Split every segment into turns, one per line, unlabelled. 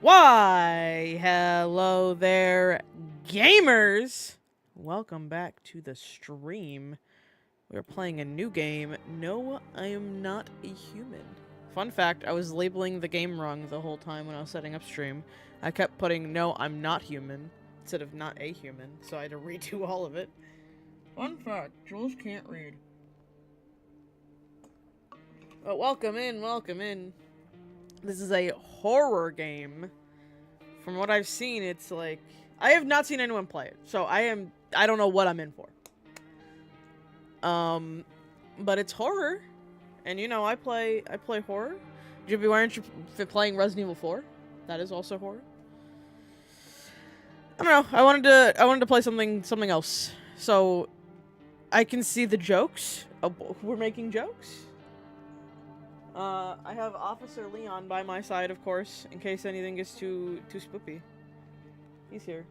Why, hello there, gamers! Welcome back to the stream. We're playing a new game. No, I am not a human. Fun fact, I was labeling the game wrong the whole time when I was setting up stream. I kept putting, no, I'm not human, instead of not a human, so I had to redo all of it. Fun fact, Jules can't read. But welcome in, welcome in. This is a horror game. From what I've seen, it's like... I have not seen anyone play it, so I don't know what I'm in for. But it's horror. And you know, I play horror. Jibby, why aren't you playing Resident Evil 4? That is also horror. I don't know. I wanted to play something else. So I can see the jokes. Oh, we're making jokes. I have Officer Leon by my side, of course, in case anything gets too spoopy. He's here.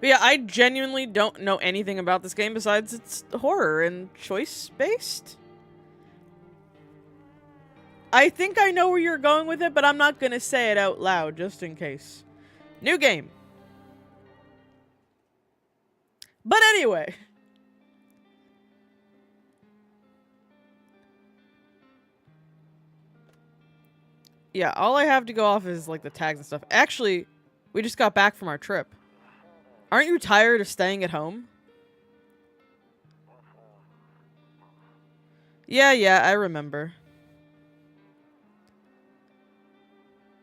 But yeah, I genuinely don't know anything about this game besides it's horror and choice-based. I think I know where you're going with it, but I'm not gonna say it out loud, just in case. New game. But anyway... Yeah, all I have to go off is, like, the tags and stuff. Actually, we just got back from our trip. Aren't you tired of staying at home? Yeah, I remember.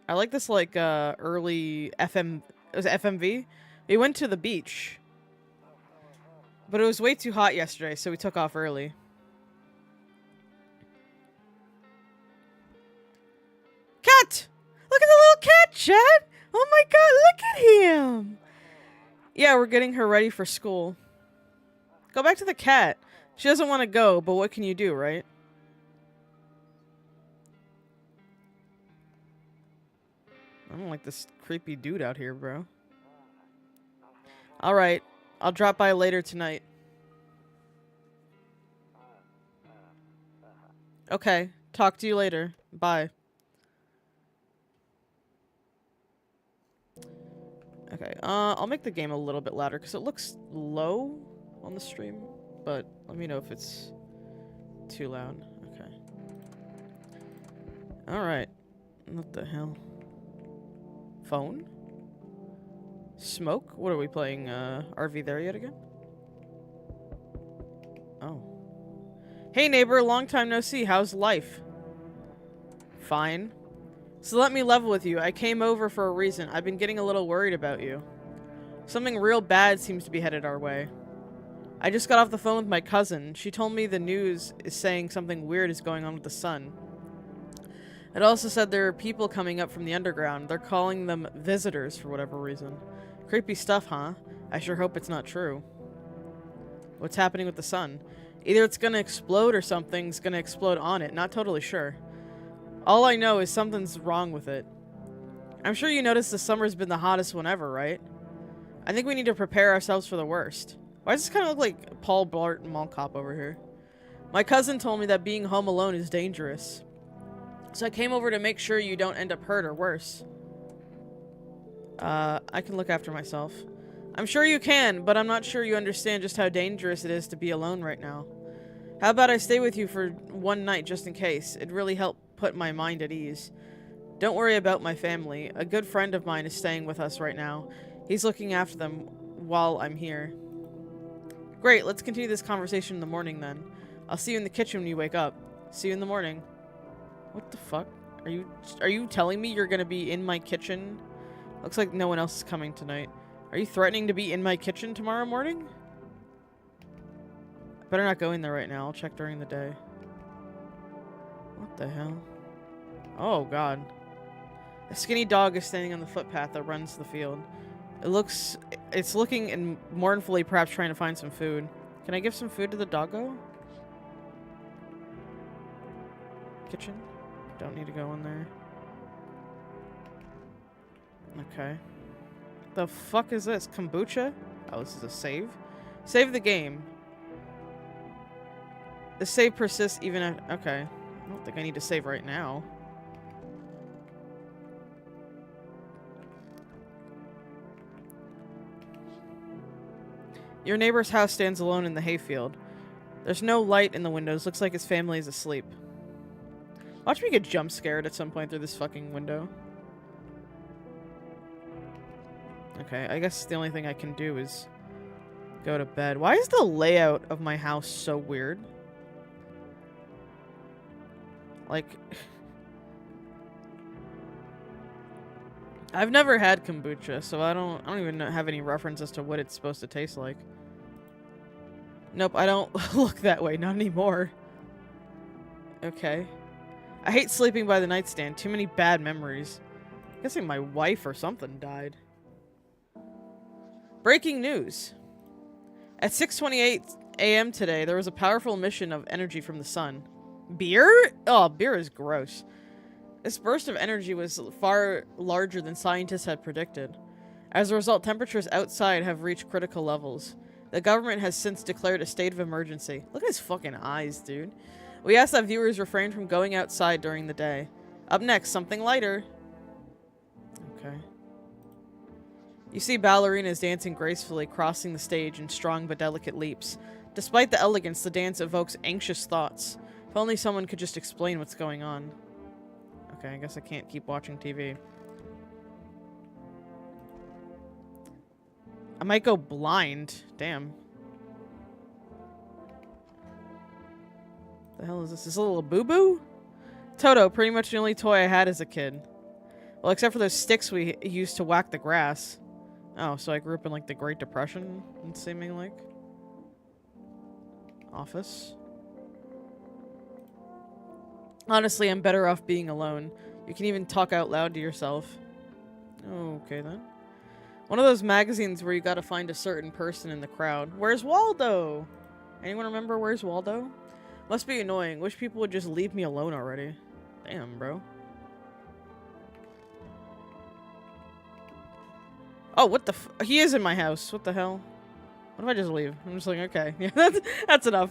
I like this, like, early FM... It was FMV? We went to the beach. But it was way too hot yesterday, so we took off early. Cat! Look at the little cat, Chad! Oh my god, look at him! Yeah, we're getting her ready for school. Go back to the cat. She doesn't want to go, but what can you do, right? I don't like this creepy dude out here, bro. Alright, I'll drop by later tonight. Okay, talk to you later. Bye. Okay, I'll make the game a little bit louder because it looks low on the stream, but let me know if it's too loud. Okay. Alright. What the hell? Phone? Smoke? What are we playing, RV there yet again? Oh. Hey neighbor, long time no see. How's life? Fine. So let me level with you. I came over for a reason. I've been getting a little worried about you. Something real bad seems to be headed our way. I just got off the phone with my cousin. She told me the news is saying something weird is going on with the sun. It also said there are people coming up from the underground. They're calling them visitors for whatever reason. Creepy stuff, huh? I sure hope it's not true. What's happening with the sun? Either it's gonna explode or something's gonna explode on it. Not totally sure. All I know is something's wrong with it. I'm sure you noticed the summer's been the hottest one ever, right? I think we need to prepare ourselves for the worst. Why does this kind of look like Paul Blart Mall Cop over here? My cousin told me that being home alone is dangerous. So I came over to make sure you don't end up hurt or worse. I can look after myself. I'm sure you can, but I'm not sure you understand just how dangerous it is to be alone right now. How about I stay with you for one night just in case? It'd really help put my mind at ease. Don't worry about my family. A good friend of mine is staying with us right now. He's looking after them while I'm here. Great, let's continue this conversation in the morning then. I'll see you in the kitchen when you wake up. See you in the morning. What the fuck? Are you telling me you're gonna be in my kitchen? Looks like no one else is coming tonight. Are you threatening to be in my kitchen tomorrow morning? I better not go in there right now. I'll check during the day. What the hell? Oh god. A skinny dog is standing on the footpath that runs the field. It's looking and mournfully perhaps trying to find some food. Can I give some food to the doggo? Kitchen? Don't need to go in there. Okay. The fuck is this? Kombucha? Oh, this is a save? Save the game. The save persists even after... Okay. I don't think I need to save right now. Your neighbor's house stands alone in the hayfield. There's no light in the windows. Looks like his family is asleep. Watch me get jump scared at some point through this fucking window. Okay, I guess the only thing I can do is go to bed. Why is the layout of my house so weird? Like... I've never had kombucha, so I don't even have any reference as to what it's supposed to taste like. Nope, I don't look that way, not anymore. Okay. I hate sleeping by the nightstand. Too many bad memories. I'm guessing my wife or something died. Breaking news. At 6:28 a.m. today, there was a powerful emission of energy from the sun. Beer? Oh, beer is gross. This burst of energy was far larger than scientists had predicted. As a result, temperatures outside have reached critical levels. The government has since declared a state of emergency. Look at his fucking eyes, dude. We ask that viewers refrain from going outside during the day. Up next, something lighter. Okay. You see ballerinas dancing gracefully, crossing the stage in strong but delicate leaps. Despite the elegance, the dance evokes anxious thoughts. If only someone could just explain what's going on. Okay, I guess I can't keep watching TV. I might go blind. Damn. The hell is this? Is this a little boo-boo? Toto, pretty much the only toy I had as a kid. Well, except for those sticks we used to whack the grass. Oh, so I grew up in, like, the Great Depression, it seeming like. Office. Honestly, I'm better off being alone. You can even talk out loud to yourself. Okay, then. One of those magazines where you gotta find a certain person in the crowd. Where's Waldo? Anyone remember Where's Waldo? Must be annoying. Wish people would just leave me alone already. Damn, bro. Oh, what the f- He is in my house. What the hell? What if I just leave? I'm just like, okay. Yeah, that's enough.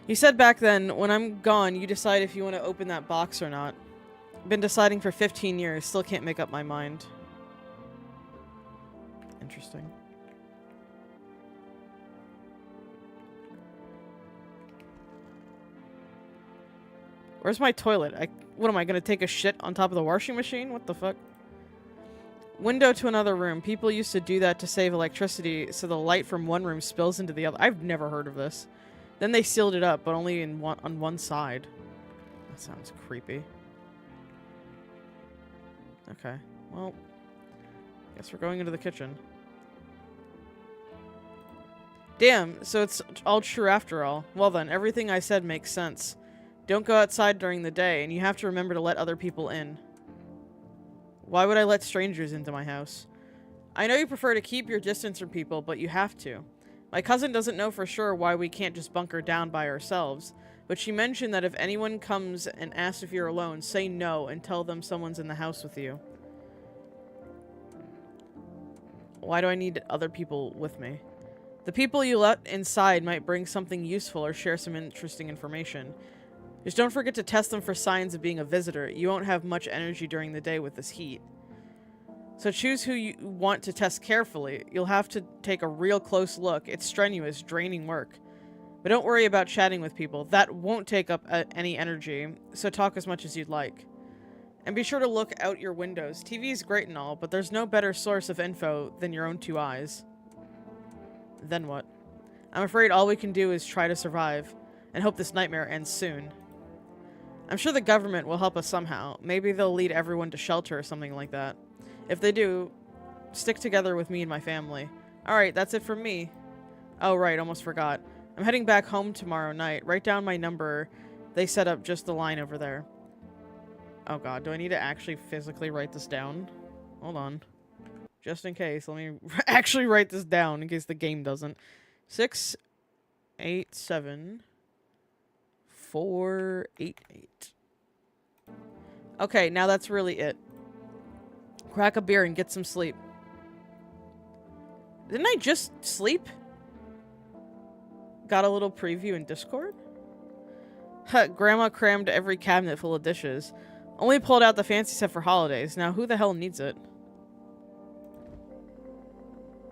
You said back then, when I'm gone, you decide if you want to open that box or not. Been deciding for 15 years, still can't make up my mind. Interesting. Where's my toilet? What am I gonna take a shit on top of the washing machine? What the fuck? Window to another room. People used to do that to save electricity so the light from one room spills into the other. I've never heard of this. Then they sealed it up, but only on one side. That sounds creepy. Okay, well, guess we're going into the kitchen. Damn, so it's all true after all. Well then, everything I said makes sense. Don't go outside during the day, and you have to remember to let other people in. Why would I let strangers into my house? I know you prefer to keep your distance from people, but you have to. My cousin doesn't know for sure why we can't just bunker down by ourselves, but she mentioned that if anyone comes and asks if you're alone, say no and tell them someone's in the house with you. Why do I need other people with me? The people you let inside might bring something useful or share some interesting information. Just don't forget to test them for signs of being a visitor. You won't have much energy during the day with this heat. So choose who you want to test carefully. You'll have to take a real close look. It's strenuous, draining work. But don't worry about chatting with people. That won't take up any energy, so talk as much as you'd like. And be sure to look out your windows. TV is great and all, but there's no better source of info than your own two eyes. Then what? I'm afraid all we can do is try to survive, and hope this nightmare ends soon. I'm sure the government will help us somehow. Maybe they'll lead everyone to shelter or something like that. If they do, stick together with me and my family. Alright, that's it from me. Oh right, almost forgot. I'm heading back home tomorrow night. Write down my number. They set up just the line over there. Oh god, do I need to actually physically write this down? Hold on. Just in case, let me actually write this down in case the game doesn't. 687-488. Okay, now that's really it. Crack a beer and get some sleep. Didn't I just sleep? Got a little preview in Discord? Grandma crammed every cabinet full of dishes. Only pulled out the fancy set for holidays. Now, who the hell needs it?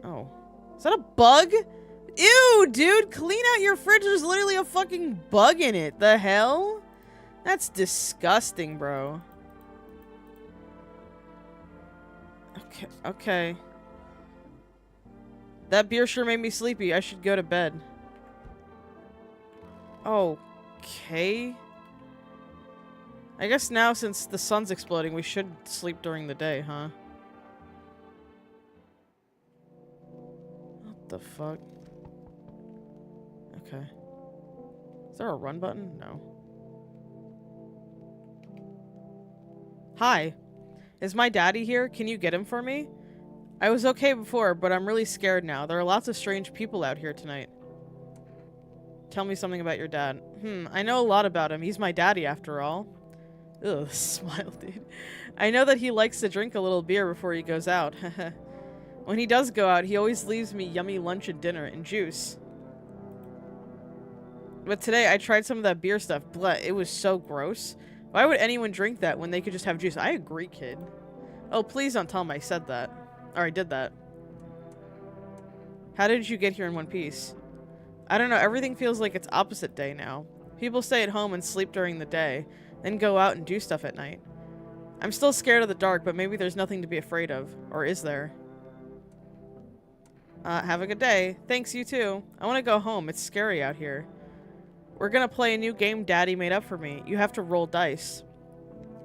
Oh. Is that a bug? Ew, dude! Clean out your fridge. There's literally a fucking bug in it. The hell? That's disgusting, bro. Okay, okay. That beer sure made me sleepy. I should go to bed. Okay. I guess now, since the sun's exploding, we should sleep during the day, huh? What the fuck? Okay. Is there a run button? No. Hi. Is my daddy here? Can you get him for me? I was okay before, but I'm really scared now. There are lots of strange people out here tonight. Tell me something about your dad. I know a lot about him. He's my daddy, after all. Ugh, smile, dude. I know that he likes to drink a little beer before he goes out. When he does go out, he always leaves me yummy lunch and dinner and juice. But today, I tried some of that beer stuff. Bleh, it was so gross. Why would anyone drink that when they could just have juice? I agree, kid. Oh, please don't tell him I said that. Or I did that. How did you get here in one piece? I don't know, everything feels like it's opposite day now. People stay at home and sleep during the day, then go out and do stuff at night. I'm still scared of the dark, but maybe there's nothing to be afraid of. Or is there? Have a good day. Thanks, you too. I want to go home. It's scary out here. We're gonna play a new game Daddy made up for me. You have to roll dice.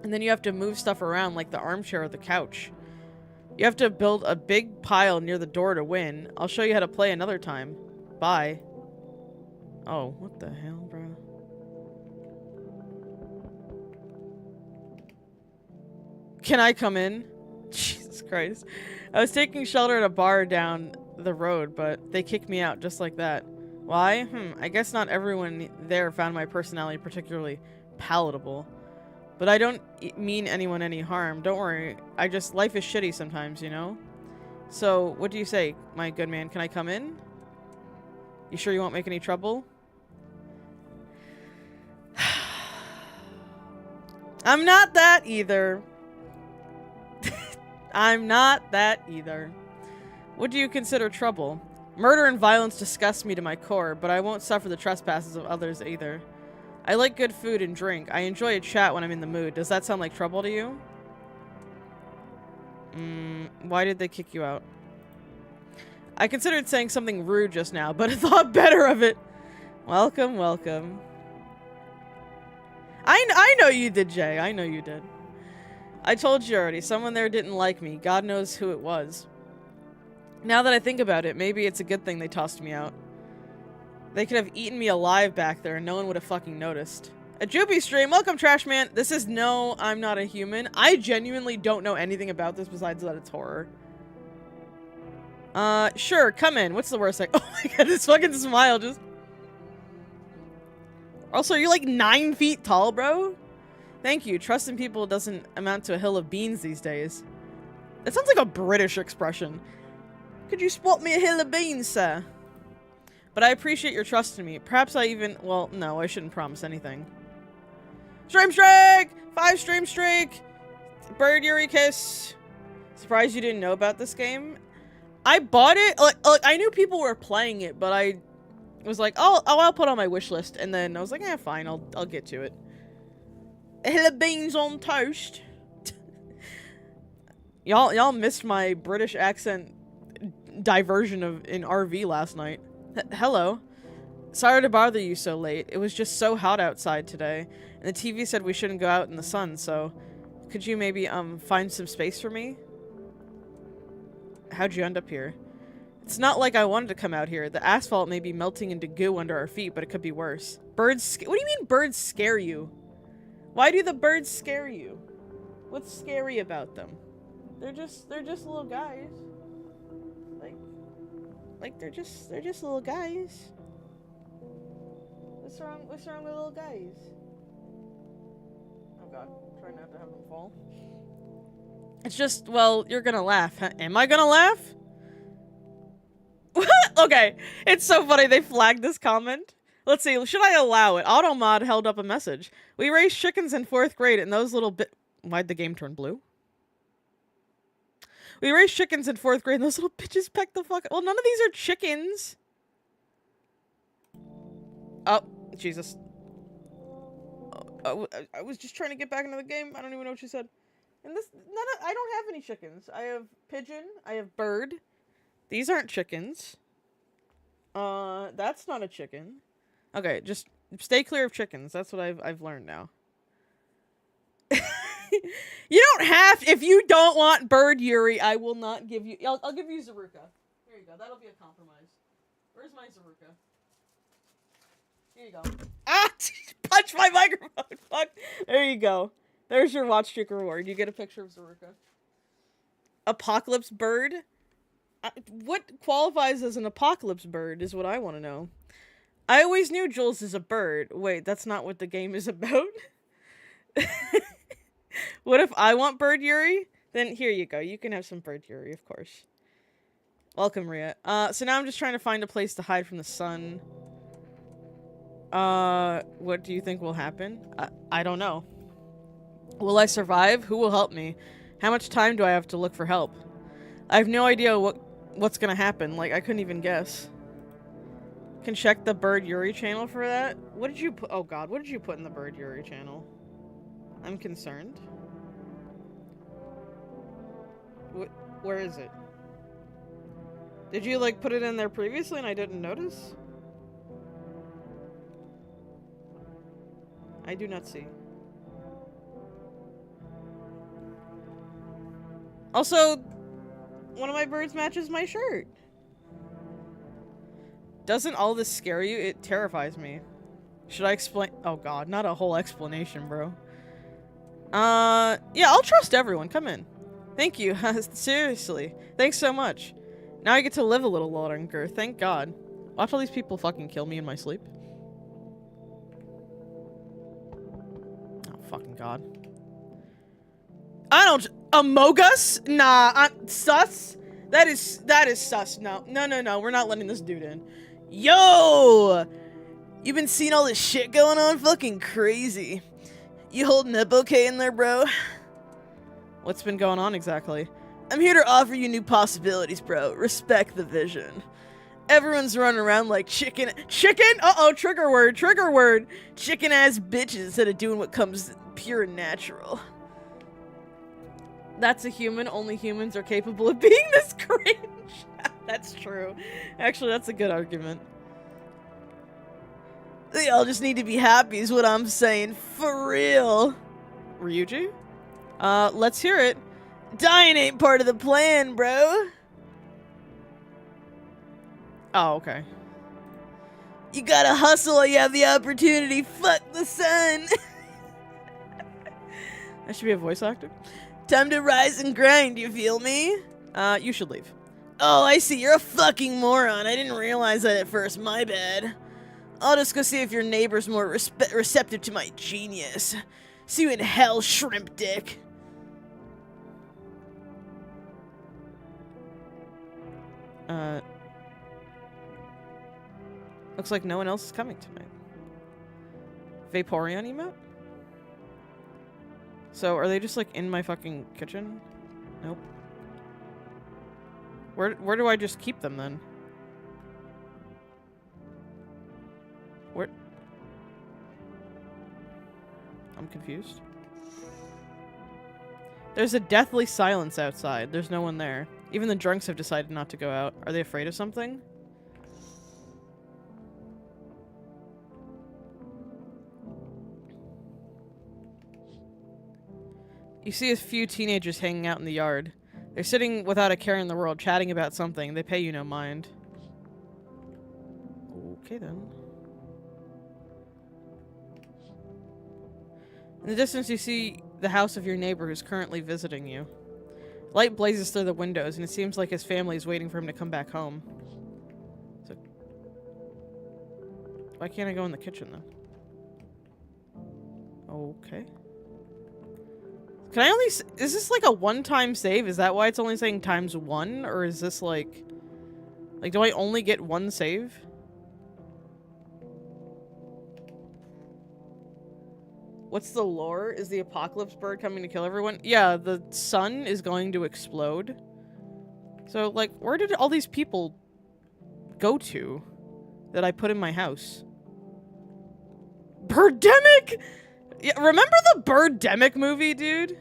And then you have to move stuff around like the armchair or the couch. You have to build a big pile near the door to win. I'll show you how to play another time. Bye. Oh, what the hell, bro? Can I come in? Jesus Christ. I was taking shelter at a bar down the road, but they kicked me out just like that. Why? I guess not everyone there found my personality particularly palatable. But I don't mean anyone any harm. Don't worry. Life is shitty sometimes, you know? So, what do you say, my good man? Can I come in? You sure you won't make any trouble? I'm not that either. I'm not that either. What do you consider trouble? Murder and violence disgust me to my core, but I won't suffer the trespasses of others either. I like good food and drink. I enjoy a chat when I'm in the mood. Does that sound like trouble to you? Why did they kick you out? I considered saying something rude just now, but I thought better of it. Welcome, welcome. I know you did, Jay. I know you did. I told you already. Someone there didn't like me. God knows who it was. Now that I think about it, maybe it's a good thing they tossed me out. They could have eaten me alive back there and no one would have fucking noticed. A Joopy stream. Welcome, Trash Man. This is No, I'm Not a Human. I genuinely don't know anything about this besides that it's horror. Sure, come in. What's the worst thing? Oh my god, this fucking smile just... Also, you're like 9 feet tall, bro? Thank you. Trust in people doesn't amount to a hill of beans these days. That sounds like a British expression. Could you spot me a hill of beans, sir? But I appreciate your trust in me. Perhaps I even... Well, no, I shouldn't promise anything. Stream streak! 5 stream streak! Bird Yuri Kiss. Surprised you didn't know about this game? I bought it. Like I knew people were playing it, but I was like, I'll put it on my wish list. And then I was like, fine, I'll get to it. A hill of beans on toast. Y'all missed my British accent diversion in RV last night. Hello. Sorry to bother you so late. It was just so hot outside today, and the TV said we shouldn't go out in the sun, so could you maybe find some space for me? How'd you end up here? It's not like I wanted to come out here. The asphalt may be melting into goo under our feet, but it could be worse. Birds what do you mean birds scare you? Why do the birds scare you? What's scary about them? They're just little guys. Like they're just little guys. What's wrong with little guys? Oh god, try not to have them fall. It's just, well, you're gonna laugh. Huh? Am I gonna laugh? Okay, it's so funny they flagged this comment. Let's see, should I allow it? Automod held up a message. We raised chickens in 4th grade and those little Why'd the game turn blue? We raised chickens in 4th grade and those little bitches pecked the fuck. Well, none of these are chickens. Oh, Jesus. I was just trying to get back into the game. I don't even know what you said. And this, I don't have any chickens. I have pigeon. I have bird. These aren't chickens. That's not a chicken. Okay, just stay clear of chickens. That's what I've learned now. You don't have, if you don't want bird Yuri, I will not give you, I'll give you Zaruka. Here you go, that'll be a compromise. Where's my Zaruka? Here you go. Ah! Punch my microphone! Fuck! There you go. There's your watch streak reward. You get a picture of Zaruka. Apocalypse bird? What qualifies as an apocalypse bird is what I want to know. I always knew Jules is a bird. Wait, that's not what the game is about? What if I want bird Yuri? Then here you go. You can have some bird Yuri, of course. Welcome, Ria. So now I'm just trying to find a place to hide from the sun. What do you think will happen? I don't know. Will I survive? Who will help me? How much time do I have to look for help? I have no idea what's gonna happen. Like, I couldn't even guess. Can check the Bird Yuri channel for that. What did you put? Oh god, what did you put in the Bird Yuri channel? I'm concerned. Where is it? Did you, like, put it in there previously and I didn't notice? I do not see. Also, one of my birds matches my shirt. Doesn't all this scare you? It terrifies me. Should I explain? Oh god, not a whole explanation, bro. Yeah, I'll trust everyone. Come in. Thank you. Seriously. Thanks so much. Now I get to live a little longer. Thank God. Watch all these people fucking kill me in my sleep. Oh, fucking God. I don't... Amogus? Nah, sus? That is sus. No. No. We're not letting this dude in. Yo! You been seeing all this shit going on? Fucking crazy. You holding up okay in there, bro? What's been going on exactly? I'm here to offer you new possibilities, bro. Respect the vision. Everyone's running around like chicken. Uh-oh, trigger word. Chicken-ass bitches instead of doing what comes pure and natural. That's a human. Only humans are capable of being this cringe. That's true. Actually, that's a good argument. They all just need to be happy is what I'm saying. For real. Ryuji? Let's hear it. Dying ain't part of the plan, bro. Oh, okay. You gotta hustle while you have the opportunity. Fuck the sun. That should be a voice actor. Time to rise and grind, you feel me? You should leave. Oh, I see. You're a fucking moron. I didn't realize that at first. My bad. I'll just go see if your neighbor's more receptive to my genius. See you in hell, shrimp dick. Looks like no one else is coming tonight. Vaporeon emote? So, are they just, like, in my fucking kitchen? Nope. Where do I just keep them, then? Where? I'm confused. There's a deathly silence outside. There's no one there. Even the drunks have decided not to go out. Are they afraid of something? You see a few teenagers hanging out in the yard. They're sitting without a care in the world, chatting about something. They pay you no mind. Okay, then. In the distance, you see the house of your neighbor who's currently visiting you. Light blazes through the windows, and it seems like his family is waiting for him to come back home. So, why can't I go in the kitchen, then? Okay. Can I only... Is this like a one-time save? Is that why it's only saying ×1? Or is this like... Like, do I only get one save? What's the lore? Is the apocalypse bird coming to kill everyone? Yeah, the sun is going to explode. So, like, where did all these people go to that I put in my house? Birdemic? Yeah, remember the Birdemic movie, dude?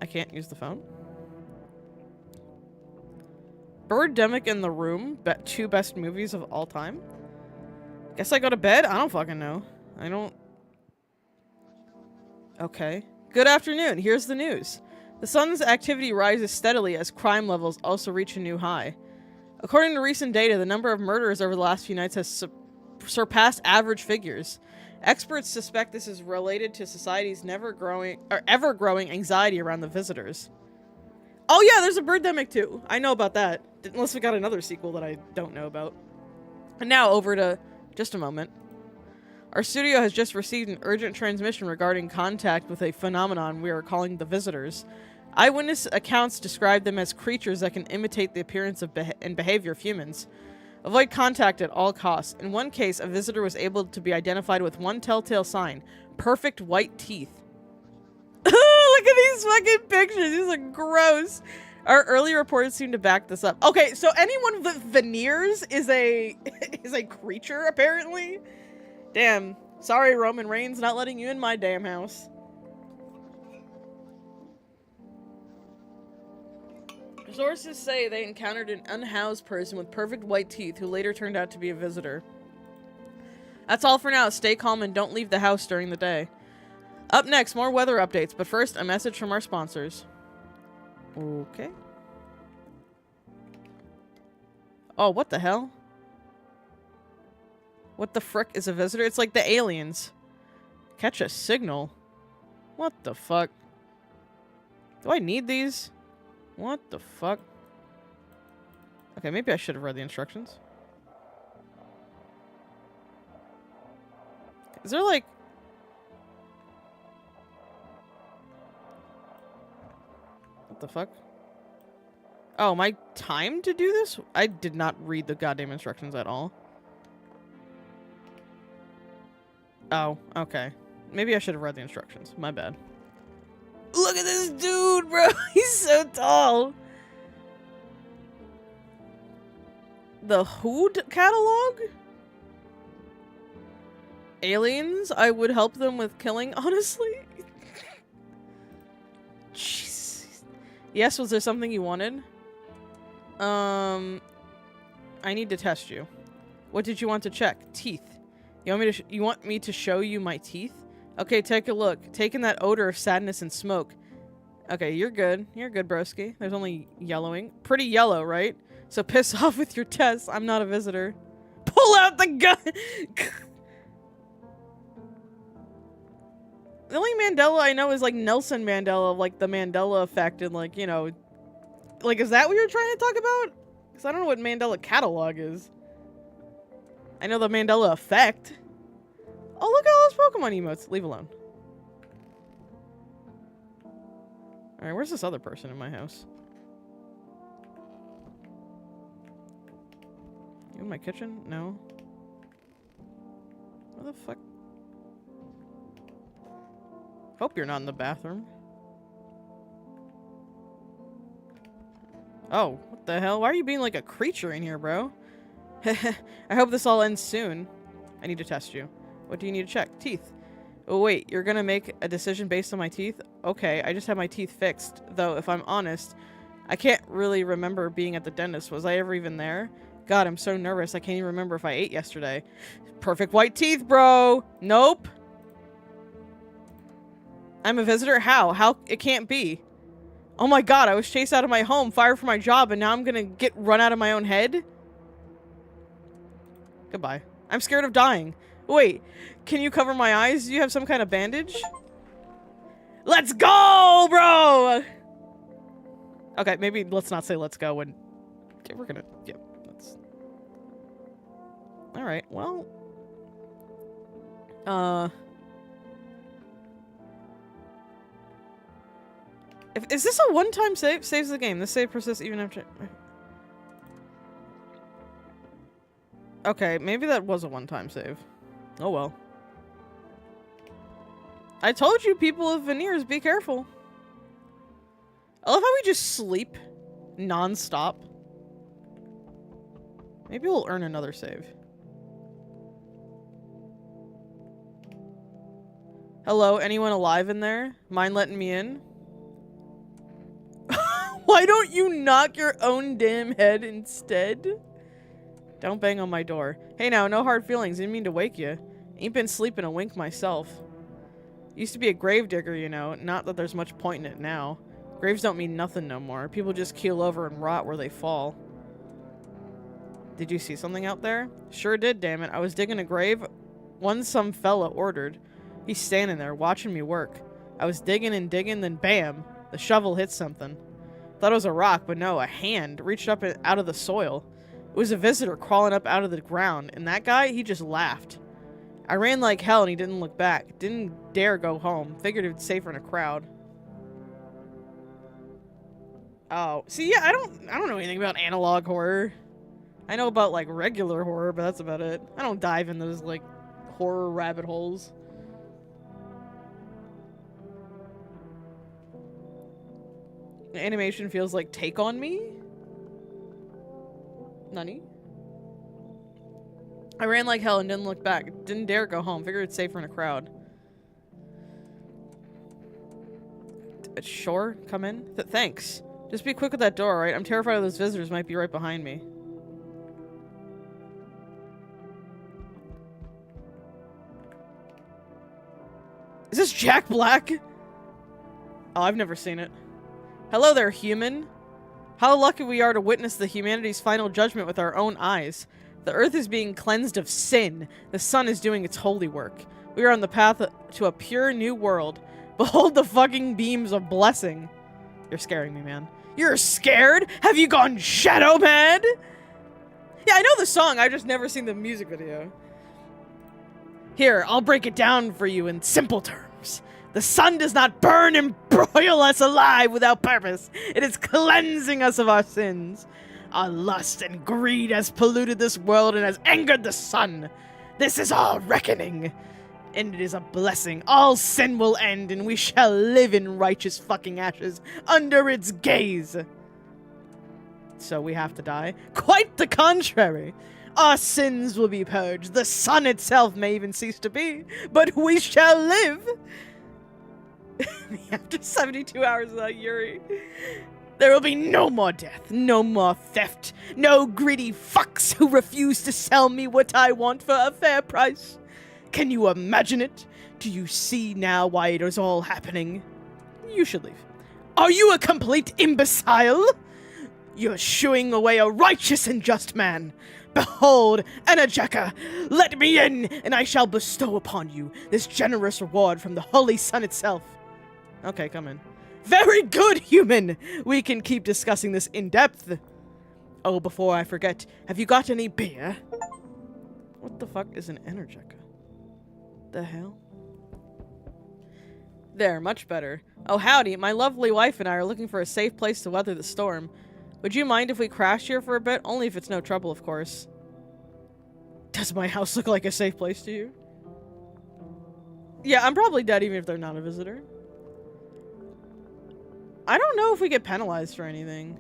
I can't use the phone. Birdemic and The Room, two best movies of all time. Guess I go to bed? I don't fucking know. I don't... Okay. Good afternoon. Here's the news. The sun's activity rises steadily as crime levels also reach a new high. According to recent data, the number of murders over the last few nights has surpassed average figures. Experts suspect this is related to society's ever-growing anxiety around the visitors. Oh yeah, there's a Birdemic too. I know about that. Unless we got another sequel that I don't know about. And now over to... just a moment. Our studio has just received an urgent transmission regarding contact with a phenomenon we are calling the visitors. Eyewitness accounts describe them as creatures that can imitate the appearance of and behavior of humans. Avoid contact at all costs. In one case, a visitor was able to be identified with one telltale sign. Perfect white teeth. Look at these fucking pictures. These are gross. Our early reports seem to back this up. Okay, so anyone with veneers is a creature, apparently. Damn. Sorry, Roman Reigns, not letting you in my damn house. Sources say they encountered an unhoused person with perfect white teeth who later turned out to be a visitor. That's all for now. Stay calm and don't leave the house during the day. Up next, more weather updates, but first, a message from our sponsors. Okay. Oh, what the hell? What the frick is a visitor? It's like the aliens. Catch a signal? What the fuck? Do I need these? What the fuck? Okay, maybe I should have read the instructions. Is there like... what the fuck? Oh, my time to do this? I did not read the goddamn instructions at all. Oh, okay. Maybe I should have read the instructions. My bad. Look at this dude, bro. He's so tall. The Hood catalog? Aliens? I would help them with killing, honestly. Jeez. Yes, was there something you wanted? I need to test you. What did you want to check? Teeth. You want me to show you my teeth? Okay, take a look. Taking that odor of sadness and smoke. Okay, you're good. You're good, broski. There's only yellowing. Pretty yellow, right? So piss off with your test. I'm not a visitor. Pull out the gun! The only Mandela I know is, like, Nelson Mandela, like, the Mandela effect, and, like, you know... like, is that what you're trying to talk about? Because I don't know what Mandela catalog is. I know the Mandela effect. Oh, look at all those Pokemon emotes. Leave alone. Alright, where's this other person in my house? You in my kitchen? No. Where the fuck? Hope you're not in the bathroom. Oh, what the hell? Why are you being like a creature in here, bro? I hope this all ends soon. I need to test you. What do you need to check? Teeth. Oh, wait. You're gonna make a decision based on my teeth? Okay, I just had my teeth fixed. Though, if I'm honest, I can't really remember being at the dentist. Was I ever even there? God, I'm so nervous. I can't even remember if I ate yesterday. Perfect white teeth, bro! Nope. I'm a visitor? How? How? It can't be. Oh my god, I was chased out of my home, fired from my job, and now I'm gonna get run out of my own head? Goodbye. I'm scared of dying. Wait, can you cover my eyes? Do you have some kind of bandage? Let's go, bro! Okay, maybe let's not say let's go when... okay, we're gonna... yeah, let's... Alright, well... Is this a one-time save? Saves the game. This save persists even after... okay, maybe that was a one-time save. Oh well. I told you, people with veneers, be careful. I love how we just sleep non-stop. Maybe we'll earn another save. Hello, anyone alive in there? Mind letting me in? Why don't you knock your own damn head instead? Don't bang on my door. Hey now, no hard feelings. Didn't mean to wake you. Ain't been sleeping a wink myself. Used to be a gravedigger, you know. Not that there's much point in it now. Graves don't mean nothing no more. People just keel over and rot where they fall. Did you see something out there? Sure did, damn it. I was digging a grave. One some fella ordered. He's standing there, watching me work. I was digging and digging, then bam! The shovel hit something. Thought it was a rock, but no, a hand reached up out of the soil. It was a visitor crawling up out of the ground, and that guy, he just laughed. I ran like hell and he didn't look back. Didn't dare go home. Figured it was safer in a crowd. Oh, see, yeah, I don't know anything about analog horror. I know about, like, regular horror, but that's about it. I don't dive in those, like, horror rabbit holes. The animation feels like Take On Me? Nani? I ran like hell and didn't look back. Didn't dare go home. Figured it's safer in a crowd. Sure, come in. Thanks. Just be quick with that door, alright? I'm terrified of those visitors might be right behind me. Is this Jack Black? Oh, I've never seen it. Hello there, human. How lucky we are to witness the humanity's final judgment with our own eyes. The earth is being cleansed of sin. The sun is doing its holy work. We are on the path to a pure new world. Behold the fucking beams of blessing. You're scaring me, man. You're scared? Have you gone shadow mad? Yeah, I know the song. I've just never seen the music video. Here, I'll break it down for you in simple terms. The sun does not burn and broil us alive without purpose. It is cleansing us of our sins. Our lust and greed has polluted this world and has angered the sun. This is our reckoning. And it is a blessing. All sin will end and we shall live in righteous fucking ashes under its gaze. So we have to die? Quite the contrary. Our sins will be purged. The sun itself may even cease to be, but we shall live. After 72 hours without Yuri, there will be no more death, no more theft, no greedy fucks who refuse to sell me what I want for a fair price. Can you imagine it? Do you see now why it is all happening? You should leave. Are you a complete imbecile? You're shooing away a righteous and just man. Behold, Anajeka, let me in, and I shall bestow upon you this generous reward from the holy sun itself. Okay, come in. Very good, human! We can keep discussing this in depth. Oh, before I forget, have you got any beer? What the fuck is an Energeca? The hell? There, much better. Oh, howdy, my lovely wife and I are looking for a safe place to weather the storm. Would you mind if we crash here for a bit? Only if it's no trouble, of course. Does my house look like a safe place to you? Yeah, I'm probably dead even if they're not a visitor. I don't know if we get penalized for anything.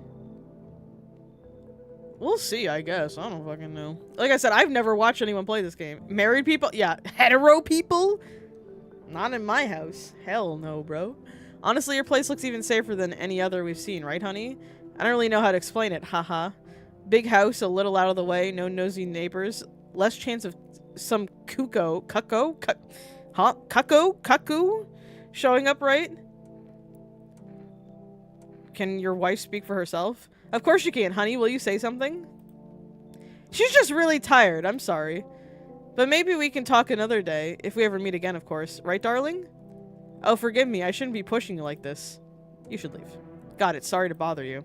We'll see, I guess. I don't fucking know. Like I said, I've never watched anyone play this game. Married people? Yeah. Hetero people? Not in my house. Hell no, bro. Honestly, your place looks even safer than any other we've seen, right, honey? I don't really know how to explain it, haha. Big house, a little out of the way, no nosy neighbors, less chance of some cuckoo showing up, right? Can your wife speak for herself? Of course you can, honey. Will you say something? She's just really tired. I'm sorry. But maybe we can talk another day, if we ever meet again, of course. Right, darling? Oh, forgive me. I shouldn't be pushing you like this. You should leave. Got it. Sorry to bother you.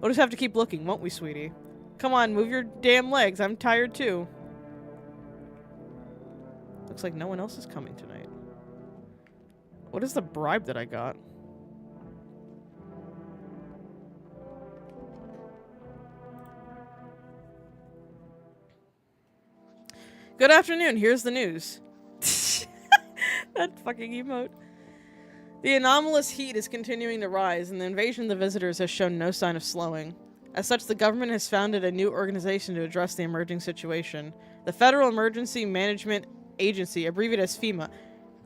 We'll just have to keep looking, won't we, sweetie? Come on, move your damn legs. I'm tired, too. Looks like no one else is coming tonight. What is the bribe that I got? Good afternoon, here's the news. That fucking emote. The anomalous heat is continuing to rise, and the invasion of the visitors has shown no sign of slowing. As such, the government has founded a new organization to address the emerging situation. The Federal Emergency Management Agency, abbreviated as FEMA.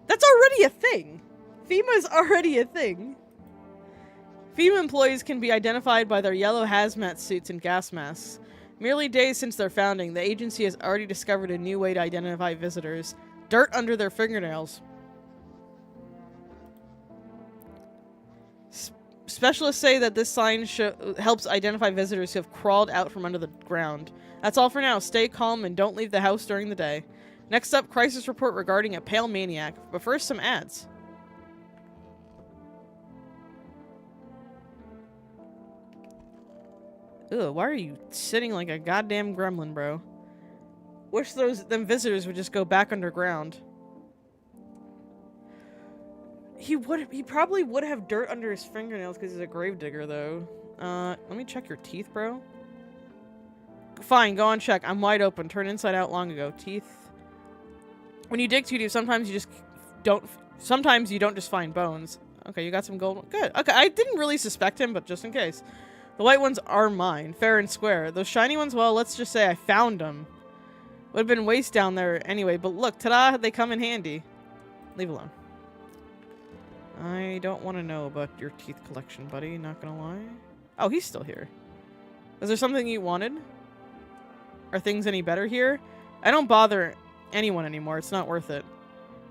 That's already a thing! FEMA is already a thing. FEMA employees can be identified by their yellow hazmat suits and gas masks. Merely days since their founding, the agency has already discovered a new way to identify visitors. Dirt under their fingernails. Specialists say that this sign helps identify visitors who have crawled out from under the ground. That's all for now. Stay calm and don't leave the house during the day. Next up, crisis report regarding a pale maniac. But first, some ads. Ugh, why are you sitting like a goddamn gremlin, bro? Wish them visitors would just go back underground. He probably would have dirt under his fingernails because he's a gravedigger, though. Let me check your teeth, bro. Fine, go on check. I'm wide open. Turned inside out long ago. Teeth. When you dig too deep, sometimes you don't just find bones. Okay, you got some gold. Good. Okay, I didn't really suspect him, but just in case. The white ones are mine, fair and square. Those shiny ones, well, let's just say I found them. Would have been waste down there anyway, but look, ta-da, they come in handy. Leave alone. I don't want to know about your teeth collection, buddy, not gonna lie. Oh, he's still here. Is there something you wanted? Are things any better here? I don't bother anyone anymore, it's not worth it.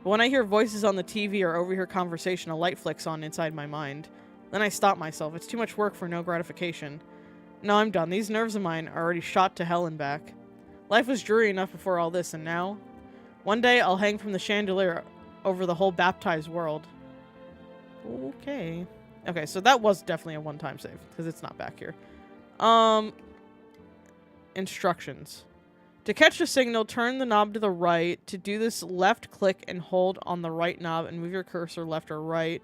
But when I hear voices on the TV or overhear conversation, a light flicks on inside my mind. Then I stop myself. It's too much work for no gratification. No, I'm done. These nerves of mine are already shot to hell and back. Life was dreary enough before all this, and now? One day, I'll hang from the chandelier over the whole baptized world. Okay. Okay, so that was definitely a one-time save, because it's not back here. Instructions. To catch the signal, turn the knob to the right. To do this, left click and hold on the right knob and move your cursor left or right.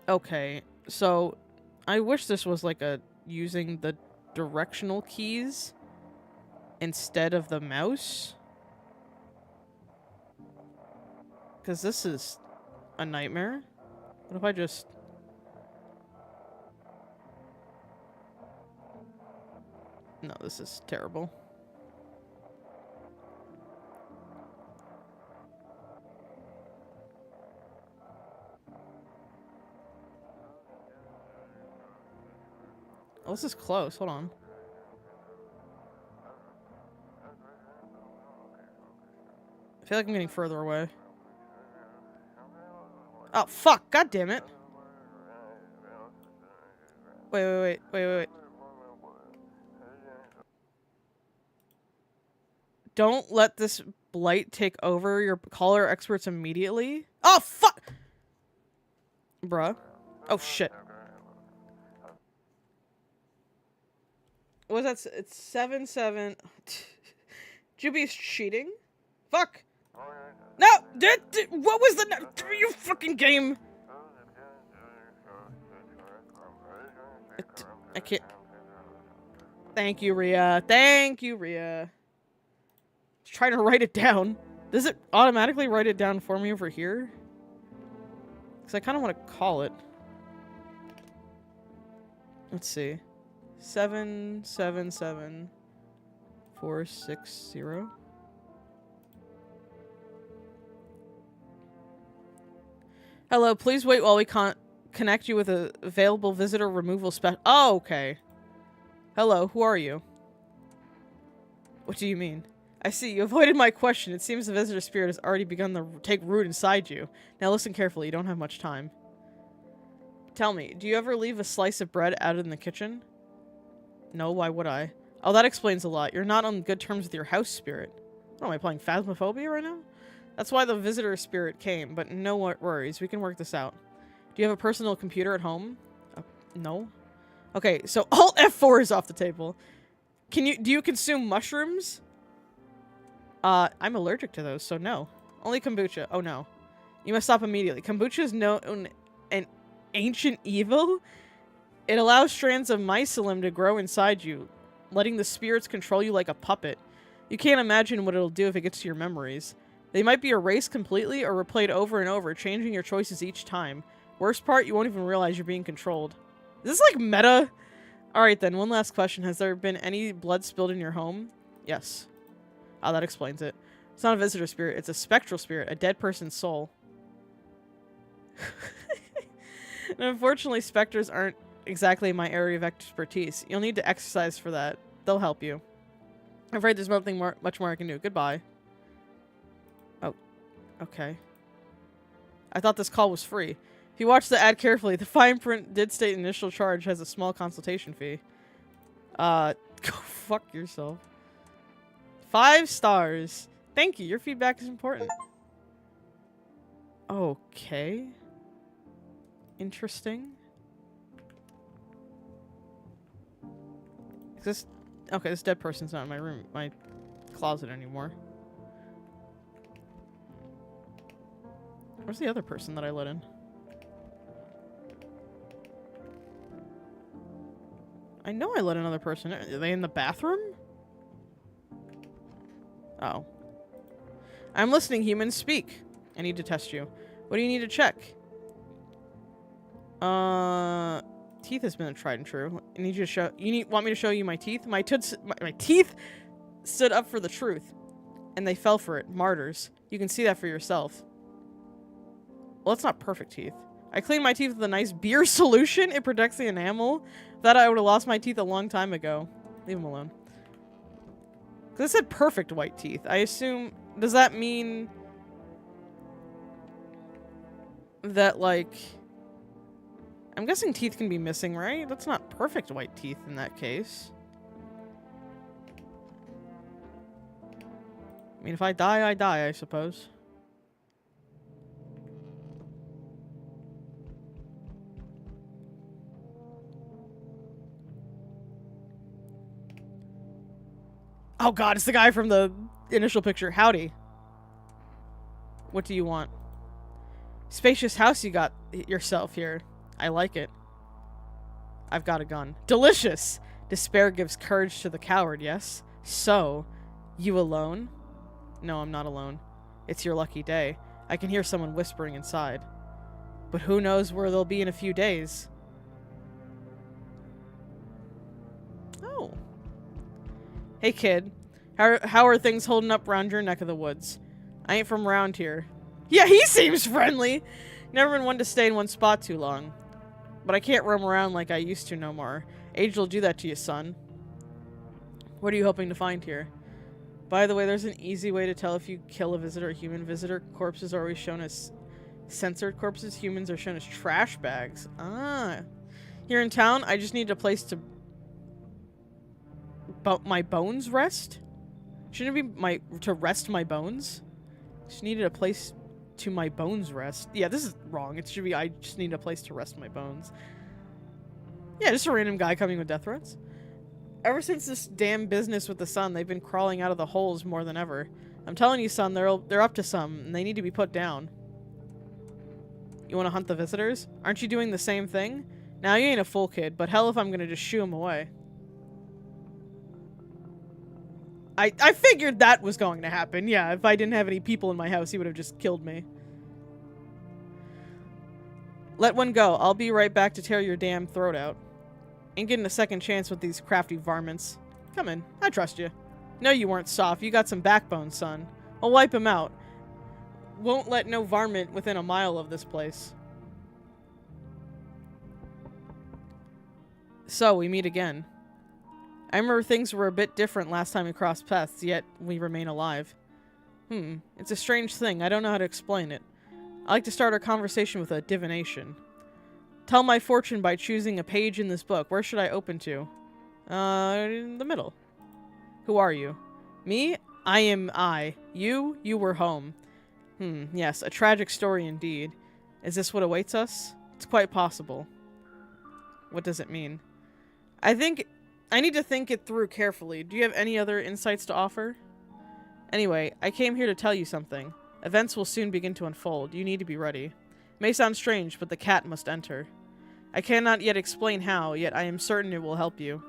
Okay, so I wish this was like using the directional keys instead of the mouse. Because this is a nightmare. What if I just... No, this is terrible. Oh, this is close. Hold on. I feel like I'm getting further away. Oh, fuck. God damn it. Wait. Don't let this blight take over. Your caller experts immediately. Oh, fuck! Bruh. Oh, shit. What was that? It's 7-7. Juby's cheating? Fuck! No! What was the... You fucking game! I can't... Thank you, Rhea. Thank you, Rhea. Just trying to write it down. Does it automatically write it down for me over here? Because I kind of want to call it. Let's see. 777-460. Hello, please wait while we connect you with a available visitor removal special. Oh, okay. Hello, who are you? What do you mean? I see, you avoided my question. It seems the visitor spirit has already begun to take root inside you. Now listen carefully, you don't have much time. Tell me, do you ever leave a slice of bread out in the kitchen? No, why would I? Oh, that explains a lot. You're not on good terms with your house spirit. What, am I playing Phasmophobia right now? That's why the visitor spirit came, but no worries. We can work this out. Do you have a personal computer at home? No. Okay, so Alt F4 is off the table. Do you consume mushrooms? I'm allergic to those, so no. Only kombucha. Oh no. You must stop immediately. Kombucha is known an ancient evil. It allows strands of mycelium to grow inside you, letting the spirits control you like a puppet. You can't imagine what it'll do if it gets to your memories. They might be erased completely or replayed over and over, changing your choices each time. Worst part, you won't even realize you're being controlled. Is this like meta? Alright then, one last question. Has there been any blood spilled in your home? Yes. Oh, that explains it. It's not a visitor spirit, it's a spectral spirit, a dead person's soul. And unfortunately, specters aren't exactly my area of expertise. You'll need to exercise for that. They'll help you. I'm afraid there's much more I can do. Goodbye. Oh, okay. I thought this call was free. If you watch the ad carefully, the fine print did state initial charge has a small consultation fee. Go fuck yourself. 5 stars. Thank you. Your feedback is important. Okay. Interesting. Is this... Okay, this dead person's not in my room, my closet anymore. Where's the other person that I let in? I know I let another person in. Are they in the bathroom? Oh. I'm listening, humans. Speak. I need to test you. What do you need to check? Teeth has been tried and true. I need you to show... want me to show you my teeth? My teeth stood up for the truth. And they fell for it. Martyrs. You can see that for yourself. Well, that's not perfect teeth. I cleaned my teeth with a nice beer solution. It protects the enamel. That I would have lost my teeth a long time ago. Leave them alone. Because it said perfect white teeth. I assume... Does that mean... that, like... I'm guessing teeth can be missing, right? That's not perfect white teeth in that case. I mean, if I die, I suppose. Oh god, it's the guy from the initial picture. Howdy. What do you want? Spacious house you got yourself here. I like it. I've got a gun. Delicious! Despair gives courage to the coward, yes? So, you alone? No, I'm not alone. It's your lucky day. I can hear someone whispering inside. But who knows where they'll be in a few days? Oh. Hey, kid. How are things holding up around your neck of the woods? I ain't from around here. Yeah, he seems friendly! Never been one to stay in one spot too long. But I can't roam around like I used to no more. Age will do that to you, son. What are you hoping to find here? By the way, there's an easy way to tell if you kill a visitor or human visitor. Corpses are always shown as censored corpses. Humans are shown as trash bags. Ah. Here in town, I just need a place to... my bones rest? Shouldn't it be to rest my bones? Just needed a place... to my bones rest. Yeah, this is wrong. It should be I just need a place to rest my bones. Yeah, just a random guy coming with death threats. Ever since this damn business with the sun, they've been crawling out of the holes more than ever. I'm telling you, son, they're up to some, and they need to be put down. You want to hunt the visitors? Aren't you doing the same thing? Now, you ain't a fool, kid, but hell if I'm gonna just shoo them away. I figured that was going to happen. Yeah, if I didn't have any people in my house, he would have just killed me. Let one go. I'll be right back to tear your damn throat out. Ain't getting a second chance with these crafty varmints. Come in. I trust you. No, you weren't soft. You got some backbone, son. I'll wipe him out. Won't let no varmint within a mile of this place. So, we meet again. I remember things were a bit different last time we crossed paths, yet we remain alive. It's a strange thing. I don't know how to explain it. I like to start our conversation with a divination. Tell my fortune by choosing a page in this book. Where should I open to? In the middle. Who are you? Me? I am I. You were home. Yes, a tragic story indeed. Is this what awaits us? It's quite possible. What does it mean? I think... I need to think it through carefully. Do you have any other insights to offer? Anyway, I came here to tell you something. Events will soon begin to unfold. You need to be ready. It may sound strange, but the cat must enter. I cannot yet explain how, yet I am certain it will help you.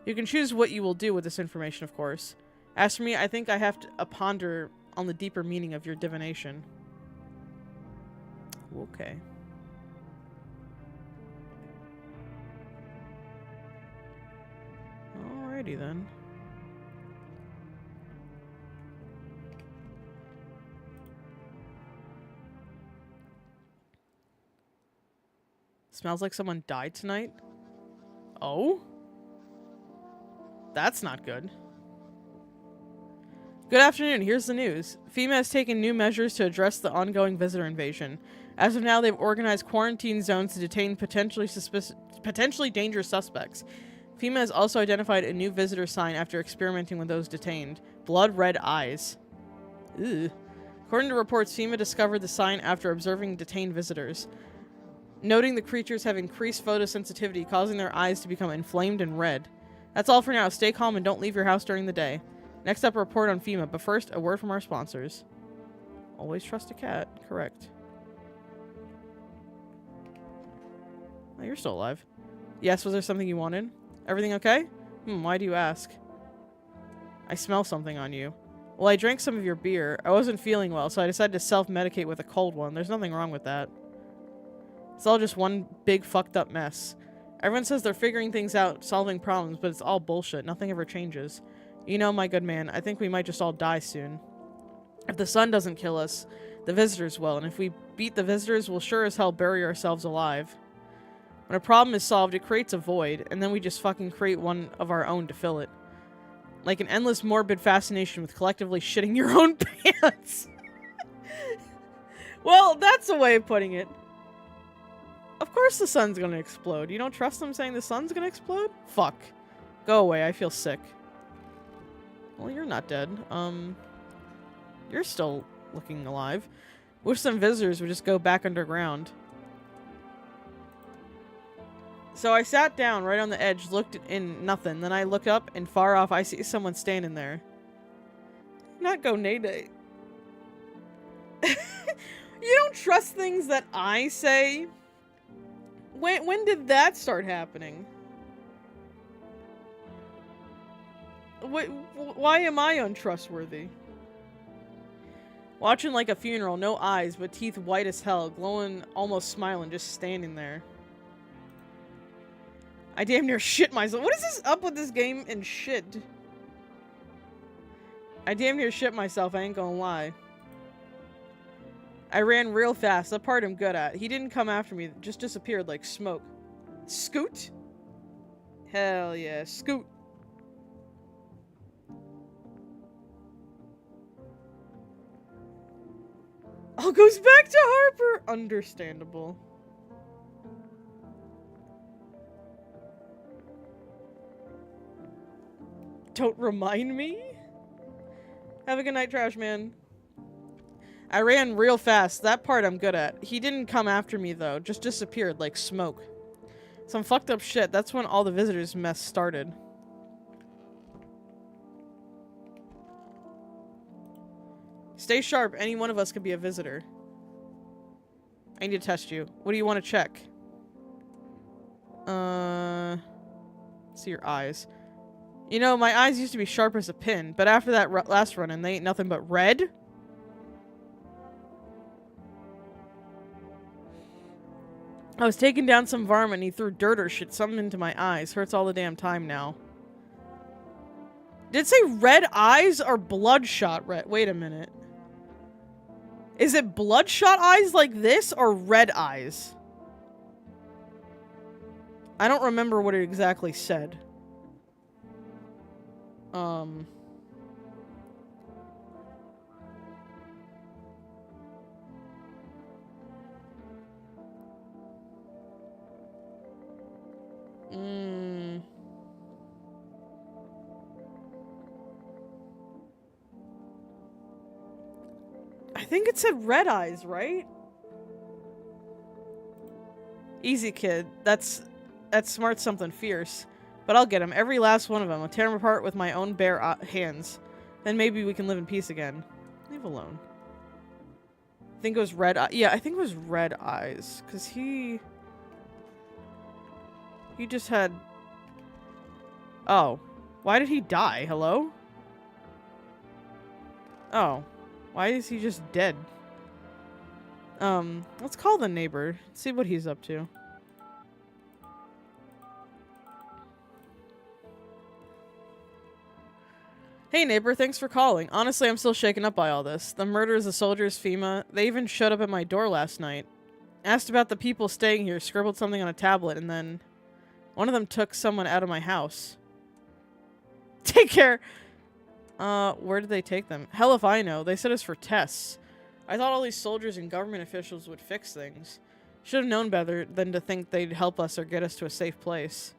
You can choose what you will do with this information, of course. As for me, I think I have to ponder on the deeper meaning of your divination. Okay. Alrighty then. Smells like someone died tonight. Oh? That's not good. Good afternoon, here's the news. FEMA has taken new measures to address the ongoing visitor invasion. As of now, they've organized quarantine zones to detain potentially dangerous suspects. FEMA has also identified a new visitor sign after experimenting with those detained. Blood red eyes. Ew. According to reports, FEMA discovered the sign after observing detained visitors, noting the creatures have increased photosensitivity, causing their eyes to become inflamed and red. That's all for now. Stay calm and don't leave your house during the day. Next up, a report on FEMA, but first, a word from our sponsors. Always trust a cat. Correct. Oh, you're still alive. Yes, was there something you wanted? Everything okay? Why do you ask? I smell something on you. Well, I drank some of your beer. I wasn't feeling well, so I decided to self-medicate with a cold one. There's nothing wrong with that. It's all just one big fucked up mess. Everyone says they're figuring things out, solving problems, but it's all bullshit. Nothing ever changes. You know, my good man, I think we might just all die soon. If the sun doesn't kill us, the visitors will, and if we beat the visitors, we'll sure as hell bury ourselves alive. When a problem is solved, it creates a void, and then we just fucking create one of our own to fill it. Like an endless morbid fascination with collectively shitting your own pants. Well, that's a way of putting it. Of course the sun's gonna explode. You don't trust them saying the sun's gonna explode? Fuck. Go away, I feel sick. Well, you're not dead. You're still looking alive. Wish some visitors would just go back underground. So I sat down right on the edge, looked in nothing. Then I look up, and far off I see someone standing there. Not go nay-nay. You don't trust things that I say? When did that start happening? Why am I untrustworthy? Watching like a funeral, no eyes, but teeth white as hell, glowing, almost smiling, just standing there. I damn near shit myself. What is this up with this game and shit? I damn near shit myself, I ain't gonna lie. I ran real fast, that part I'm good at. He didn't come after me, just disappeared like smoke. Scoot? Hell yeah, scoot. All goes back to Harper. Understandable. Don't remind me? Have a good night, trash man. I ran real fast. That part I'm good at. He didn't come after me, though. Just disappeared like smoke. Some fucked up shit. That's when all the visitors' mess started. Stay sharp. Any one of us could be a visitor. I need to test you. What do you want to check? See your eyes. You know, my eyes used to be sharp as a pin, but after that last run-in, they ain't nothing but red. I was taking down some varmint and he threw dirt or shit something into my eyes. Hurts all the damn time now. Did it say red eyes or bloodshot red? Wait a minute. Is it bloodshot eyes like this or red eyes? I don't remember what it exactly said. I think it said red eyes, right? Easy, kid. That's smart something fierce. But I'll get him. Every last one of them. I'll tear him apart with my own bare hands. Then maybe we can live in peace again. Leave alone. I think it was red eye. Yeah, I think it was red eyes. Because he just had... Oh. Why did he die? Hello? Oh. Why is he just dead? Let's call the neighbor. See what he's up to. Hey neighbor, thanks for calling. Honestly, I'm still shaken up by all this. The murders, the soldiers, FEMA. They even showed up at my door last night. Asked about the people staying here, scribbled something on a tablet, and then one of them took someone out of my house. Take care! Where did they take them? Hell if I know. They said it's for tests. I thought all these soldiers and government officials would fix things. Should have known better than to think they'd help us or get us to a safe place.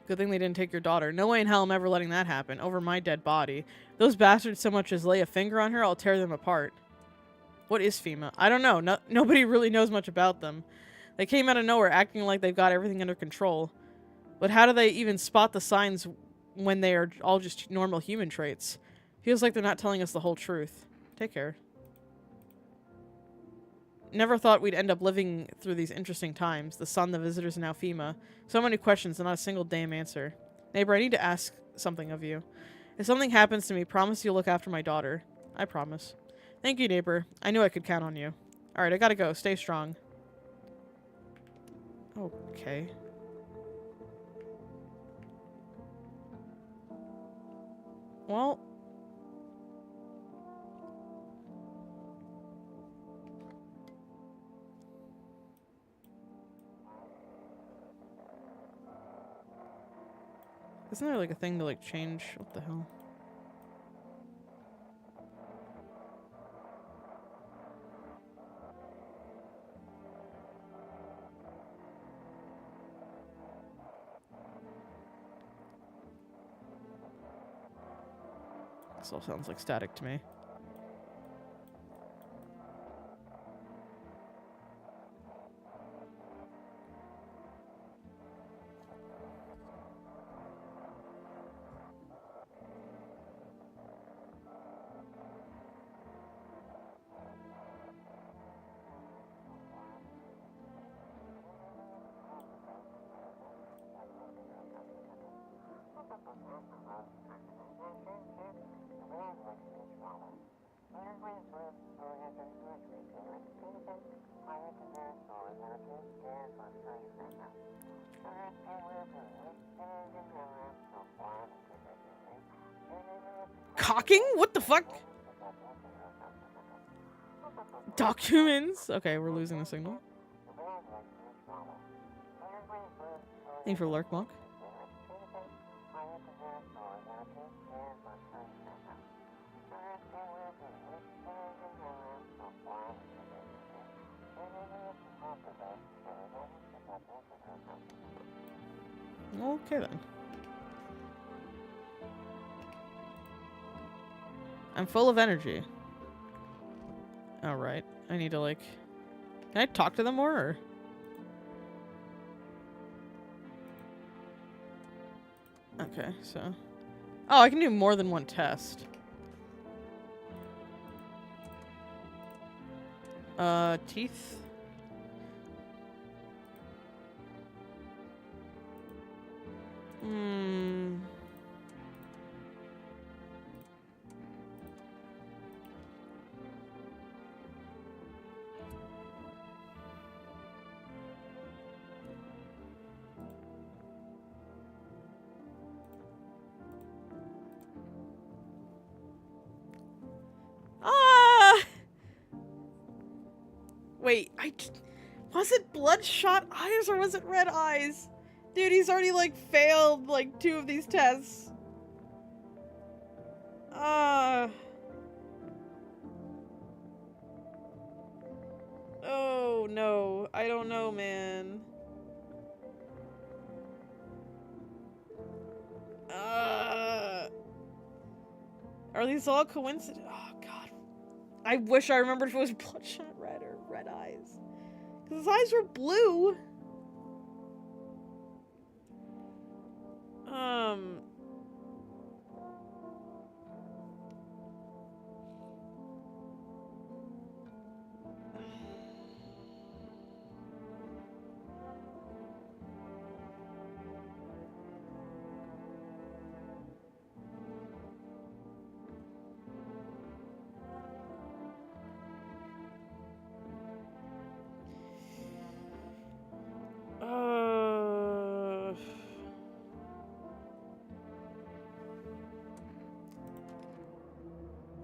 Good thing they didn't take your daughter. No way in hell I'm ever letting that happen. Over my dead body. Those bastards so much as lay a finger on her, I'll tear them apart. What is FEMA? I don't know. Nobody really knows much about them. They came out of nowhere acting like they've got everything under control. But how do they even spot the signs when they are all just normal human traits? Feels like they're not telling us the whole truth. Take care. Never thought we'd end up living through these interesting times. The sun, the visitors, and now FEMA. So many questions and not a single damn answer. Neighbor, I need to ask something of you. If something happens to me, promise you'll look after my daughter. I promise. Thank you, neighbor. I knew I could count on you. Alright, I gotta go. Stay strong. Okay. Well... Isn't there like a thing to like change? What the hell? This all sounds like static to me. Cocking? What the fuck? Documents? Okay, we're losing the signal. Thank you for Lurk Monk. Okay then. I'm full of energy. Alright. I need to like... Can I talk to them more or? Okay, so... Oh, I can do more than one test. Teeth? Wait, was it bloodshot eyes or was it red eyes? Dude, he's already like failed like 2 of these tests. Oh no, I don't know, man. Are these all coincidence? Oh god. I wish I remembered if it was bloodshot red or red eyes. Because his eyes were blue.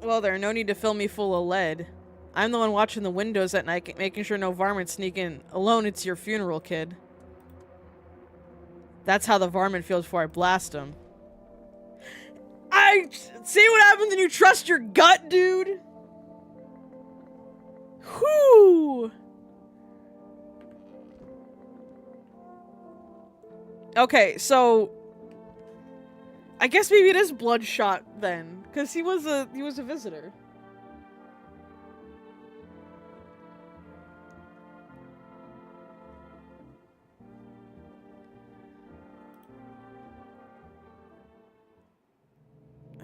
Well, there, no need to fill me full of lead. I'm the one watching the windows at night, making sure no varmints sneak in. Alone, it's your funeral, kid. That's how the varmint feels before I blast him. I see what happens when you trust your gut, dude. Whoo. Okay, so I guess maybe it is Bloodshot then, because he was a visitor.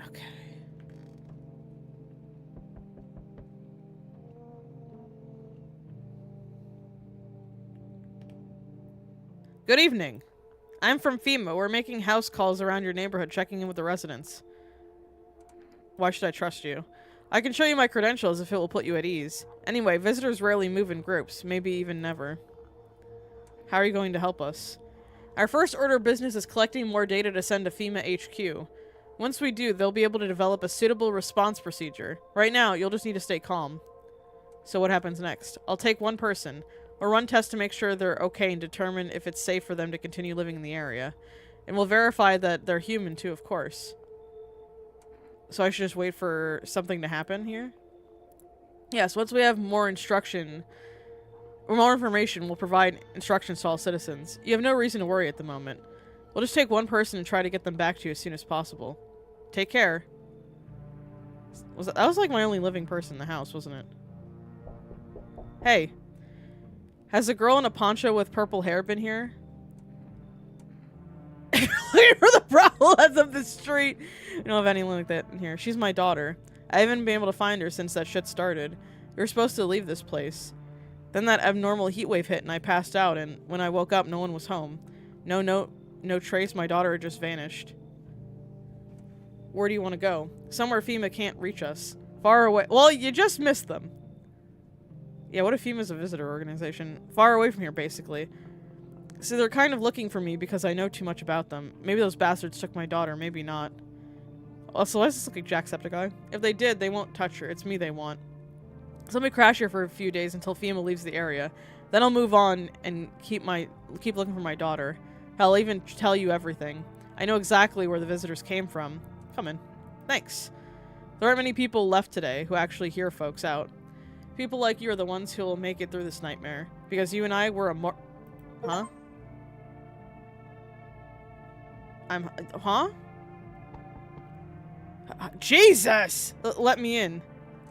Okay. Good evening. I'm from FEMA. We're making house calls around your neighborhood, checking in with the residents. Why should I trust you? I can show you my credentials if it will put you at ease. Anyway, visitors rarely move in groups, maybe even never. How are you going to help us? Our first order of business is collecting more data to send to FEMA HQ. Once we do, they'll be able to develop a suitable response procedure. Right now, you'll just need to stay calm. So what happens next? I'll take one person. We'll run tests to make sure they're okay and determine if it's safe for them to continue living in the area. And we'll verify that they're human too, of course. So I should just wait for something to happen here? Yes, once we have more instruction, or more information, we'll provide instructions to all citizens. You have no reason to worry at the moment. We'll just take one person and try to get them back to you as soon as possible. Take care. That was like my only living person in the house, wasn't it? Hey. Has a girl in a poncho with purple hair been here? Looking for the problems of the street. We don't have anyone like that in here. She's my daughter. I haven't been able to find her since that shit started. We were supposed to leave this place. Then that abnormal heat wave hit and I passed out, and when I woke up, no one was home. No trace. My daughter had just vanished. Where do you want to go? Somewhere FEMA can't reach us. Far away. Well, you just missed them. Yeah, what if FEMA's a visitor organization? Far away from here, basically. So they're kind of looking for me because I know too much about them. Maybe those bastards took my daughter, maybe not. Also, why does this look like Jacksepticeye? If they did, they won't touch her. It's me they want. So let me crash here for a few days until FEMA leaves the area. Then I'll move on and keep looking for my daughter. I'll even tell you everything. I know exactly where the visitors came from. Come in. Thanks. There aren't many people left today who actually hear folks out. People like you are the ones who will make it through this nightmare. Because you and I were Huh? Huh? Jesus! Let me in.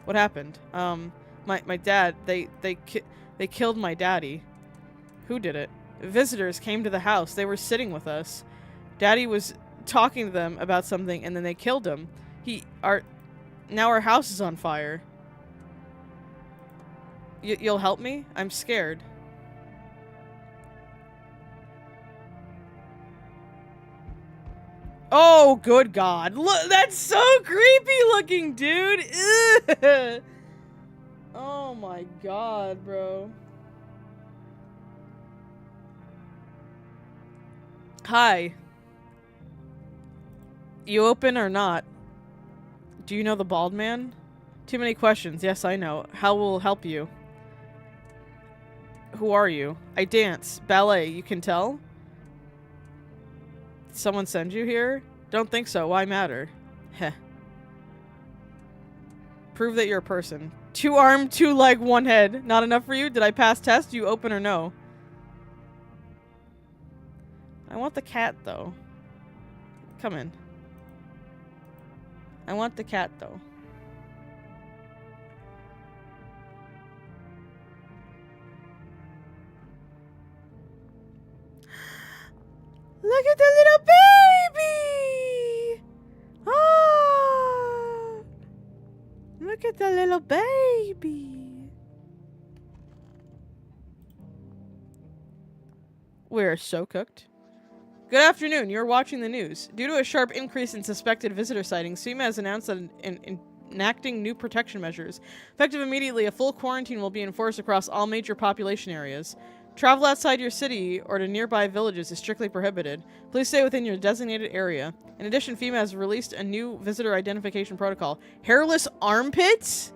What happened? My dad, they killed my daddy. Who did it? Visitors came to the house. They were sitting with us. Daddy was talking to them about something and then they killed him. Now our house is on fire. You'll help me? I'm scared. Oh, good God. Look, that's so creepy looking, dude. Ugh. Oh my God, bro. Hi. You open or not? Do you know the bald man? Too many questions. Yes, I know. How will help you? Who are you? I dance. Ballet, you can tell? Did someone send you here? Don't think so. Why matter? Heh. Prove that you're a person. 2 arm, 2 leg, 1 head. Not enough for you? Did I pass test? You open or no? I want the cat, though. Come in. I want the cat, though. Look at the little baby! Oh! Look at the little baby. We're so cooked. Good afternoon. You're watching the news. Due to a sharp increase in suspected visitor sightings, FEMA has announced that enacting new protection measures. Effective immediately, a full quarantine will be enforced across all major population areas. Travel outside your city or to nearby villages is strictly prohibited. Please stay within your designated area. In addition, FEMA has released a new visitor identification protocol. Hairless armpits?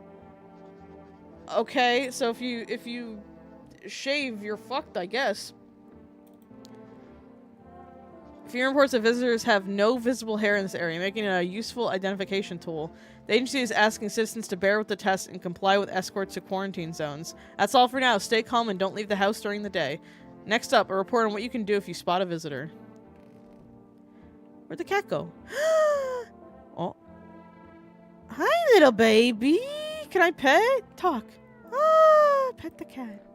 Okay, so if you shave, you're fucked, I guess. FEMA reports that visitors have no visible hair in this area, making it a useful identification tool. The agency is asking citizens to bear with the test and comply with escorts to quarantine zones. That's all for now. Stay calm and don't leave the house during the day. Next up, a report on what you can do if you spot a visitor. Where'd the cat go? Oh. Hi, little baby. Can I pet? Talk. Ah, pet the cat.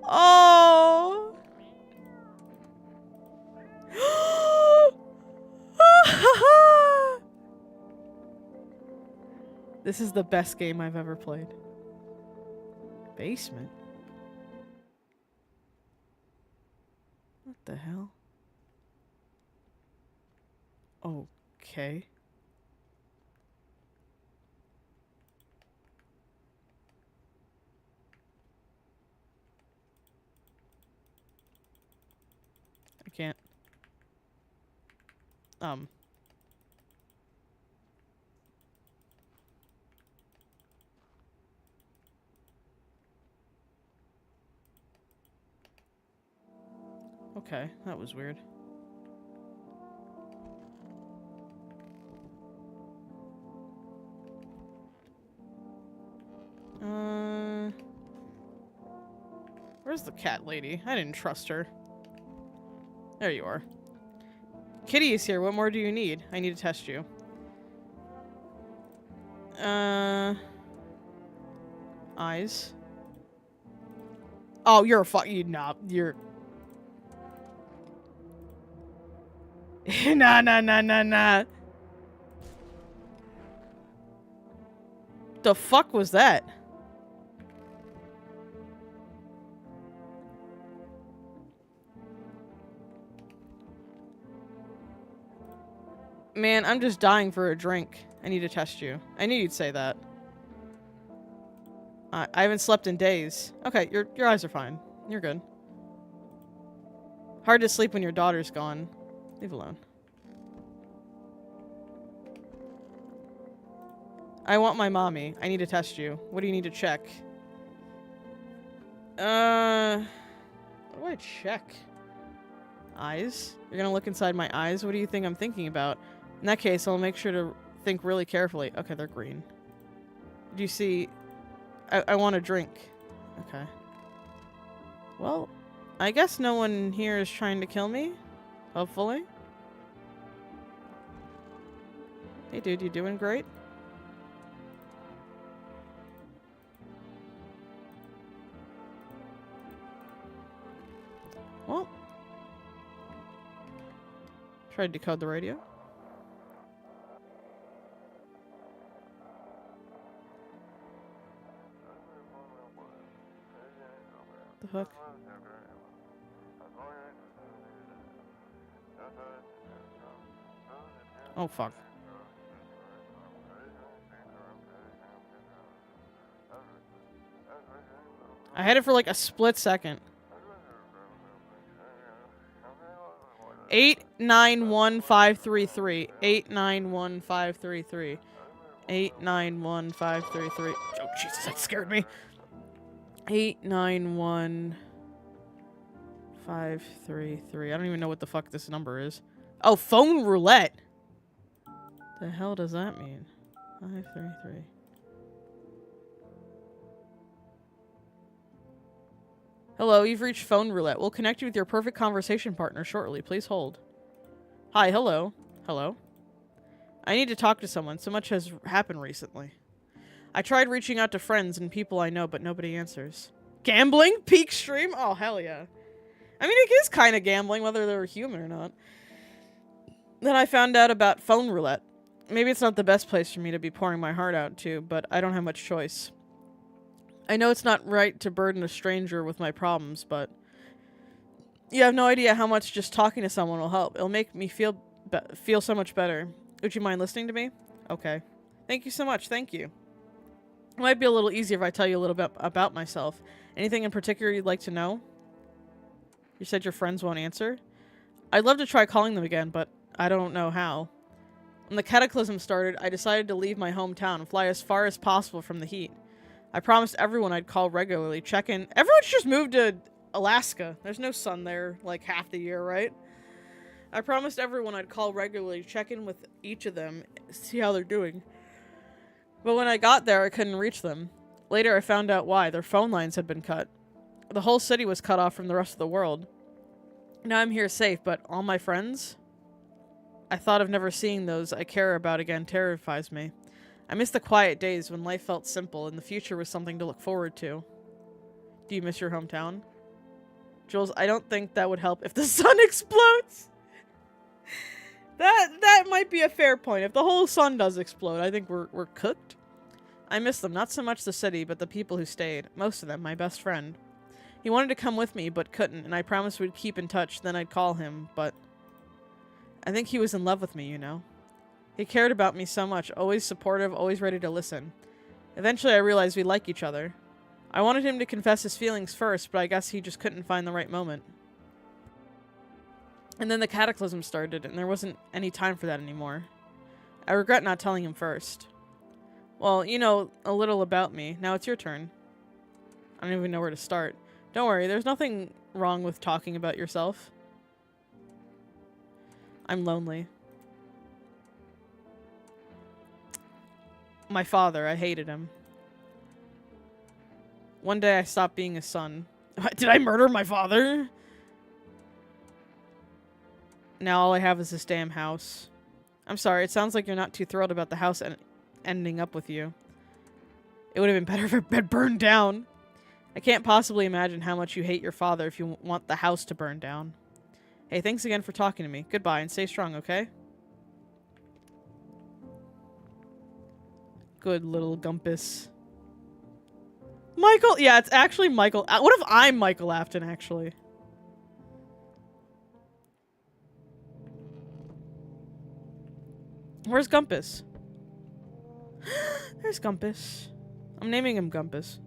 Oh. This is the best game I've ever played. Basement? What the hell? Okay. I can't. Okay, that was weird. Where's the cat lady? I didn't trust her. There you are. Kitty is here. What more do you need? I need to test you. Eyes. Oh, you're a you're... Nah. The fuck was that? Man, I'm just dying for a drink. I need to test you. I knew you'd say that. I haven't slept in days. Okay, your eyes are fine. You're good. Hard to sleep when your daughter's gone. Leave alone. I want my mommy. I need to test you. What do you need to check? What do I check? Eyes? You're gonna look inside my eyes? What do you think I'm thinking about? In that case, I'll make sure to think really carefully. Okay, they're green. Do you see... I want a drink. Okay. Well, I guess no one here is trying to kill me. Hopefully. Hey dude, you doing great? Well. Tried to decode the radio. The hook. Oh fuck. I had it for like a split second. 891533. 891533. 891533. Oh Jesus, that scared me. 891533. I don't even know what the fuck this number is. Oh, phone roulette. The hell does that mean? 533. Hello, you've reached phone roulette. We'll connect you with your perfect conversation partner shortly. Please hold. Hi, hello. Hello. I need to talk to someone. So much has happened recently. I tried reaching out to friends and people I know, but nobody answers. Gambling? Peak stream? Oh, hell yeah. I mean, it is kind of gambling, whether they're human or not. Then I found out about phone roulette. Maybe it's not the best place for me to be pouring my heart out to, but I don't have much choice. I know it's not right to burden a stranger with my problems, but you have no idea how much just talking to someone will help. It'll make me feel so much better. Would you mind listening to me? Okay. Thank you so much. Thank you. It might be a little easier if I tell you a little bit about myself. Anything in particular you'd like to know? You said your friends won't answer? I'd love to try calling them again, but I don't know how. When the cataclysm started, I decided to leave my hometown and fly as far as possible from the heat. I promised everyone I'd call regularly, check in. Everyone should just move to Alaska. There's no sun there, like, half the year, right? I promised everyone I'd call regularly, check in with each of them, see how they're doing. But when I got there, I couldn't reach them. Later, I found out why. Their phone lines had been cut. The whole city was cut off from the rest of the world. Now I'm here safe, but all my friends? I thought of never seeing those I care about again terrifies me. I miss the quiet days when life felt simple and the future was something to look forward to. Do you miss your hometown? Jules, I don't think that would help if the sun explodes. That might be a fair point. If the whole sun does explode, I think we're cooked. I miss them, not so much the city, but the people who stayed. Most of them, my best friend. He wanted to come with me, but couldn't, and I promised we'd keep in touch, then I'd call him, but... I think he was in love with me, you know? He cared about me so much, always supportive, always ready to listen. Eventually I realized we like each other. I wanted him to confess his feelings first, but I guess he just couldn't find the right moment. And then the cataclysm started, and there wasn't any time for that anymore. I regret not telling him first. Well, you know a little about me. Now it's your turn. I don't even know where to start. Don't worry, there's nothing wrong with talking about yourself. I'm lonely. My father, I hated him. One day I stopped being his son. Did I murder my father? Now all I have is this damn house. I'm sorry, it sounds like you're not too thrilled about the house ending up with you. It would have been better if it had burned down. I can't possibly imagine how much you hate your father if you want the house to burn down. Hey, thanks again for talking to me. Goodbye, and stay strong, okay? Good little Gumpus. Michael! Yeah, it's actually Michael. What if I'm Michael Afton, actually? Where's Gumpus? There's Gumpus. I'm naming him Gumpus.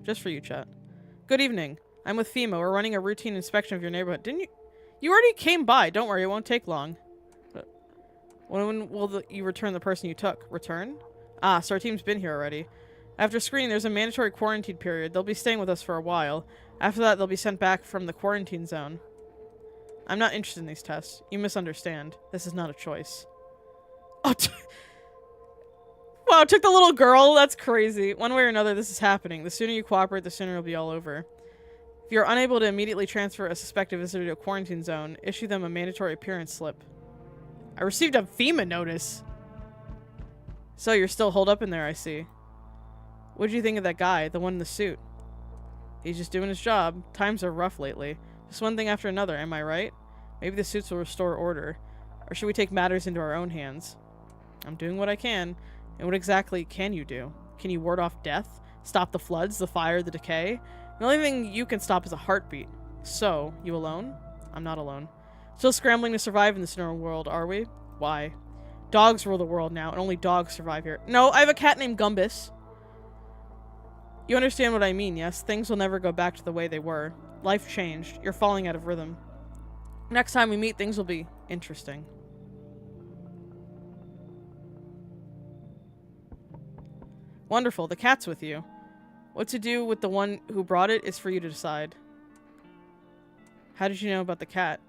Just for you, chat. Good evening. I'm with FEMA. We're running a routine inspection of your neighborhood. Didn't you... You already came by. Don't worry, it won't take long. When will you return the person you took? Return? Ah, so our team's been here already. After screening, there's a mandatory quarantine period. They'll be staying with us for a while. After that, they'll be sent back from the quarantine zone. I'm not interested in these tests. You misunderstand. This is not a choice. Oh, wow, took the little girl? That's crazy. One way or another, this is happening. The sooner you cooperate, the sooner it'll be all over. If you're unable to immediately transfer a suspected visitor to a quarantine zone, issue them a mandatory appearance slip. I received a FEMA notice. So you're still holed up in there, I see. What'd you think of that guy, the one in the suit? He's just doing his job. Times are rough lately. Just one thing after another, am I right? Maybe the suits will restore order. Or should we take matters into our own hands? I'm doing what I can. And what exactly can you do? Can you ward off death? Stop the floods, the fire, the decay? The only thing you can stop is a heartbeat. So, you alone? I'm not alone. Still scrambling to survive in this neural world, are we? Why? Dogs rule the world now, and only dogs survive here. No, I have a cat named Gumbus. You understand what I mean, yes? Things will never go back to the way they were. Life changed. You're falling out of rhythm. Next time we meet, things will be interesting. Wonderful, the cat's with you. What to do with the one who brought it is for you to decide. How did you know about the cat?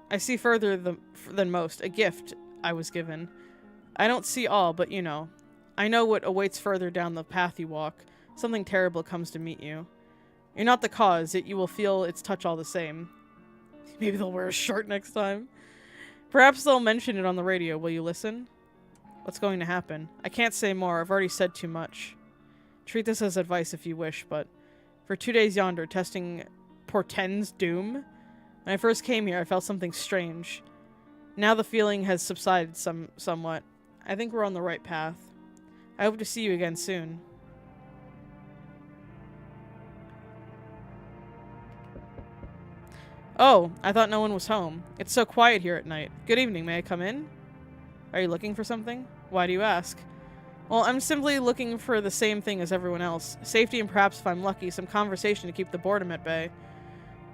I see further than most. A gift I was given. I don't see all, but you know. I know what awaits further down the path you walk. Something terrible comes to meet you. You're not the cause, yet you will feel its touch all the same. Maybe they'll wear a shirt next time. Perhaps they'll mention it on the radio. Will you listen? What's going to happen? I can't say more. I've already said too much. Treat this as advice if you wish, but for 2 days yonder, testing portends doom. When I first came here, I felt something strange. Now the feeling has subsided somewhat. I think we're on the right path. I hope to see you again soon. Oh, I thought no one was home. It's so quiet here at night. Good evening, may I come in? Are you looking for something? Why do you ask? Well, I'm simply looking for the same thing as everyone else. Safety and perhaps, if I'm lucky, some conversation to keep the boredom at bay.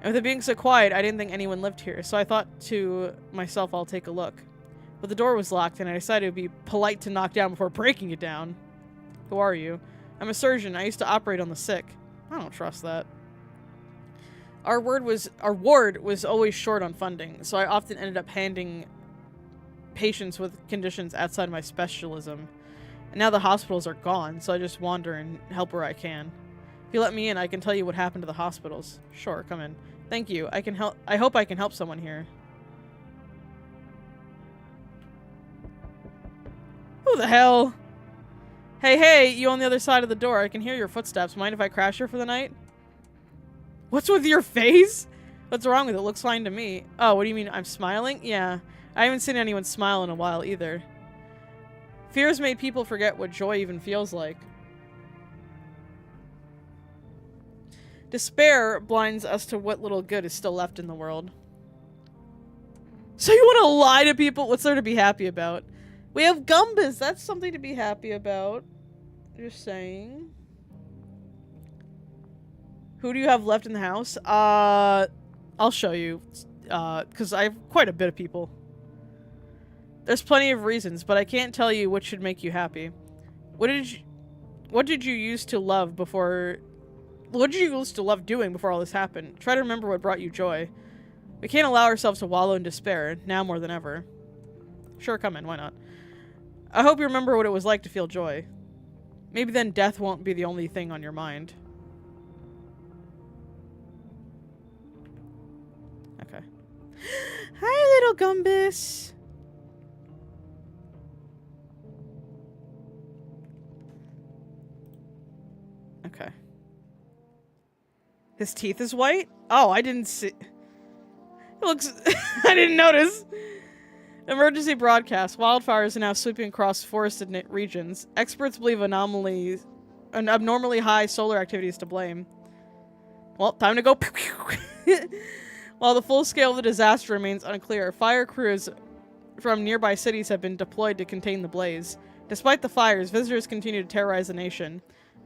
And with it being so quiet, I didn't think anyone lived here, so I thought to myself, I'll take a look. But the door was locked, and I decided it would be polite to knock down before breaking it down. Who are you? I'm a surgeon. I used to operate on the sick. I don't trust that. Our ward was always short on funding, so I often ended up handing patients with conditions outside my specialism. And now the hospitals are gone, so I just wander and help where I can. If you let me in, I can tell you what happened to the hospitals. Sure, come in. Thank you. I can help. I hope I can help someone here. Who the hell? Hey, you on the other side of the door. I can hear your footsteps. Mind if I crash here for the night? What's with your face? What's wrong with it? Looks fine to me. Oh, what do you mean? I'm smiling? Yeah. I haven't seen anyone smile in a while either. Fear has made people forget what joy even feels like. Despair blinds us to what little good is still left in the world. So you want to lie to people? What's there to be happy about? We have Gumbus. That's something to be happy about. Just saying. Who do you have left in the house? I'll show you. Because I have quite a bit of people. There's plenty of reasons, but I can't tell you which should make you happy. What did you used to love before... What did you used to love doing before all this happened? Try to remember what brought you joy. We can't allow ourselves to wallow in despair, now more than ever. Sure, come in, why not? I hope you remember what it was like to feel joy. Maybe then death won't be the only thing on your mind. Okay. Hi, little Gumbus! Okay. His teeth is white? Oh, I didn't see... It looks... I didn't notice! Emergency broadcast. Wildfires are now sweeping across forested regions. Experts believe an abnormally high solar activity is to blame. Well, time to go. While the full scale of the disaster remains unclear, fire crews from nearby cities have been deployed to contain the blaze. Despite the fires, visitors continue to terrorize the nation.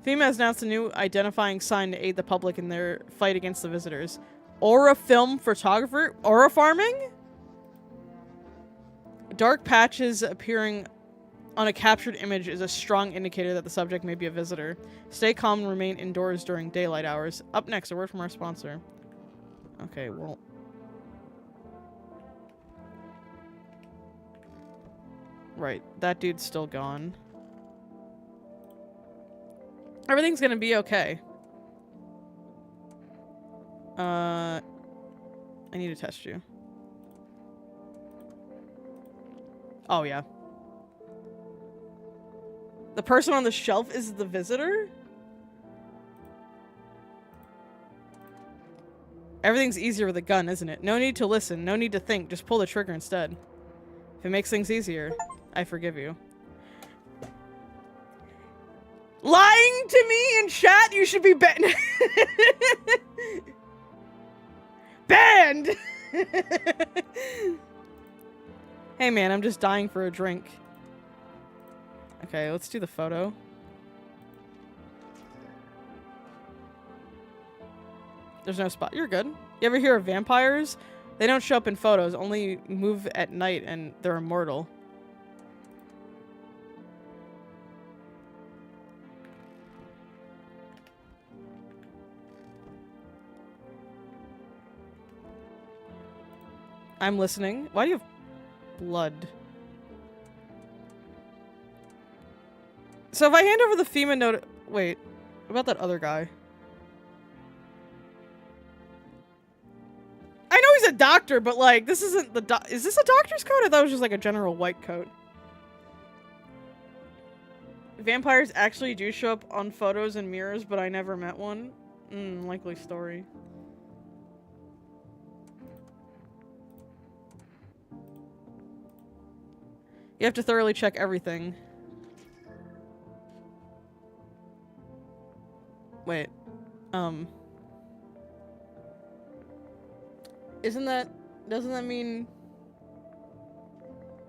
FEMA has announced a new identifying sign to aid the public in their fight against the visitors. Aura film photographer? Aura farming? Dark patches appearing on a captured image is a strong indicator that the subject may be a visitor. Stay calm and remain indoors during daylight hours. Up next, a word from our sponsor. Okay, well... Right, that dude's still gone. Everything's gonna be okay. I need to test you. Oh, yeah. The person on the shelf is the visitor? Everything's easier with a gun, isn't it? No need to listen, no need to think, just pull the trigger instead. If it makes things easier, I forgive you. Lying to me in chat? You should be banned. Banned! Hey man, I'm just dying for a drink. Okay, let's do the photo. There's no spot. You're good. You ever hear of vampires? They don't show up in photos, only move at night and they're immortal. I'm listening. Why do you have blood? So if I hand over the FEMA note... Wait, what about that other guy? I know he's a doctor, but like, this isn't the is this a doctor's coat? I thought it was just like a general white coat. Vampires actually do show up on photos and mirrors, but I never met one. Likely story. You have to thoroughly check everything. Wait. Doesn't that mean...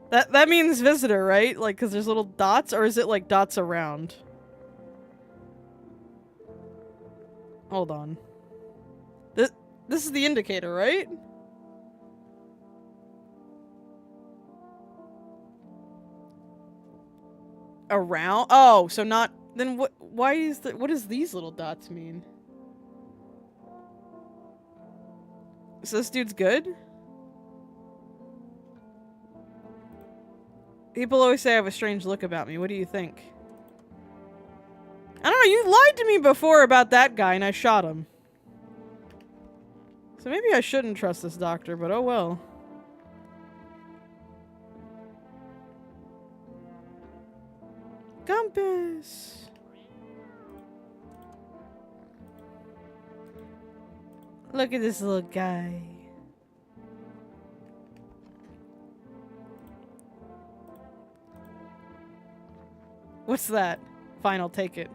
That means visitor, right? Like, cause there's little dots, or is it like dots around? Hold on. This is the indicator, right? around? Oh, so not... Then what? Why is the... What does these little dots mean? So this dude's good? People always say I have a strange look about me. What do you think? I don't know, you lied to me before about that guy and I shot him. So maybe I shouldn't trust this doctor, but oh well. Compass! Look at this little guy. What's that? Fine, I'll take it.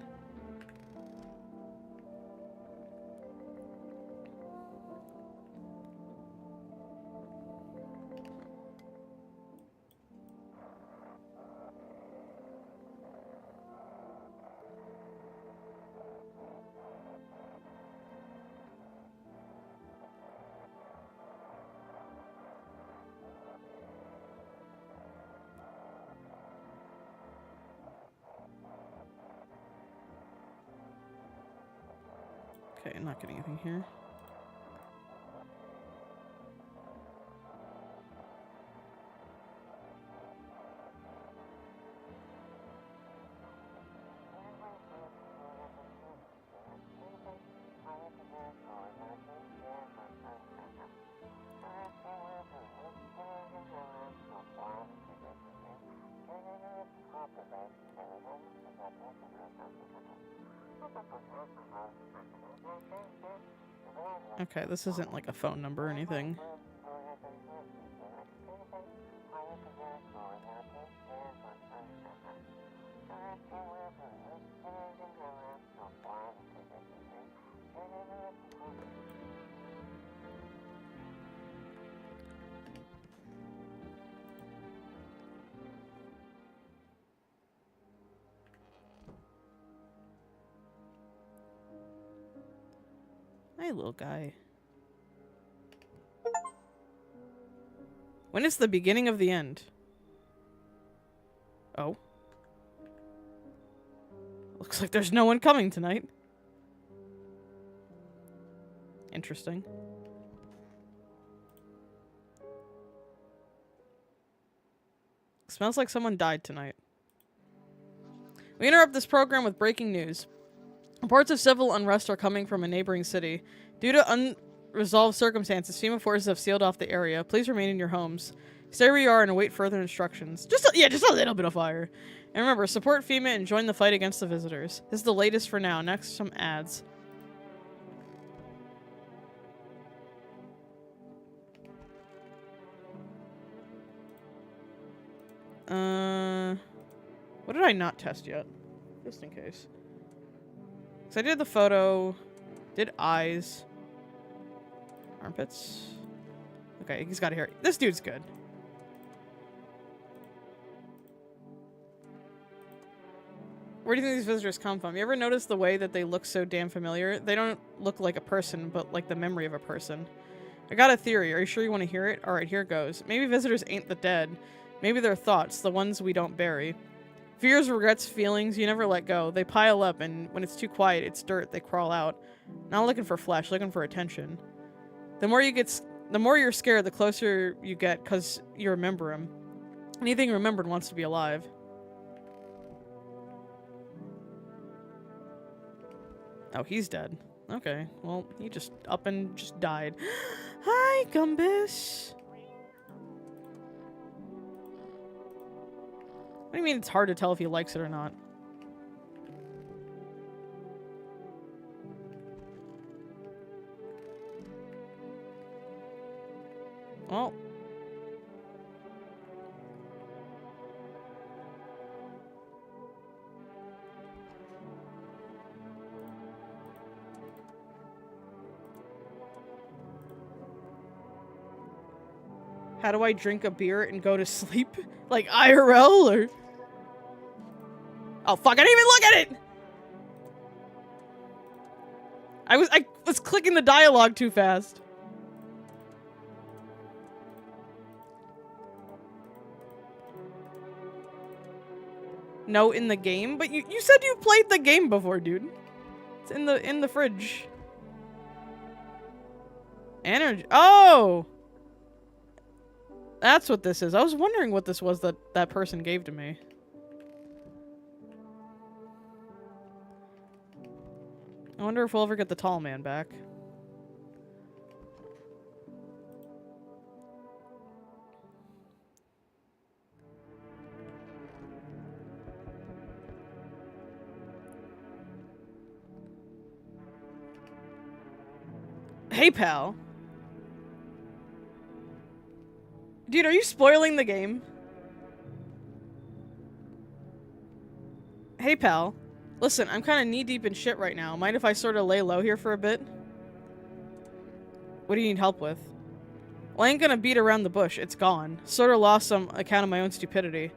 Okay, I'm not getting anything here. Okay, this isn't like a phone number or anything. Hey, little guy. When is the beginning of the end? Oh. Looks like there's no one coming tonight. Interesting. Smells like someone died tonight. We interrupt this program with breaking news. Reports of civil unrest are coming from a neighboring city. Due to unresolved circumstances, FEMA forces have sealed off the area. Please remain in your homes. Stay where you are and await further instructions. Just a little bit of fire. And remember, support FEMA and join the fight against the visitors. This is the latest for now. Next, some ads. What did I not test yet? Just in case. So I did the photo, did eyes, armpits. Okay, he's got hair. This dude's good. Where do you think these visitors come from? You ever notice the way that they look so damn familiar? They don't look like a person, but like the memory of a person. I got a theory. Are you sure you want to hear it? Alright, here goes. Maybe visitors ain't the dead. Maybe they're thoughts, the ones we don't bury. Fears, regrets, feelings, you never let go. They pile up, and when it's too quiet, it's dirt, they crawl out. Not looking for flesh, looking for attention. The more you're scared, the closer you get, because you remember him. Anything remembered wants to be alive. Oh, he's dead. Okay, well, he just up and just died. Hi, Gumbus! What do you mean it's hard to tell if he likes it or not? Well. How do I drink a beer and go to sleep? Like IRL or... Oh fuck, I didn't even look at it! I was clicking the dialogue too fast. No, in the game? But you said you played the game before, dude. It's in the fridge. Energy. Oh! That's what this is. I was wondering what this was that person gave to me. I wonder if we'll ever get the tall man back. Hey, pal. Dude, are you spoiling the game? Hey, pal. Listen, I'm kind of knee-deep in shit right now. Mind if I sort of lay low here for a bit? What do you need help with? Well, I ain't gonna beat around the bush. It's gone. Sort of lost some account of my own stupidity.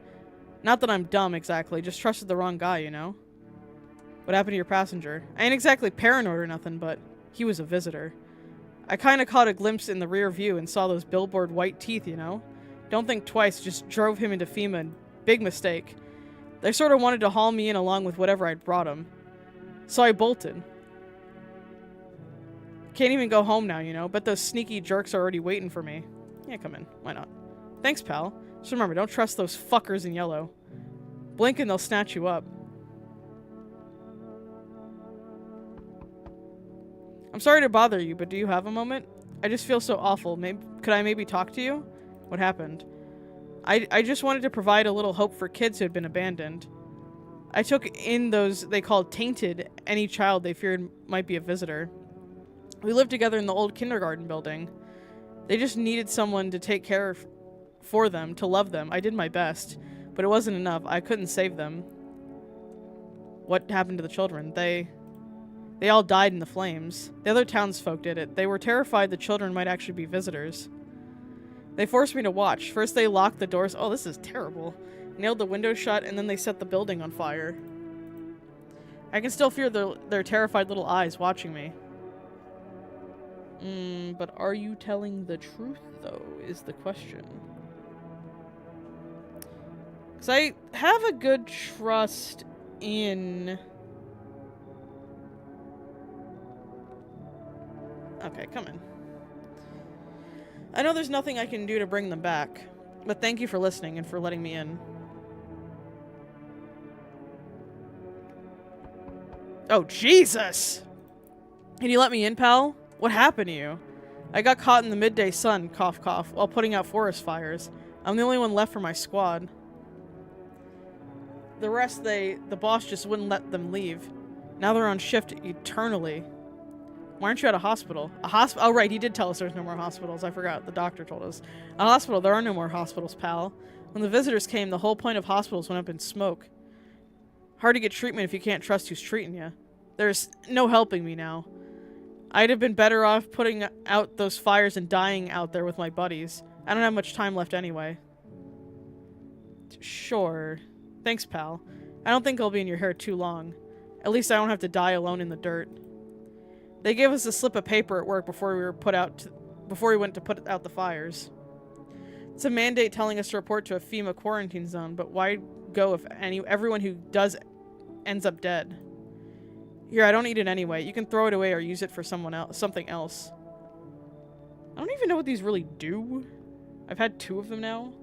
Not that I'm dumb, exactly. Just trusted the wrong guy, you know? What happened to your passenger? I ain't exactly paranoid or nothing, but he was a visitor. I kinda caught a glimpse in the rear view and saw those billboard white teeth, you know? Don't think twice, just drove him into FEMA. Big mistake. They sort of wanted to haul me in along with whatever I'd brought them. So I bolted. Can't even go home now, you know? Bet those sneaky jerks are already waiting for me. Yeah, come in. Why not? Thanks, pal. Just remember, don't trust those fuckers in yellow. Blink and they'll snatch you up. I'm sorry to bother you, but do you have a moment? I just feel so awful. Could I maybe talk to you? What happened? I just wanted to provide a little hope for kids who had been abandoned. I took in those they called tainted, any child they feared might be a visitor. We lived together in the old kindergarten building. They just needed someone to take care for them, to love them. I did my best, but it wasn't enough. I couldn't save them. What happened to the children? They all died in the flames. The other townsfolk did it. They were terrified the children might actually be visitors. They forced me to watch. First they locked the doors. Oh, this is terrible. Nailed the windows shut, and then they set the building on fire. I can still feel their terrified little eyes watching me. But are you telling the truth, though, is the question. Because I have a good trust in... Okay, come in. I know there's nothing I can do to bring them back, but thank you for listening and for letting me in. Oh, Jesus! Can you let me in, pal? What happened to you? I got caught in the midday sun, cough cough, while putting out forest fires. I'm the only one left for my squad. The rest, the boss just wouldn't let them leave. Now they're on shift eternally. Why aren't you at a hospital? A hospital? Oh, right, he did tell us there's no more hospitals. I forgot. The doctor told us. A hospital? There are no more hospitals, pal. When the visitors came, the whole point of hospitals went up in smoke. Hard to get treatment if you can't trust who's treating you. There's no helping me now. I'd have been better off putting out those fires and dying out there with my buddies. I don't have much time left anyway. Sure. Thanks, pal. I don't think I'll be in your hair too long. At least I don't have to die alone in the dirt. They gave us a slip of paper at work before we went to put out the fires. It's a mandate telling us to report to a FEMA quarantine zone, but why go if everyone who does ends up dead? Here, I don't need it anyway. You can throw it away or use it for something else. I don't even know what these really do. I've had 2 of them now.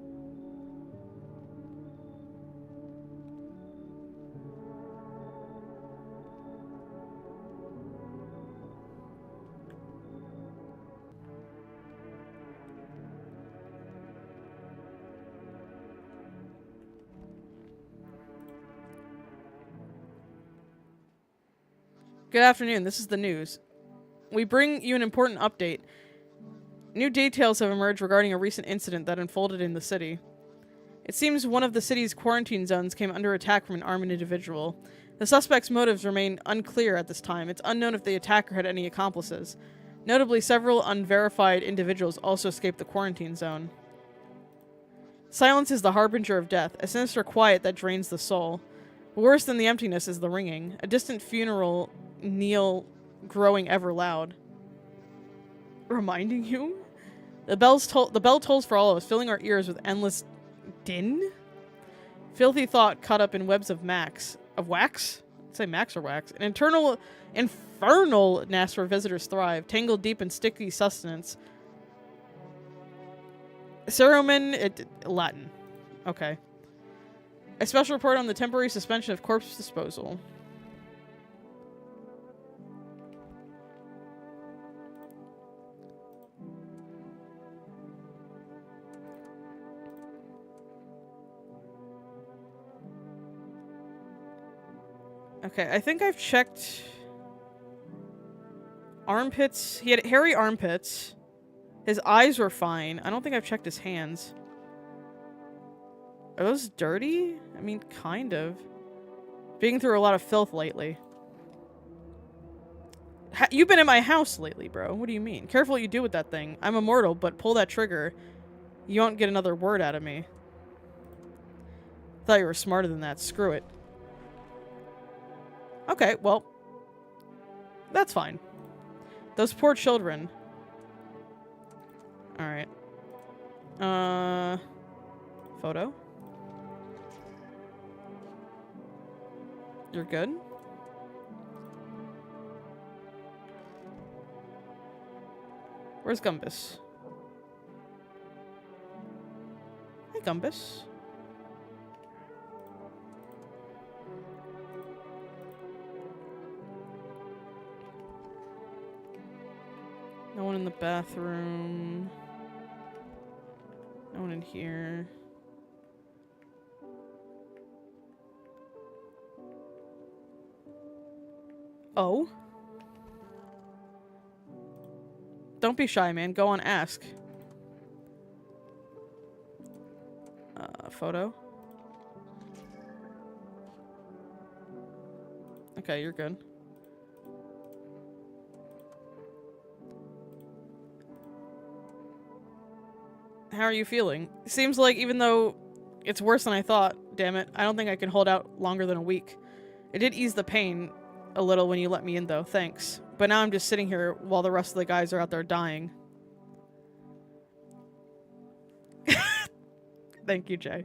Good afternoon, this is the news. We bring you an important update. New details have emerged regarding a recent incident that unfolded in the city. It seems one of the city's quarantine zones came under attack from an armed individual. The suspect's motives remain unclear at this time. It's unknown if the attacker had any accomplices. Notably, several unverified individuals also escaped the quarantine zone. Silence is the harbinger of death, a sinister quiet that drains the soul. But worse than the emptiness is the ringing, a distant funeral knell growing ever loud. Reminding you? The bell tolls for all of us, filling our ears with endless din? Filthy thought caught up in webs of wax. Of wax? I'd say max or wax. An infernal nest where visitors thrive, tangled deep in sticky sustenance. Cerumen, Latin. Okay. A special report on the temporary suspension of corpse disposal. Okay, I think I've checked armpits. He had hairy armpits. His eyes were fine. I don't think I've checked his hands. Are those dirty? I mean, kind of. Being through a lot of filth lately. You've been in my house lately, bro. What do you mean? Careful what you do with that thing. I'm immortal, but pull that trigger. You won't get another word out of me. Thought you were smarter than that. Screw it. Okay, well. That's fine. Those poor children. Alright. Photo? You're good? Where's Gumbus? Hey, Gumbus. No one in the bathroom. No one in here. Oh? Don't be shy, man. Go on, ask. Photo? Okay, you're good. How are you feeling? Seems like even though it's worse than I thought, damn it, I don't think I can hold out longer than a week. It did ease the pain a little when you let me in, though. Thanks. But now I'm just sitting here while the rest of the guys are out there dying. Thank you, Jay.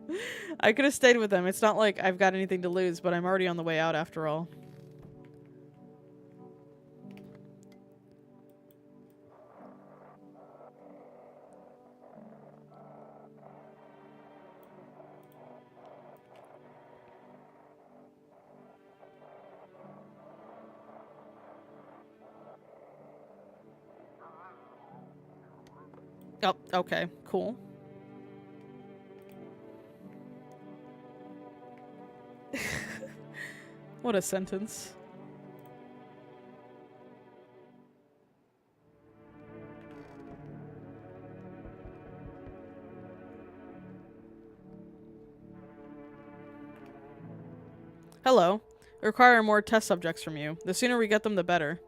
I could have stayed with them. It's not like I've got anything to lose, but I'm already on the way out after all. Oh, okay. Cool. What a sentence. Hello. I require more test subjects from you. The sooner we get them, the better.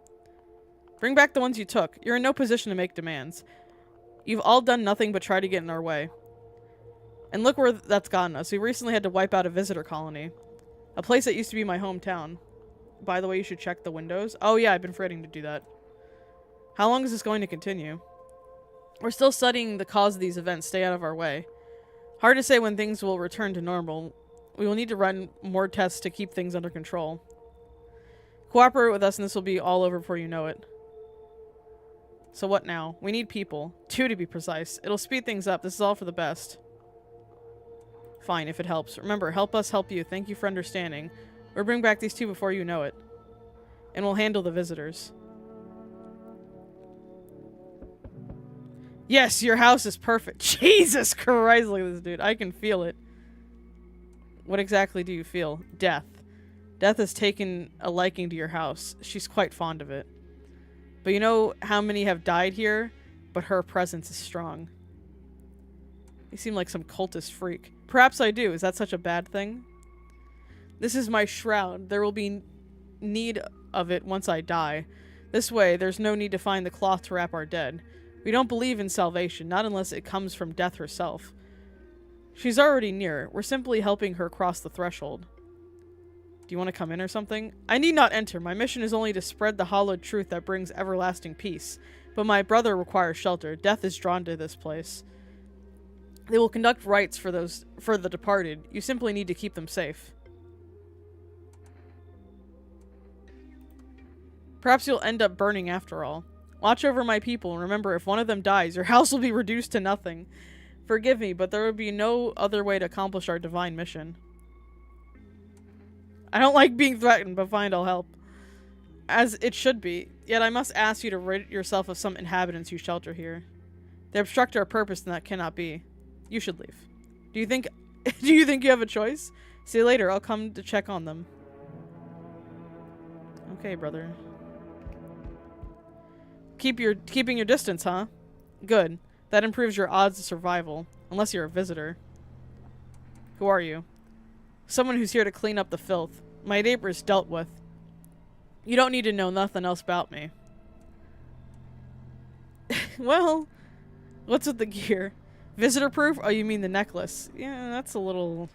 Bring back the ones you took. You're in no position to make demands. You've all done nothing but try to get in our way. And look where that's gotten us. We recently had to wipe out a visitor colony. A place that used to be my hometown. By the way, you should check the windows. Oh yeah, I've been forgetting to do that. How long is this going to continue? We're still studying the cause of these events. Stay out of our way. Hard to say when things will return to normal. We will need to run more tests to keep things under control. Cooperate with us and this will be all over before you know it. So what now? We need people. 2 to be precise. It'll speed things up. This is all for the best. Fine, if it helps. Remember, help us help you. Thank you for understanding. We'll bring back these 2 before you know it. And we'll handle the visitors. Yes, your house is perfect. Jesus Christ, look at this dude. I can feel it. What exactly do you feel? Death. Death has taken a liking to your house. She's quite fond of it. But you know how many have died here? But her presence is strong. You seem like some cultist freak. Perhaps I do. Is that such a bad thing? This is my shroud. There will be need of it once I die. This way, there's no need to find the cloth to wrap our dead. We don't believe in salvation, not unless it comes from death herself. She's already near. We're simply helping her cross the threshold. Do you want to come in or something? I need not enter. My mission is only to spread the hallowed truth that brings everlasting peace. But my brother requires shelter. Death is drawn to this place. They will conduct rites for the departed. You simply need to keep them safe. Perhaps you'll end up burning after all. Watch over my people, and remember, if one of them dies, your house will be reduced to nothing. Forgive me, but there would be no other way to accomplish our divine mission. I don't like being threatened, but fine, I'll help. As it should be. Yet I must ask you to rid yourself of some inhabitants you shelter here. They obstruct our purpose, and that cannot be. You should leave. Do you think you have a choice? See you later. I'll come to check on them. Okay, brother. Keeping your distance, huh? Good. That improves your odds of survival. Unless you're a visitor. Who are you? Someone who's here to clean up the filth. My neighbor's dealt with. You don't need to know nothing else about me. Well, what's with the gear? Visitor proof? Oh, you mean the necklace. Yeah, that's a little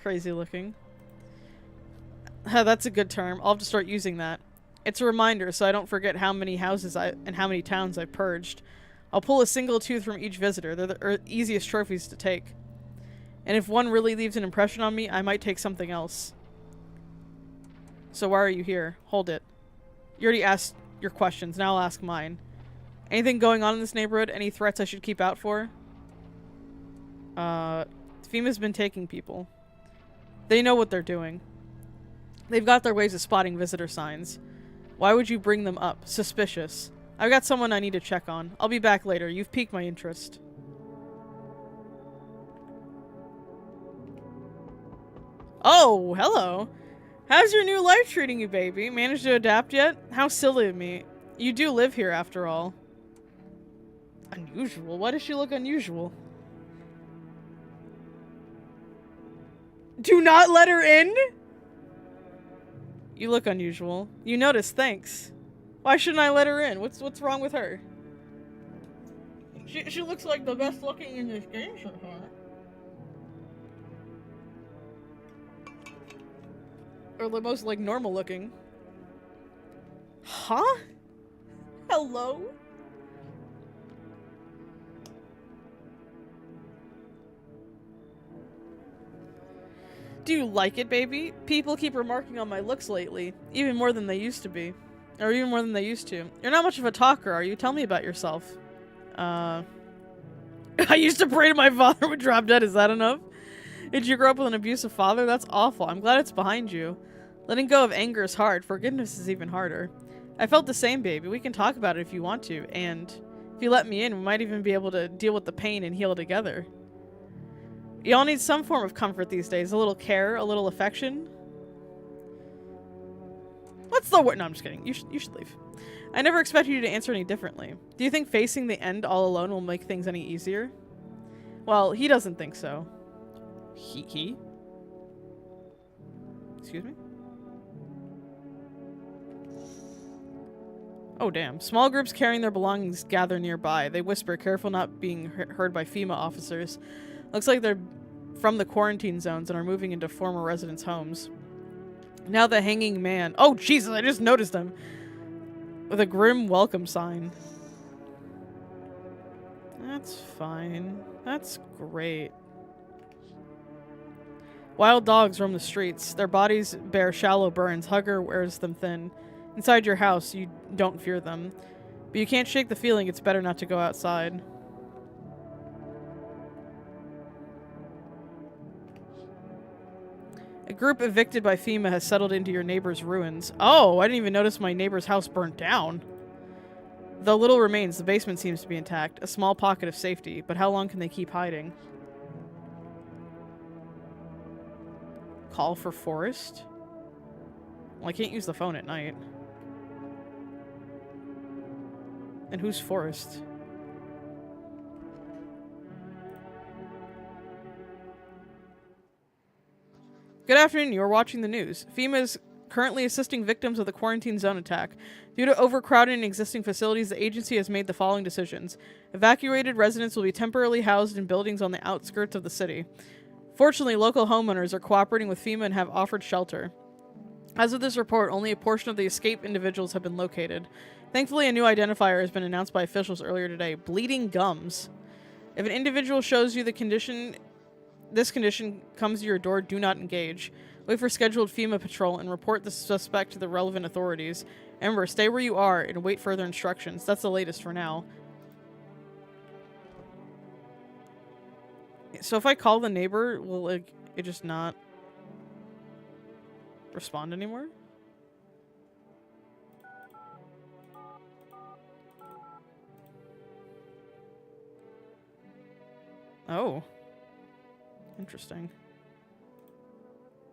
crazy looking. That's a good term. I'll have to start using that. It's a reminder so I don't forget how many houses and how many towns I've purged. I'll pull a single tooth from each visitor. They're the easiest trophies to take. And if one really leaves an impression on me, I might take something else. So why are you here? Hold it. You already asked your questions. Now I'll ask mine. Anything going on in this neighborhood? Any threats I should keep out for? FEMA's been taking people. They know what they're doing. They've got their ways of spotting visitor signs. Why would you bring them up? Suspicious. I've got someone I need to check on. I'll be back later. You've piqued my interest. Oh, hello. How's your new life treating you, baby? Managed to adapt yet? How silly of me. You do live here, after all. Unusual? Why does she look unusual? Do not let her in? You look unusual. You notice, thanks. Why shouldn't I let her in? What's wrong with her? She looks like the best looking in this game so far. Or the most, like, normal looking. Huh? Hello? Do you like it, baby? People keep remarking on my looks lately. Even more than they used to be. Or even more than they used to. You're not much of a talker, are you? Tell me about yourself. I used to pray to my father would drop dead. Is that enough? Did you grow up with an abusive father? That's awful. I'm glad it's behind you. Letting go of anger is hard. Forgiveness is even harder. I felt the same, baby. We can talk about it if you want to. And if you let me in, we might even be able to deal with the pain and heal together. Y'all need some form of comfort these days. A little care, a little affection. What's the word? No, I'm just kidding. You should leave. I never expected you to answer any differently. Do you think facing the end all alone will make things any easier? Well, he doesn't think so. He? Excuse me? Oh, damn. Small groups carrying their belongings gather nearby. They whisper, careful not being heard by FEMA officers. Looks like they're from the quarantine zones and are moving into former residents' homes. Now the hanging man. Oh, Jesus, I just noticed him. With a grim welcome sign. That's fine. That's great. Wild dogs roam the streets. Their bodies bear shallow burns. Hunger wears them thin. Inside your house, you don't fear them. But you can't shake the feeling it's better not to go outside. A group evicted by FEMA has settled into your neighbor's ruins. Oh, I didn't even notice my neighbor's house burnt down. Though little remains, the basement seems to be intact. A small pocket of safety, but how long can they keep hiding? Call for Forrest? Well, I can't use the phone at night. And who's Forrest? Good afternoon, you are watching the news. FEMA is currently assisting victims of the quarantine zone attack. Due to overcrowding in existing facilities, the agency has made the following decisions. Evacuated residents will be temporarily housed in buildings on the outskirts of the city. Fortunately, local homeowners are cooperating with FEMA and have offered shelter. As of this report, only a portion of the escaped individuals have been located. Thankfully, a new identifier has been announced by officials earlier today. Bleeding gums. If an individual shows you this condition comes to your door, do not engage. Wait for scheduled FEMA patrol and report the suspect to the relevant authorities. Remember, stay where you are and await further instructions. That's the latest for now. So if I call the neighbor, will it just not respond anymore? Oh. Interesting.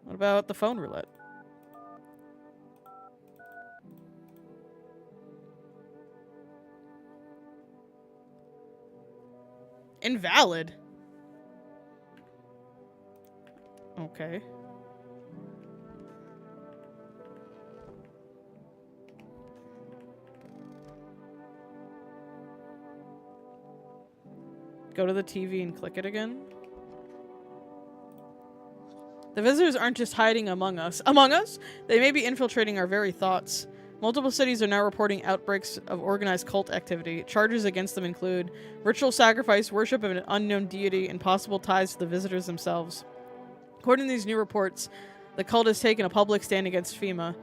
What about the phone roulette? Invalid. Okay. Go to the TV and click it again. The visitors aren't just hiding among us. Among us? They may be infiltrating our very thoughts. Multiple cities are now reporting outbreaks of organized cult activity. Charges against them include ritual sacrifice, worship of an unknown deity, and possible ties to the visitors themselves. According to these new reports, the cult has taken a public stand against FEMA.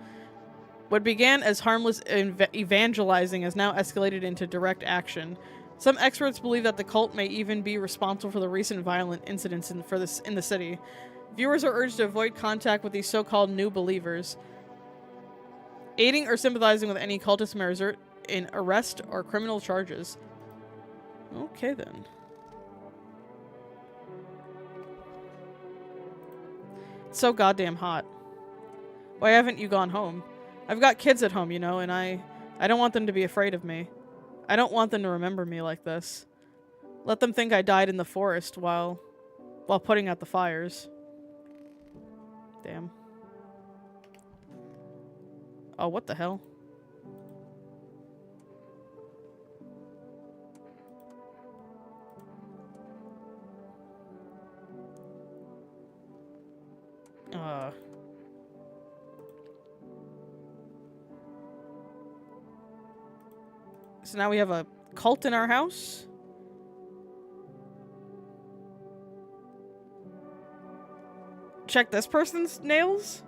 What began as harmless evangelizing has now escalated into direct action. Some experts believe that the cult may even be responsible for the recent violent incidents in the city. Viewers are urged to avoid contact with these so-called new believers. Aiding or sympathizing with any cultist may result in arrest or criminal charges. Okay then. It's so goddamn hot. Why haven't you gone home? I've got kids at home, you know, and I don't want them to be afraid of me. I don't want them to remember me like this. Let them think I died in the forest while putting out the fires. Damn. Oh, what the hell? So now we have a cult in our house? Check this person's nails?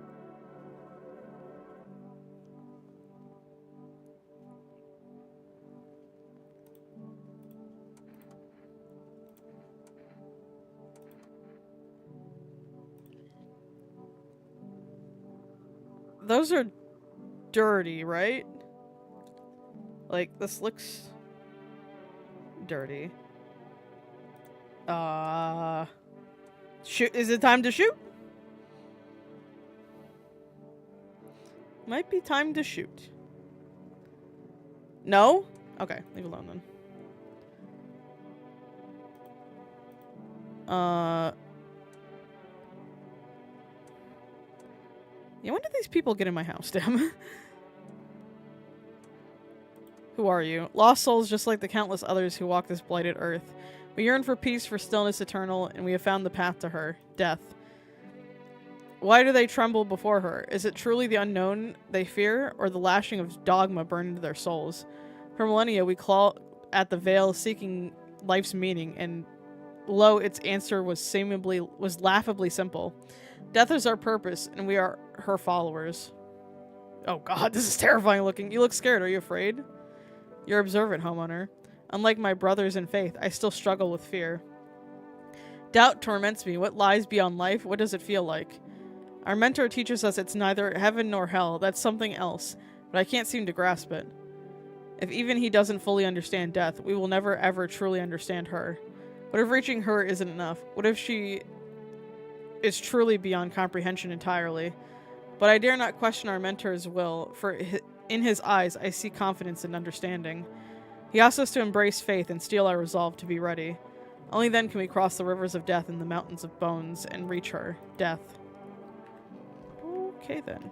Those are dirty, right? Like, this looks dirty. Shoot. Is it time to shoot? Might be time to shoot. No? Okay, leave it alone then. Yeah, when did these people get in my house, damn? Who are you? Lost souls just like the countless others who walk this blighted earth. We yearn for peace, for stillness eternal, and we have found the path to her, death. Why do they tremble before her? Is it truly the unknown they fear, or the lashing of dogma burned into their souls? For millennia, we claw at the veil seeking life's meaning, and lo, its answer was laughably simple. Death is our purpose, and we are her followers. Oh god, this is terrifying looking. You look scared. Are you afraid? You're observant, homeowner. Unlike my brothers in faith, I still struggle with fear. Doubt torments me. What lies beyond life? What does it feel like? Our mentor teaches us it's neither heaven nor hell. That's something else, but I can't seem to grasp it. If even he doesn't fully understand death, we will never ever truly understand her. What if reaching her isn't enough? What if she is truly beyond comprehension entirely? But I dare not question our mentor's will, for in his eyes I see confidence and understanding. He asks us to embrace faith and steel our resolve to be ready. Only then can we cross the rivers of death and the mountains of bones and reach her, death. Okay then.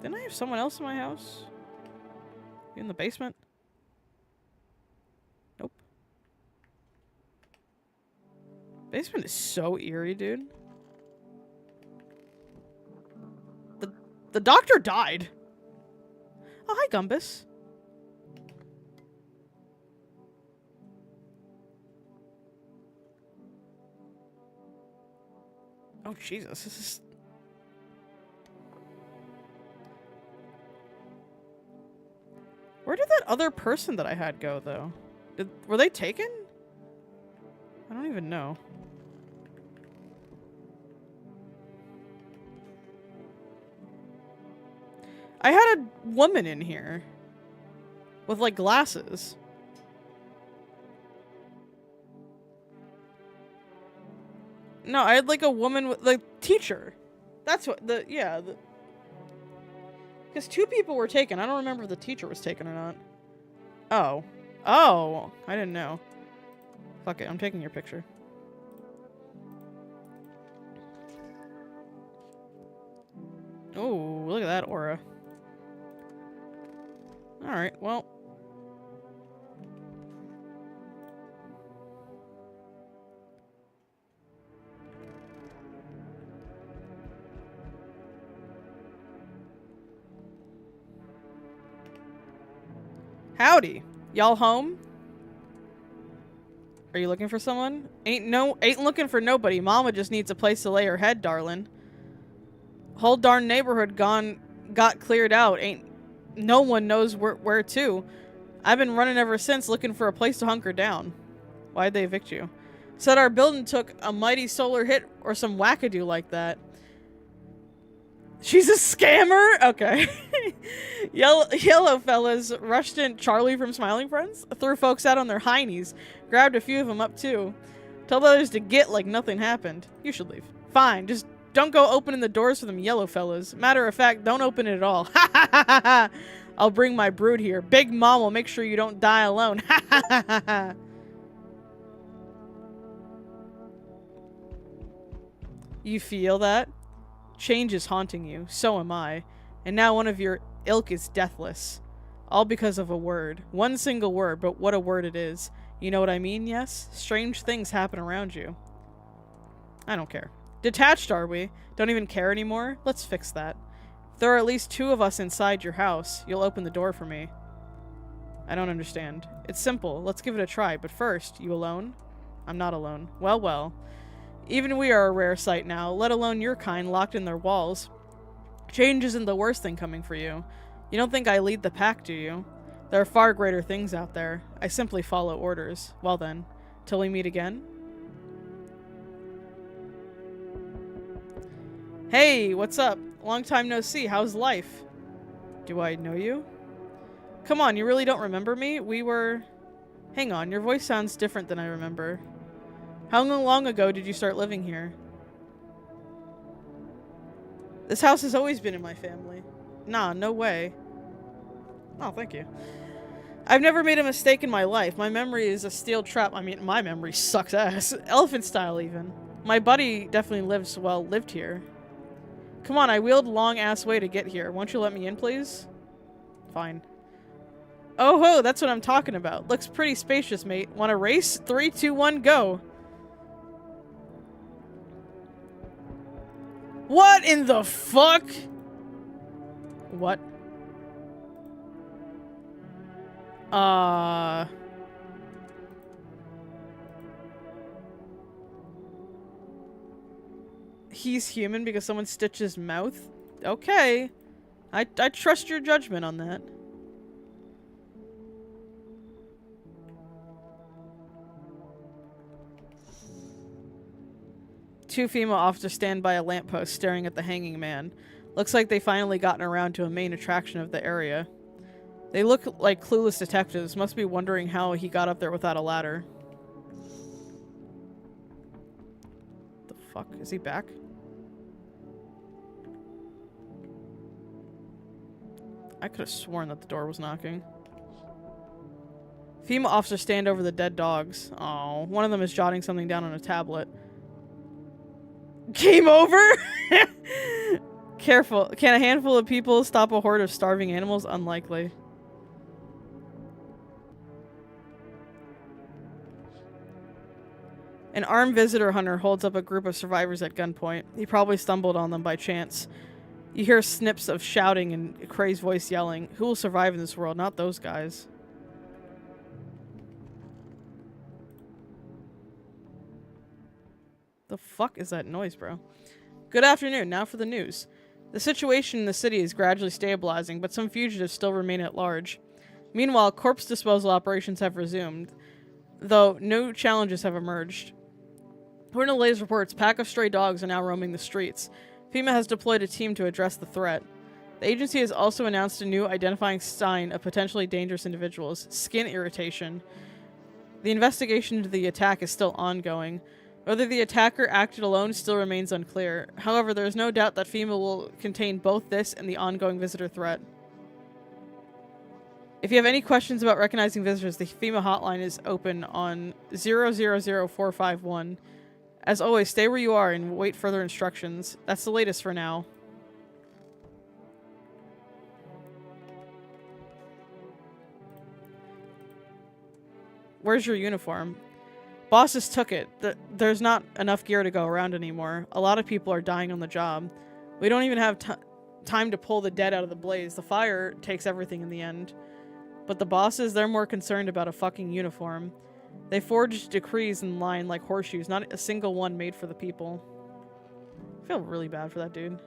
Didn't I have someone else in my house? In the basement? Nope. Basement is so eerie, dude. The doctor died. Oh, hi, Gumbus. Oh, Jesus. This is... Where did that other person that I had go, though? Were they taken? I don't even know. I had a woman in here. With, like, glasses. No, I had, like, a woman with, like, teacher. That's what, yeah. Because 2 people were taken. I don't remember if the teacher was taken or not. Oh. Oh! I didn't know. Fuck it, I'm taking your picture. Oh, look at that aura. Alright, well. Howdy. Y'all home? Are you looking for someone? Ain't looking for nobody. Mama just needs a place to lay her head, darling. Whole darn neighborhood got cleared out. No one knows where to. I've been running ever since looking for a place to hunker down. Why'd they evict you? Said our building took a mighty solar hit or some wackadoo like that. She's a scammer? Okay. Yellow fellas rushed in. Charlie from Smiling Friends threw folks out on their heinies. Grabbed a few of them up too. Told others to get like nothing happened. You should leave. Fine, just don't go opening the doors for them yellow fellas. Matter of fact, don't open it at all. Ha ha ha ha ha. I'll bring my brood here. Big Mom will make sure you don't die alone. Ha ha ha ha ha. You feel that? Change is haunting you. So am I. And now one of your ilk is deathless. All because of a word. One single word, but what a word it is. You know what I mean, yes? Strange things happen around you. I don't care. Detached, are we? Don't even care anymore? Let's fix that. If there are at least 2 of us inside your house, you'll open the door for me. I don't understand. It's simple. Let's give it a try. But first, you alone? I'm not alone. Well, well. Even we are a rare sight now, let alone your kind locked in their walls. Change isn't the worst thing coming for you. You don't think I lead the pack, do you? There are far greater things out there. I simply follow orders. Well then, till we meet again. Hey, what's up? Long time no see. How's life? Do I know you? Come on, you really don't remember me? We were... Hang on, your voice sounds different than I remember. How long ago did you start living here? This house has always been in my family. Nah, no way. Oh, thank you. I've never made a mistake in my life. My memory is a steel trap. I mean, my memory sucks ass. Elephant style, even. My buddy definitely lived here. Come on, I wheeled long-ass way to get here. Won't you let me in, please? Fine. Oh ho, that's what I'm talking about. Looks pretty spacious, mate. Want to race? 3, 2, 1, go! What in the fuck? What? He's human because someone stitched his mouth? Okay. I trust your judgment on that. Two female officers stand by a lamppost staring at the hanging man. Looks like they finally gotten around to a main attraction of the area. They look like clueless detectives, must be wondering how he got up there without a ladder. The fuck? Is he back? I could have sworn that the door was knocking. Female officers stand over the dead dogs. Oh, one of them is jotting something down on a tablet. Game over? Careful. Can a handful of people stop a horde of starving animals? Unlikely. An armed visitor hunter holds up a group of survivors at gunpoint. He probably stumbled on them by chance. You hear snips of shouting and Cray's voice yelling. Who will survive in this world? Not those guys. The fuck is that noise, bro? Good afternoon. Now for the news. The situation in the city is gradually stabilizing, but some fugitives still remain at large. Meanwhile, corpse disposal operations have resumed, though no challenges have emerged. According to latest reports, a pack of stray dogs are now roaming the streets. FEMA has deployed a team to address the threat. The agency has also announced a new identifying sign of potentially dangerous individuals: skin irritation. The investigation into the attack is still ongoing. Whether the attacker acted alone still remains unclear. However, there is no doubt that FEMA will contain both this and the ongoing visitor threat. If you have any questions about recognizing visitors, the FEMA hotline is open on 000451. As always, stay where you are and wait further instructions. That's the latest for now. Where's your uniform? Bosses took it. There's not enough gear to go around anymore. A lot of people are dying on the job. We don't even have time to pull the dead out of the blaze. The fire takes everything in the end. But the bosses, they're more concerned about a fucking uniform. They forged decrees in line like horseshoes, not a single one made for the people. I feel really bad for that dude.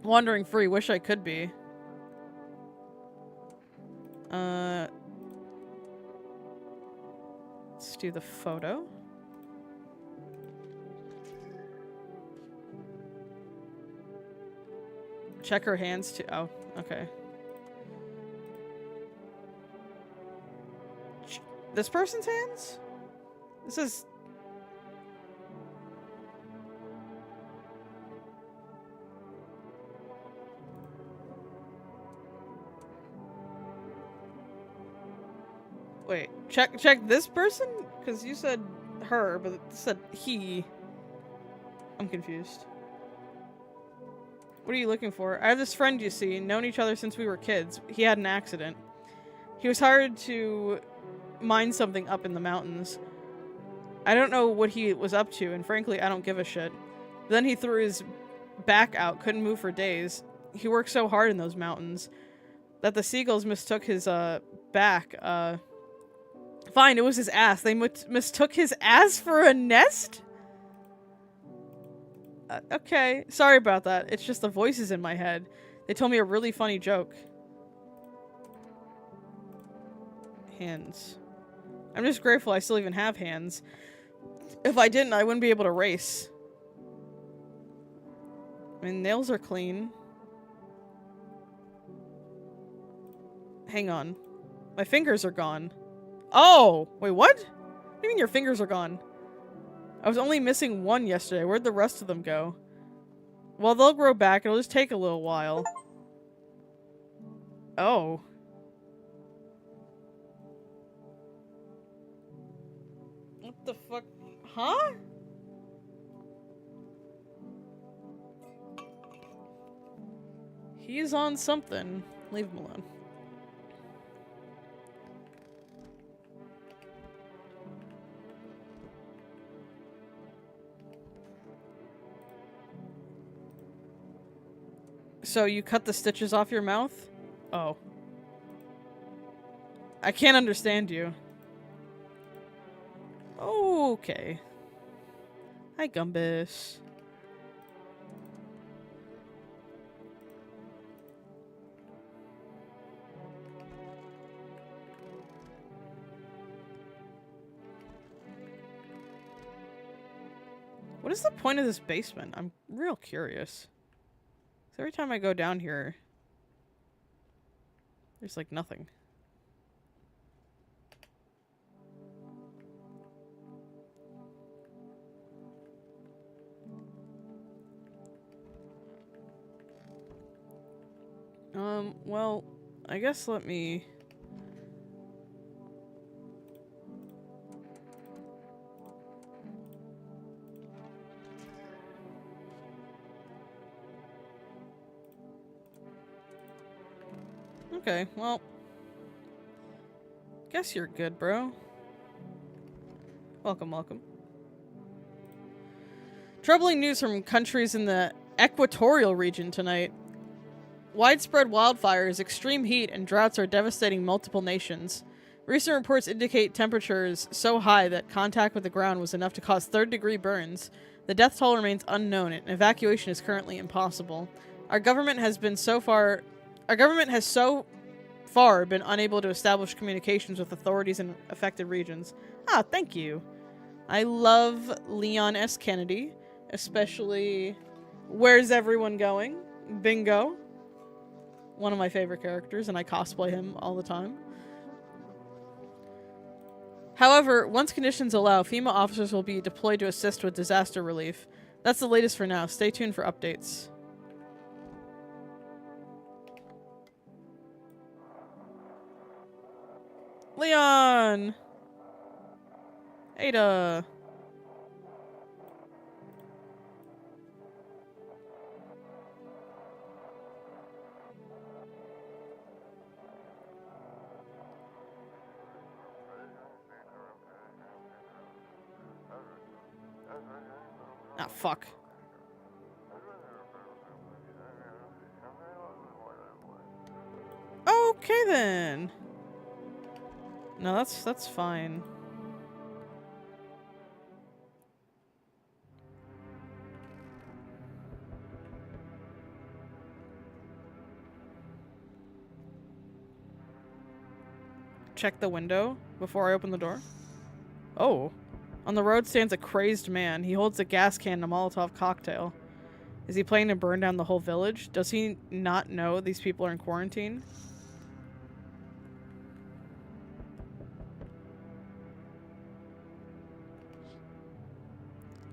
Wandering free, wish I could be. Let's do the photo. Check her hands too. Oh, okay. This person's hands? This is... Wait, check this person? Because you said her, but it said he. I'm confused. What are you looking for? I have this friend, you see, known each other since we were kids. He had an accident. He was hired to mine something up in the mountains. I don't know what he was up to, and frankly, I don't give a shit. Then he threw his back out, couldn't move for days. He worked so hard in those mountains that the seagulls mistook his back. Fine, it was his ass. They mistook his ass for a nest? Okay, sorry about that. It's just the voices in my head. They told me a really funny joke. Hands. I'm just grateful I still even have hands. If I didn't, I wouldn't be able to race. I mean, nails are clean. Hang on. My fingers are gone. Oh! Wait, what? What do you mean your fingers are gone? I was only missing one yesterday. Where'd the rest of them go? Well, they'll grow back. It'll just take a little while. Oh. What the fuck? Huh? He's on something. Leave him alone. So you cut the stitches off your mouth? Oh. I can't understand you. Okay. Hi, Gumbus. What is the point of this basement? I'm real curious. So every time I go down here, there's like nothing. Well, I guess let me... Okay, well... Guess you're good, bro. Welcome, welcome. Troubling news from countries in the equatorial region tonight. Widespread wildfires, extreme heat, and droughts are devastating multiple nations. Recent reports indicate temperatures so high that contact with the ground was enough to cause third-degree burns. The death toll remains unknown, and evacuation is currently impossible. Our government has so far been unable to establish communications with authorities in affected regions. Ah, thank you. I love Leon S. Kennedy, especially Where's Everyone Going? Bingo. One of my favorite characters, and I cosplay him all the time. However, once conditions allow, FEMA officers will be deployed to assist with disaster relief. That's the latest for now. Stay tuned for updates. Leon! Ada! Ah, fuck. Okay then. No, that's fine. Check the window before I open the door. Oh. On the road stands a crazed man. He holds a gas can and a Molotov cocktail. Is he planning to burn down the whole village? Does he not know these people are in quarantine?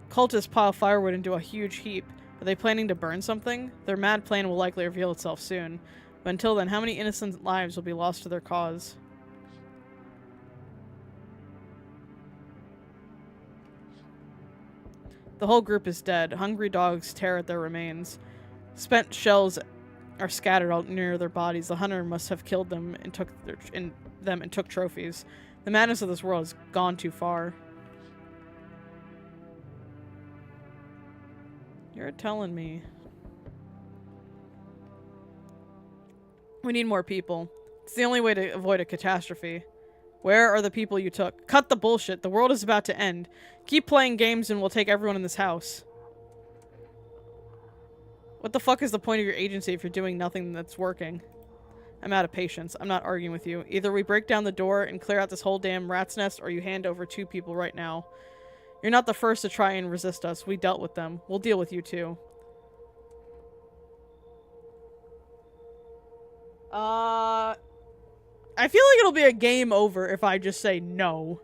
Cultists pile firewood into a huge heap. Are they planning to burn something? Their mad plan will likely reveal itself soon. But until then, how many innocent lives will be lost to their cause? The whole group is dead. Hungry dogs tear at their remains. Spent shells are scattered all near their bodies. The hunter must have killed them and took trophies. The madness of this world has gone too far. You're telling me. We need more people. It's the only way to avoid a catastrophe. Where are the people you took? Cut the bullshit. The world is about to end. Keep playing games and we'll take everyone in this house. What the fuck is the point of your agency if you're doing nothing that's working? I'm out of patience. I'm not arguing with you. Either we break down the door and clear out this whole damn rat's nest, or you hand over 2 people right now. You're not the first to try and resist us. We dealt with them. We'll deal with you too. I feel like it'll be a game over if I just say no.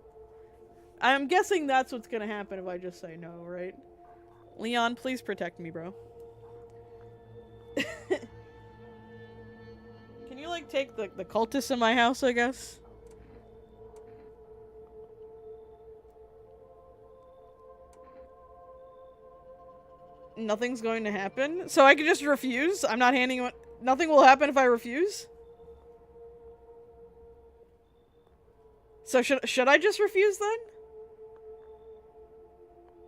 I'm guessing that's what's gonna happen if I just say no, right? Leon, please protect me, bro. Can you, like, take the cultists in my house, I guess? Nothing's going to happen? So I can just refuse? I'm not handing what... Nothing will happen if I refuse? So should I just refuse then?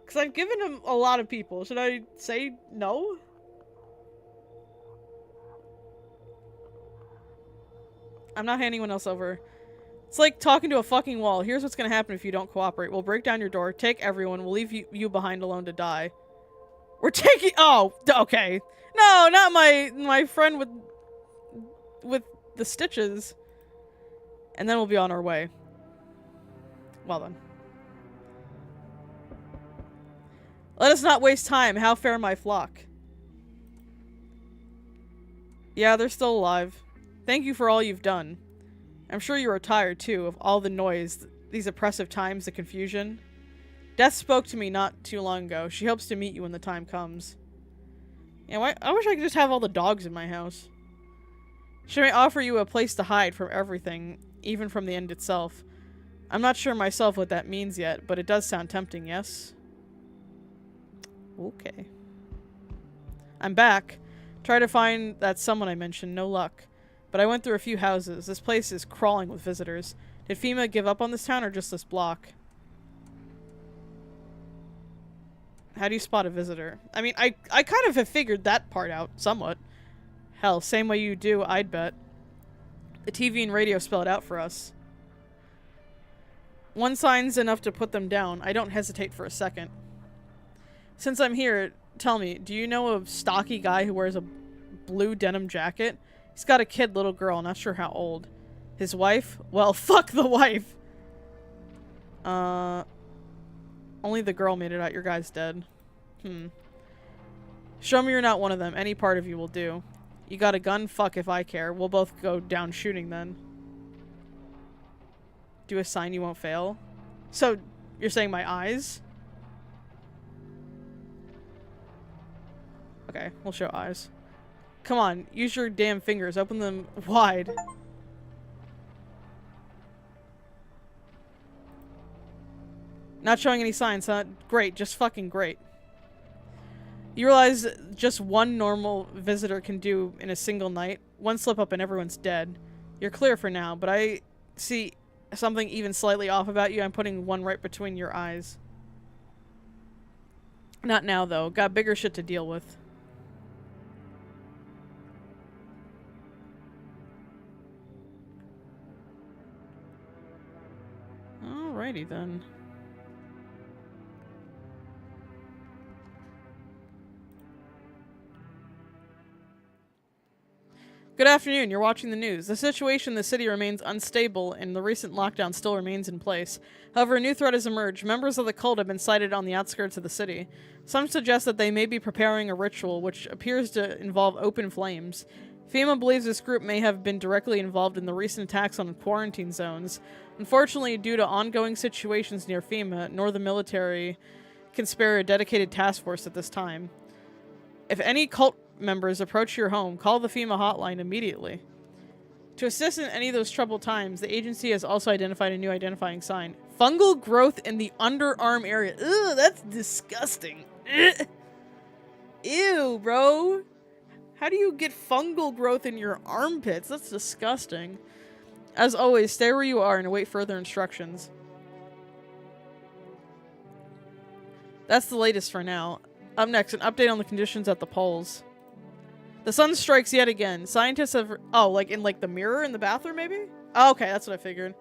Because I've given him a lot of people. Should I say no? I'm not handing anyone else over. It's like talking to a fucking wall. Here's what's gonna happen if you don't cooperate. We'll break down your door, take everyone, we'll leave you behind alone to die. We're taking- oh, okay. No, not my friend with the stitches. And then we'll be on our way. Well then. Let us not waste time. How fare my flock? Yeah, they're still alive. Thank you for all you've done. I'm sure you are tired, too, of all the noise, these oppressive times, the confusion. Death spoke to me not too long ago. She hopes to meet you when the time comes. Yeah, I wish I could just have all the dogs in my house. She may offer you a place to hide from everything, even from the end itself. I'm not sure myself what that means yet, but it does sound tempting, yes? Okay. I'm back. Try to find that someone I mentioned, no luck. But I went through a few houses. This place is crawling with visitors. Did FEMA give up on this town or just this block? How do you spot a visitor? I mean, I kind of have figured that part out, somewhat. Hell, same way you do, I'd bet. The TV and radio spell it out for us. One sign's enough to put them down. I don't hesitate for a second. Since I'm here, tell me, do you know a stocky guy who wears a blue denim jacket? He's got a kid, little girl, not sure how old. His wife? Well, fuck the wife! Only the girl made it out. Your guy's dead. Show me you're not one of them. Any part of you will do. You got a gun? Fuck if I care. We'll both go down shooting then. Do a sign you won't fail. So, you're saying my eyes? Okay, we'll show eyes. Come on, use your damn fingers. Open them wide. Not showing any signs, huh? Great, just fucking great. You realize just one normal visitor can do in a single night? One slip up and everyone's dead. You're clear for now, but I see something even slightly off about you. I'm putting one right between your eyes. Not now, though. Got bigger shit to deal with. Alrighty then. Good afternoon, you're watching the news. The situation in the city remains unstable and the recent lockdown still remains in place. However, a new threat has emerged. Members of the cult have been sighted on the outskirts of the city. Some suggest that they may be preparing a ritual which appears to involve open flames. FEMA believes this group may have been directly involved in the recent attacks on quarantine zones. Unfortunately, due to ongoing situations near FEMA, nor the military can spare a dedicated task force at this time. If any cult members approach your home, call the FEMA hotline immediately. To assist in any of those troubled times, the agency has also identified a new identifying sign. Fungal growth in the underarm area. Ugh, that's disgusting. Ugh. Ew, bro. How do you get fungal growth in your armpits? That's disgusting. As always, stay where you are and await further instructions. That's the latest for now. Up next, an update on the conditions at the poles. The sun strikes yet again. Scientists have... Oh, like in like the mirror in the bathroom, maybe? Oh, okay, that's what I figured.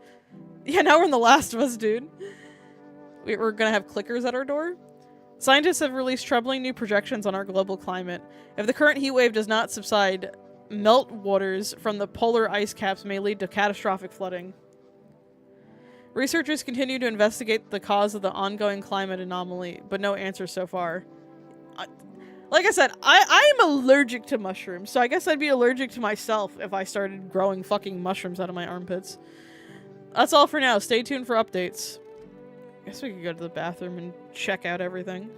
Yeah, now we're in The Last of Us, dude. We're gonna have clickers at our door? Scientists have released troubling new projections on our global climate. If the current heat wave does not subside, melt waters from the polar ice caps may lead to catastrophic flooding. Researchers continue to investigate the cause of the ongoing climate anomaly, but no answers so far. Like I said, I am allergic to mushrooms, so I guess I'd be allergic to myself if I started growing fucking mushrooms out of my armpits. That's all for now. Stay tuned for updates. I guess we could go to the bathroom and check out everything.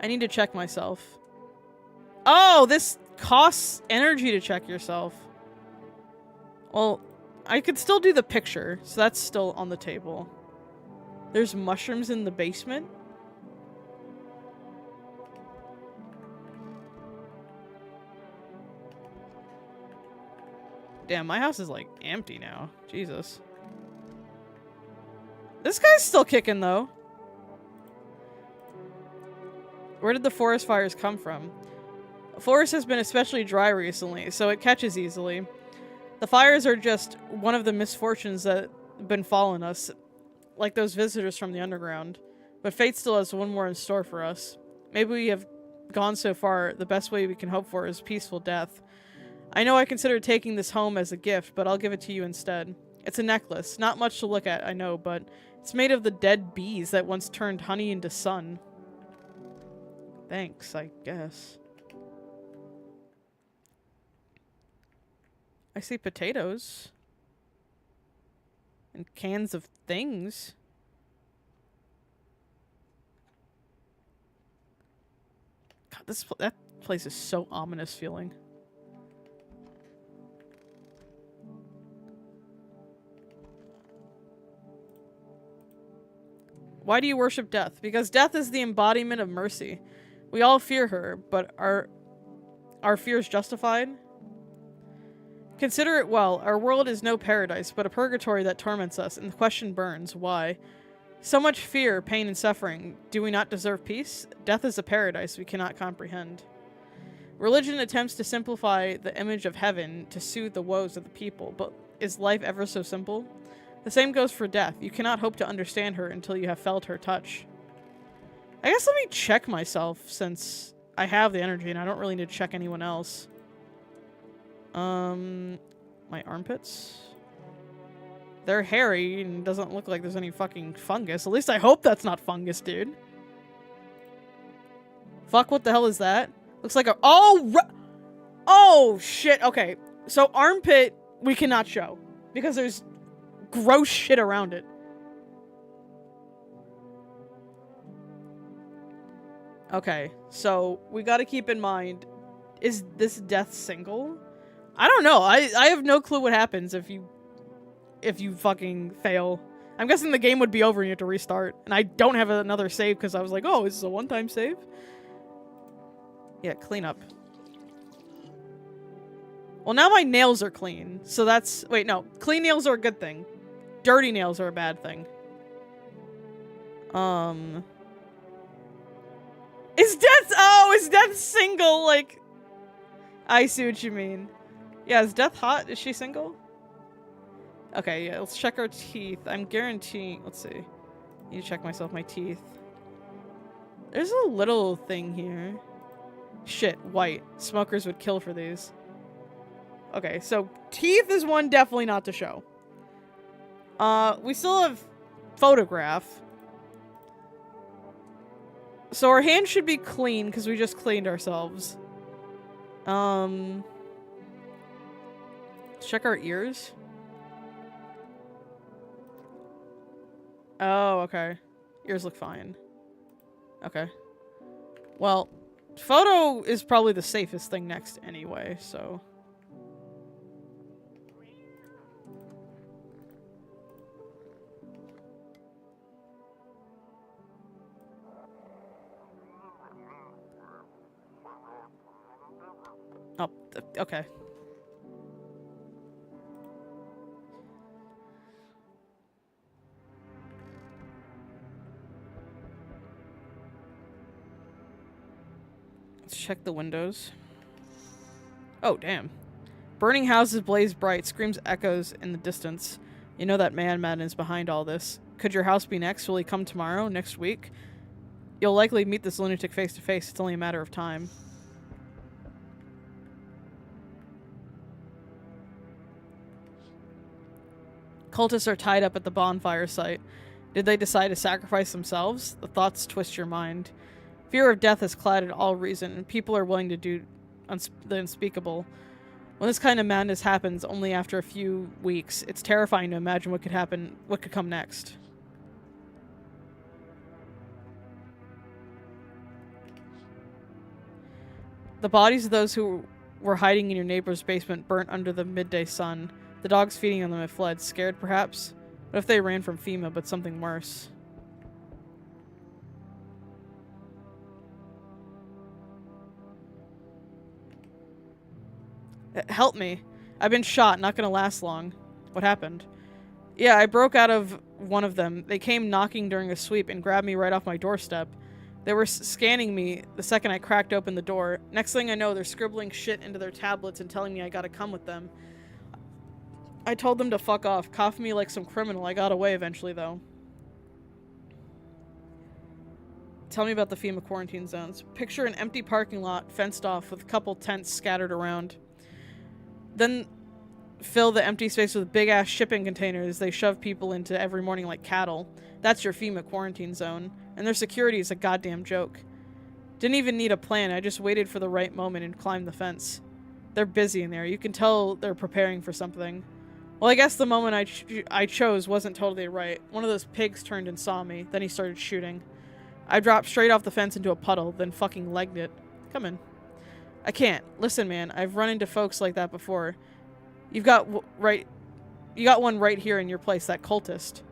I need to check myself. Oh, this costs energy to check yourself. Well, I could still do the picture, so that's still on the table. There's mushrooms in the basement? Damn, my house is like empty now. Jesus. This guy's still kicking though. Where did the forest fires come from? The forest has been especially dry recently, so it catches easily. The fires are just one of the misfortunes that have been falling us, like those visitors from the underground. But fate still has one more in store for us. Maybe we have gone so far, the best way we can hope for is peaceful death. I know I considered taking this home as a gift, but I'll give it to you instead. It's a necklace. Not much to look at, I know, but it's made of the dead bees that once turned honey into sun. Thanks, I guess. I see potatoes. And cans of things. God, that place is so ominous feeling. Why do you worship death? Because death is the embodiment of mercy. We all fear her, but are our fears justified? Consider it well. Our world is no paradise, but a purgatory that torments us, and the question burns. Why? So much fear, pain, and suffering. Do we not deserve peace? Death is a paradise we cannot comprehend. Religion attempts to simplify the image of heaven to soothe the woes of the people, but is life ever so simple? The same goes for death. You cannot hope to understand her until you have felt her touch. I guess let me check myself, since I have the energy and I don't really need to check anyone else. My armpits? They're hairy and doesn't look like there's any fucking fungus. At least I hope that's not fungus, dude. Fuck, what the hell is that? Looks like a— oh, shit. Okay. So armpit, we cannot show. Because there's gross shit around it. Okay. So we gotta keep in mind, is this death single? I don't know. I have no clue what happens if you fucking fail. I'm guessing the game would be over and you have to restart. And I don't have another save because I was like, oh, is this a one-time save? Yeah, clean up. Well, now my nails are clean. So that's— wait, no. Clean nails are a good thing. Dirty nails are a bad thing. Is Death— oh, is Death single? Like, I see what you mean. Yeah, is Death hot? Is she single? Okay, yeah, let's check our teeth. I'm guaranteeing— let's see. I need to check myself, my teeth. There's a little thing here. Shit, white. Smokers would kill for these. Okay, so teeth is one definitely not to show. We still have photograph. So our hands should be clean because we just cleaned ourselves. Let's check our ears. Oh, okay. Ears look fine. Okay. Well, photo is probably the safest thing next anyway, so. Oh, okay. Let's check the windows. Oh, damn. Burning houses blaze bright, screams echoes in the distance. You know that madman is behind all this. Could your house be next? Will he come tomorrow? Next week? You'll likely meet this lunatic face to face. It's only a matter of time. Cultists are tied up at the bonfire site. Did they decide to sacrifice themselves? The thoughts twist your mind. Fear of death has clouded all reason, and people are willing to do the unspeakable. When this kind of madness happens only after a few weeks, it's terrifying to imagine what could happen, what could come next. The bodies of those who were hiding in your neighbor's basement burnt under the midday sun. The dogs feeding on them have fled, scared perhaps? What if they ran from FEMA, but something worse? Help me. I've been shot, not gonna last long. What happened? Yeah, I broke out of one of them. They came knocking during a sweep and grabbed me right off my doorstep. They were scanning me the second I cracked open the door. Next thing I know, they're scribbling shit into their tablets and telling me I gotta come with them. I told them to fuck off, cough me like some criminal. I got away eventually, though. Tell me about the FEMA quarantine zones. Picture an empty parking lot, fenced off, with a couple tents scattered around. Then fill the empty space with big-ass shipping containers they shove people into every morning like cattle. That's your FEMA quarantine zone. And their security is a goddamn joke. Didn't even need a plan. I just waited for the right moment and climbed the fence. They're busy in there. You can tell they're preparing for something. Well, I guess the moment I chose wasn't totally right. One of those pigs turned and saw me. Then he started shooting. I dropped straight off the fence into a puddle, then fucking legged it. Come in. I can't. Listen, man. I've run into folks like that before. You got one right here in your place, that cultist.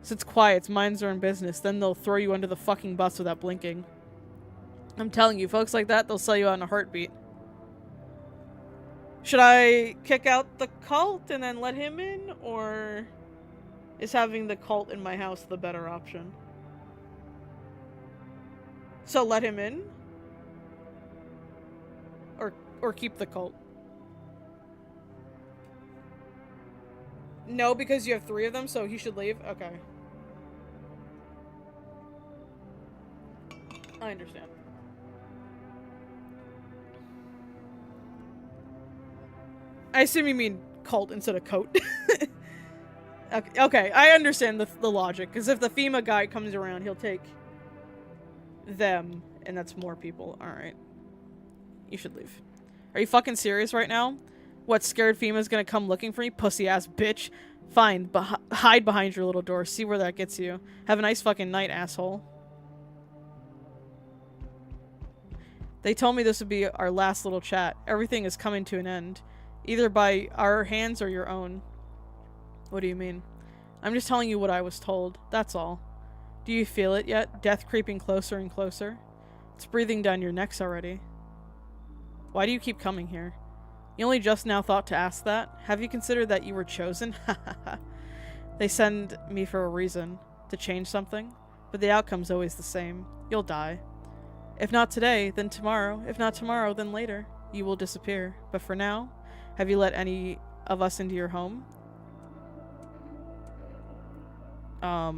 Sits quiet, minds their own business, then they'll throw you under the fucking bus without blinking. I'm telling you, folks like that, they'll sell you out in a heartbeat. Should I kick out the cult and then let him in, or... Is having the cult in my house the better option? So let him in? Or keep the cult? No, because you have 3 of them, so he should leave? Okay. I understand. I assume you mean cult instead of coat. Okay, I understand the logic, because if the FEMA guy comes around, he'll take them, and that's more people. Alright. You should leave. Are you fucking serious right now? What, scared FEMA's gonna come looking for me? Pussy-ass bitch. Fine, hide behind your little door. See where that gets you. Have a nice fucking night, asshole. They told me this would be our last little chat. Everything is coming to an end. Either by our hands or your own. What do you mean? I'm just telling you what I was told. That's all. Do you feel it yet? Death creeping closer and closer? It's breathing down your necks already. Why do you keep coming here? You only just now thought to ask that? Have you considered that you were chosen? They send me for a reason. To change something. But the outcome's always the same. You'll die. If not today, then tomorrow. If not tomorrow, then later. You will disappear. But for now, have you let any of us into your home? I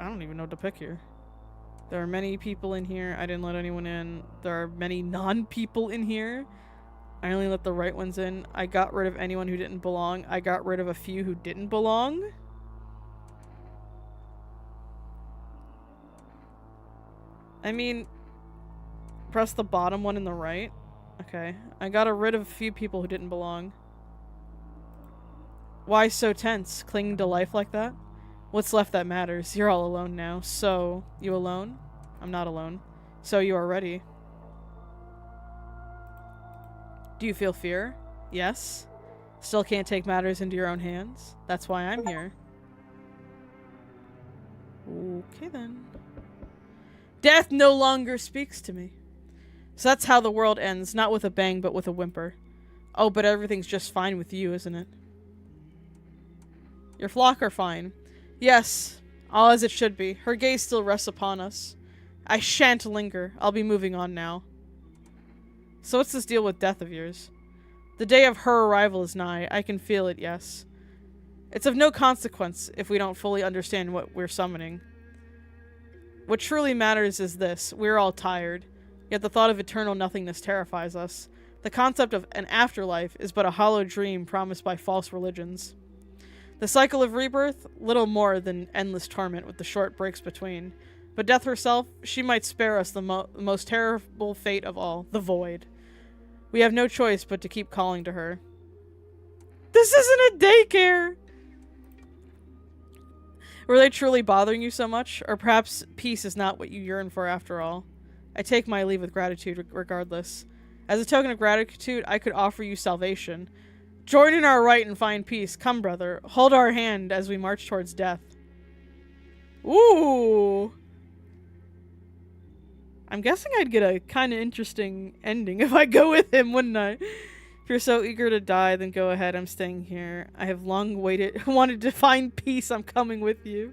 don't even know what to pick here. There are many people in here. I didn't let anyone in. There are many non-people in here. I only let the right ones in. I got rid of anyone who didn't belong. I got rid of a few who didn't belong. I mean, press the bottom one in the right. Okay. I got rid of a few people who didn't belong. Why so tense? Clinging to life like that? What's left that matters? You're all alone now. So, you alone? I'm not alone. So you are ready. Do you feel fear? Yes. Still can't take matters into your own hands? That's why I'm here. Okay then. Death no longer speaks to me. So that's how the world ends, not with a bang, but with a whimper. Oh, but everything's just fine with you, isn't it? Your flock are fine. Yes, all as it should be. Her gaze still rests upon us. I shan't linger. I'll be moving on now. So what's this deal with death of yours? The day of her arrival is nigh. I can feel it, yes. It's of no consequence if we don't fully understand what we're summoning. What truly matters is this. We're all tired. Yet the thought of eternal nothingness terrifies us. The concept of an afterlife is but a hollow dream promised by false religions. The cycle of rebirth? Little more than endless torment with the short breaks between. But death herself, she might spare us the most terrible fate of all, the void. We have no choice but to keep calling to her. This isn't a daycare! Were they truly bothering you so much? Or perhaps peace is not what you yearn for after all? I take my leave with gratitude regardless. As a token of gratitude, I could offer you salvation. Join in our right and find peace. Come, brother. Hold our hand as we march towards death. Ooh! I'm guessing I'd get a kind of interesting ending if I go with him, wouldn't I? If you're so eager to die, then go ahead. I'm staying here. I have long wanted to find peace. I'm coming with you.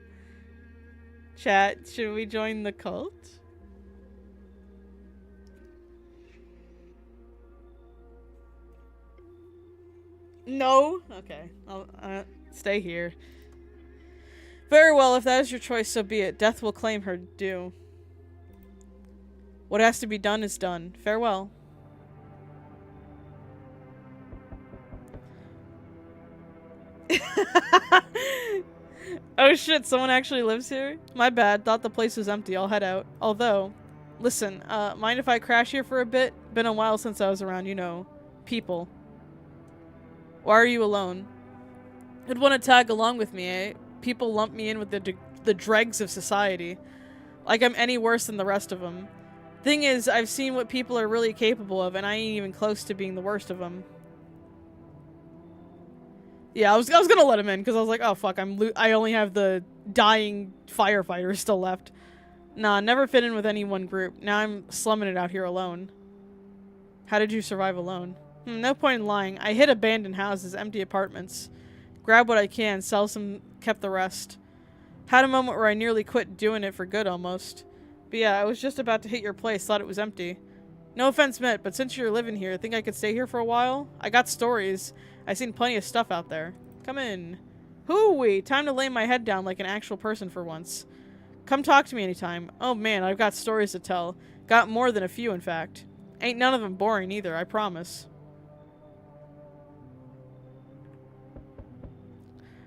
Chat, should we join the cult? No? Okay. I'll stay here. Very well, if that is your choice, so be it. Death will claim her due. What has to be done is done. Farewell. Oh shit, someone actually lives here? My bad, thought the place was empty. I'll head out. Although, listen, mind if I crash here for a bit? Been a while since I was around, you know, people. Why are you alone? I'd want to tag along with me, eh? People lump me in with the dregs of society. Like I'm any worse than the rest of them. Thing is, I've seen what people are really capable of, and I ain't even close to being the worst of them. Yeah, I was gonna let him in, because I was like, oh fuck, I only have the dying firefighters still left. Nah, never fit in with any one group. Now I'm slumming it out here alone. How did you survive alone? No point in lying. I hit abandoned houses, empty apartments. Grab what I can, sell some, kept the rest. Had a moment where I nearly quit doing it for good almost. But yeah, I was just about to hit your place, thought it was empty. No offense meant, but since you're living here, think I could stay here for a while? I got stories. I seen plenty of stuff out there. Come in. Hooey! Time to lay my head down like an actual person for once. Come talk to me anytime. Oh man, I've got stories to tell. Got more than a few, in fact. Ain't none of them boring either, I promise.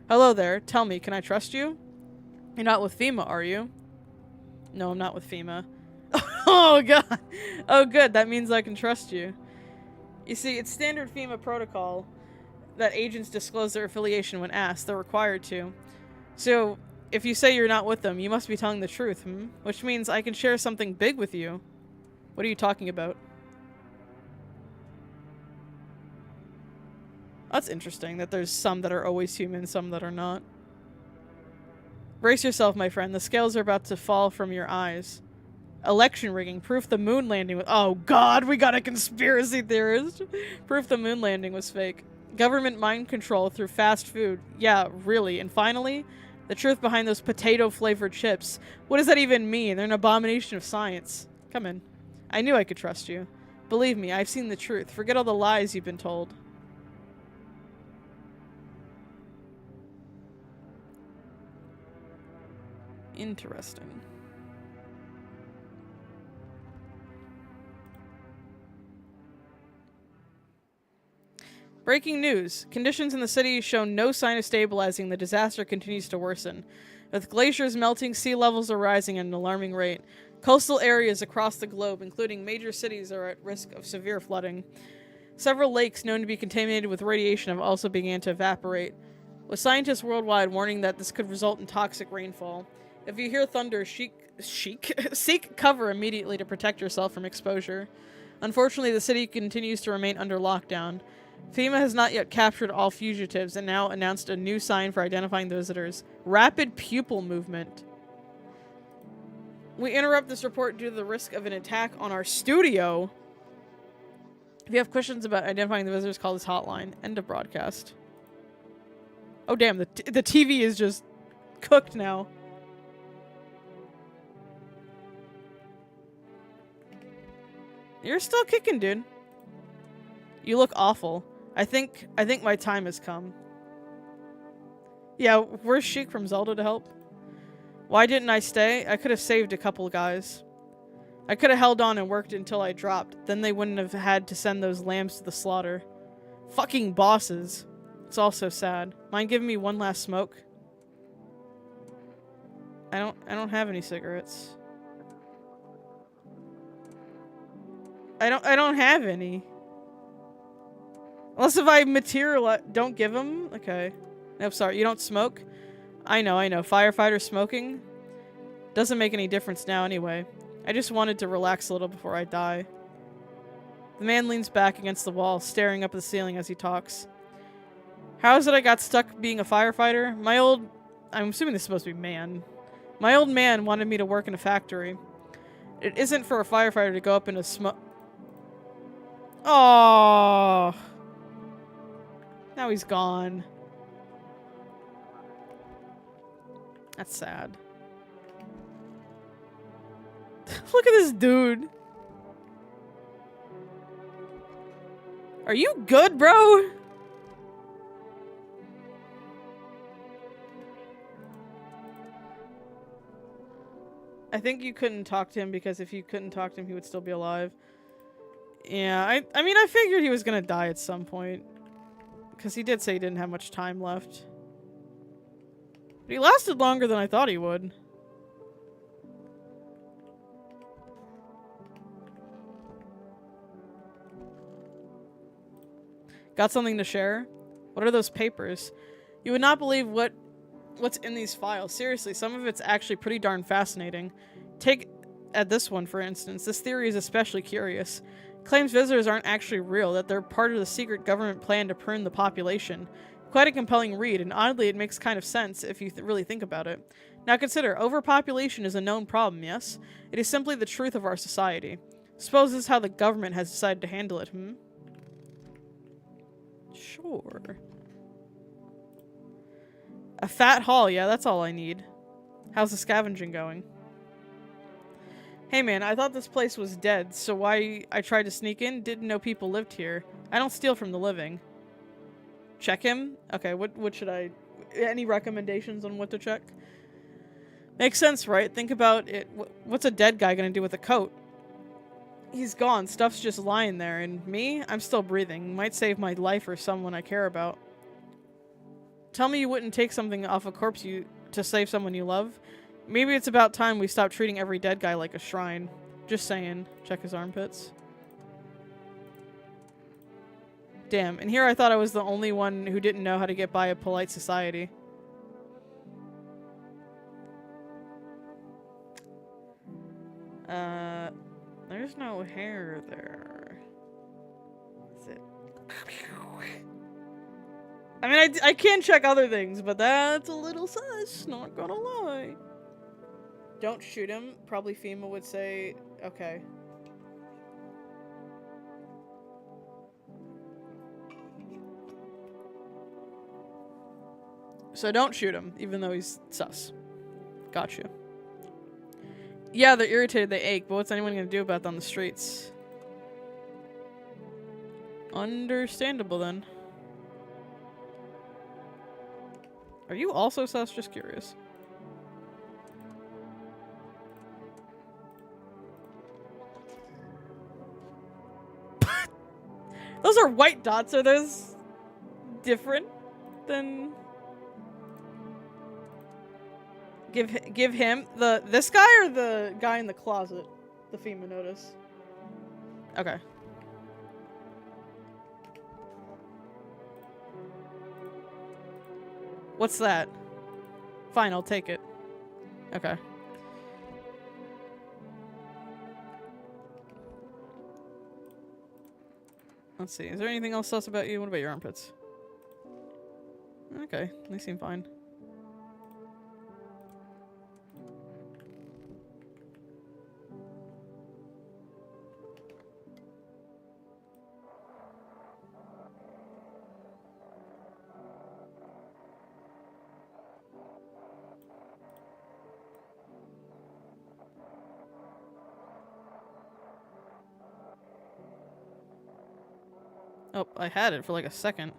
Hello there. Tell me, can I trust you? You're not with FEMA, are you? No, I'm not with FEMA. Oh god! Oh good, that means I can trust you. You see, it's standard FEMA protocol that agents disclose their affiliation when asked. They're required to. So, if you say you're not with them, you must be telling the truth, Which means I can share something big with you. What are you talking about? That's interesting, that there's some that are always human, some that are not. Brace yourself, my friend. The scales are about to fall from your eyes. Election rigging. Proof the moon landing was— oh god, we got a conspiracy theorist! Proof the moon landing was fake. Government mind control through fast food. Yeah, really. And finally, the truth behind those potato-flavored chips. What does that even mean? They're an abomination of science. Come in. I knew I could trust you. Believe me, I've seen the truth. Forget all the lies you've been told. Interesting. Breaking news. Conditions in the city show no sign of stabilizing. The disaster continues to worsen. With glaciers melting, sea levels are rising at an alarming rate. Coastal areas across the globe, including major cities, are at risk of severe flooding. Several lakes known to be contaminated with radiation have also begun to evaporate, with scientists worldwide warning that this could result in toxic rainfall. If you hear thunder, seek cover immediately to protect yourself from exposure. Unfortunately, the city continues to remain under lockdown. FEMA has not yet captured all fugitives and now announced a new sign for identifying the visitors. Rapid pupil movement. We interrupt this report due to the risk of an attack on our studio. If you have questions about identifying the visitors, call this hotline. End of broadcast. Oh damn, the TV is just cooked now. You're still kicking, dude. You look awful. I think my time has come. Yeah, where's Sheik from Zelda to help? Why didn't I stay? I could have saved a couple guys. I could have held on and worked until I dropped. Then they wouldn't have had to send those lambs to the slaughter. Fucking bosses. It's all so sad. Mind giving me one last smoke? I don't have any cigarettes. I don't have any. Unless if I materialize— don't give them? Okay. Nope, sorry. You don't smoke? I know. Firefighter smoking doesn't make any difference now anyway. I just wanted to relax a little before I die. The man leans back against the wall, staring up at the ceiling as he talks. How is it I got stuck being a firefighter? I'm assuming this is supposed to be man. My old man wanted me to work in a factory. It isn't for a firefighter to go up into smoke. Oh. Now he's gone. That's sad. Look at this dude. Are you good, bro? I think you couldn't talk to him because if you couldn't talk to him, he would still be alive. Yeah, I mean, I figured he was gonna die at some point. Because he did say he didn't have much time left. But he lasted longer than I thought he would. Got something to share? What are those papers? You would not believe what's in these files. Seriously, some of it's actually pretty darn fascinating. Take at this one, for instance. This theory is especially curious. Claims visitors aren't actually real, that they're part of the secret government plan to prune the population. Quite a compelling read, and oddly it makes kind of sense if you really think about it. Now consider, overpopulation is a known problem, yes? It is simply the truth of our society. Suppose this is how the government has decided to handle it, Sure. A fat haul, yeah, that's all I need. How's the scavenging going? Hey man, I thought this place was dead, so why I tried to sneak in? Didn't know people lived here. I don't steal from the living. Check him? Okay, what should I... Any recommendations on what to check? Makes sense, right? Think about it. What's a dead guy gonna do with a coat? He's gone. Stuff's just lying there. And me? I'm still breathing. Might save my life or someone I care about. Tell me you wouldn't take something off a corpse to save someone you love? Maybe it's about time we stop treating every dead guy like a shrine. Just saying. Check his armpits. Damn, and here I thought I was the only one who didn't know how to get by a polite society. There's no hair there. Is it? I mean, I can check other things, but that's a little sus, not gonna lie. Don't shoot him. Probably FEMA would say, okay. So don't shoot him, even though he's sus. Got you. Yeah, they're irritated, they ache, but what's anyone gonna do about that on the streets? Understandable, then. Are you also sus? Just curious. Those are white dots. Are those different than... Give him this guy or the guy in the closet? The FEMA notice. Okay. What's that? Fine, I'll take it. Okay. Let's see. Is there anything else sus about you? What about your armpits? Okay, they seem fine. Oh, I had it for like a second.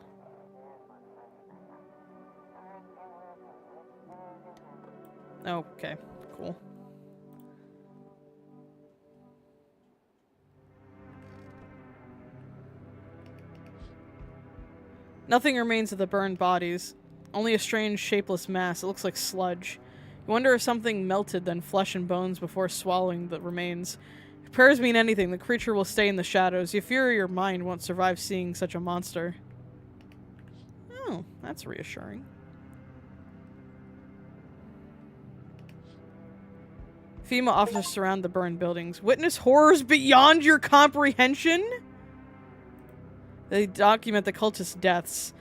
Okay, cool. Nothing remains of the burned bodies. Only a strange, shapeless mass. It looks like sludge. You wonder if something melted, then flesh and bones before swallowing the remains. If prayers mean anything, the creature will stay in the shadows. The fear of your mind won't survive seeing such a monster. Oh, that's reassuring. FEMA officers surround the burned buildings. Witness horrors beyond your comprehension? They document the cultists' deaths.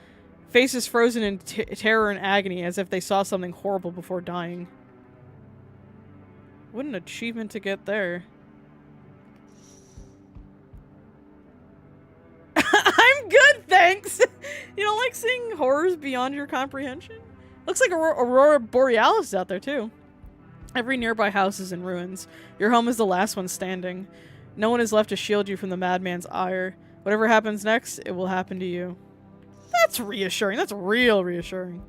Faces frozen in terror and agony as if they saw something horrible before dying. What an achievement to get there. I'm good, thanks! You don't like seeing horrors beyond your comprehension? Looks like Aurora Borealis is out there, too. Every nearby house is in ruins. Your home is the last one standing. No one is left to shield you from the madman's ire. Whatever happens next, it will happen to you. That's reassuring. That's real reassuring.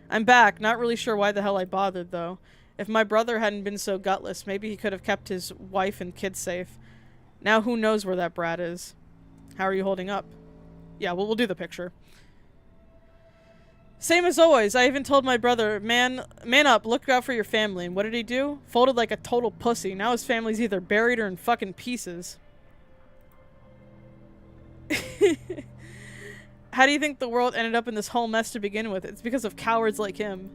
I'm back. Not really sure why the hell I bothered, though. If my brother hadn't been so gutless, maybe he could have kept his wife and kids safe. Now who knows where that brat is. How are you holding up? Yeah, well, we'll do the picture. Same as always. I even told my brother, man up, look out for your family. And what did he do? Folded like a total pussy. Now his family's either buried or in fucking pieces. How do you think the world ended up in this whole mess to begin with? It's because of cowards like him.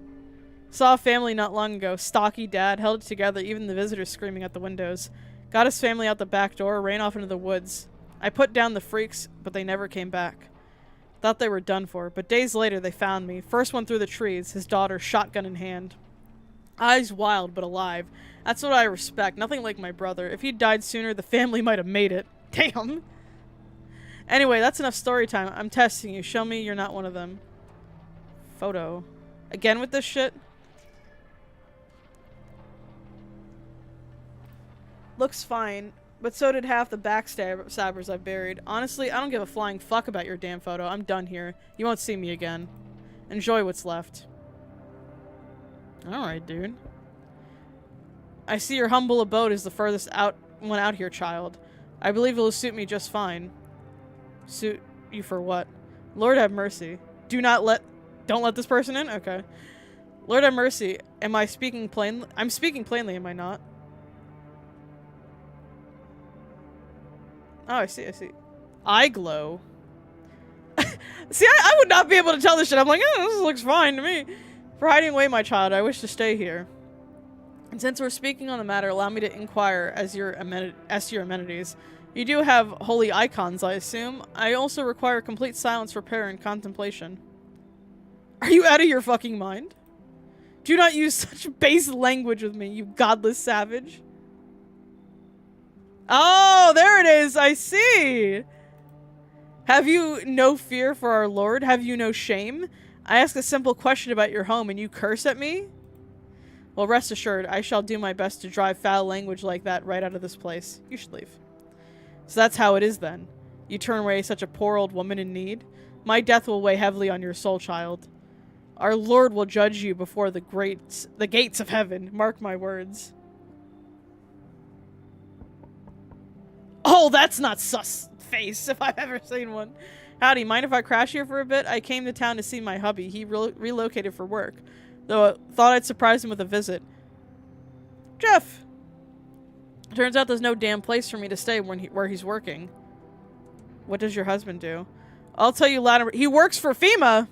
Saw a family not long ago. Stocky dad, held it together, even the visitors screaming at the windows. Got his family out the back door, ran off into the woods. I put down the freaks, but they never came back. Thought they were done for, but days later they found me. First one through the trees, his daughter, shotgun in hand. Eyes wild, but alive. That's what I respect. Nothing like my brother. If he'd died sooner, the family might have made it. Damn. Anyway, that's enough story time. I'm testing you. Show me you're not one of them. photo. Again with this shit? Looks fine, but so did half the backstabbers I've buried. Honestly, I don't give a flying fuck about your damn photo. I'm done here. You won't see me again. Enjoy what's left. Alright, dude. I see your humble abode is the furthest one out here, child. I believe it'll suit me just fine. Suit you for what? Lord have mercy. Don't let this person in? Okay. Lord have mercy. Am I speaking plainly? I'm speaking plainly, am I not? Oh, I see. I glow. See, I would not be able to tell this shit. I'm like, oh, this looks fine to me. For hiding away, my child, I wish to stay here. And since we're speaking on the matter, allow me to inquire as to your amenities. You do have holy icons, I assume. I also require complete silence for prayer and contemplation. Are you out of your fucking mind? Do not use such base language with me, you godless savage. Oh, there it is. I see. Have you no fear for our Lord? Have you no shame? I ask a simple question about your home and you curse at me? Well, rest assured, I shall do my best to drive foul language like that right out of this place. You should leave. So that's how it is then. You turn away such a poor old woman in need? My death will weigh heavily on your soul, child. Our Lord will judge you before the gates of heaven. Mark my words. Oh, that's not sus face if I've ever seen one. Howdy, mind if I crash here for a bit? I came to town to see my hubby. He relocated for work. Though I thought I'd surprise him with a visit. Jeff! Turns out there's no damn place for me to stay where he's working. What does your husband do? I'll tell you later. He works for FEMA!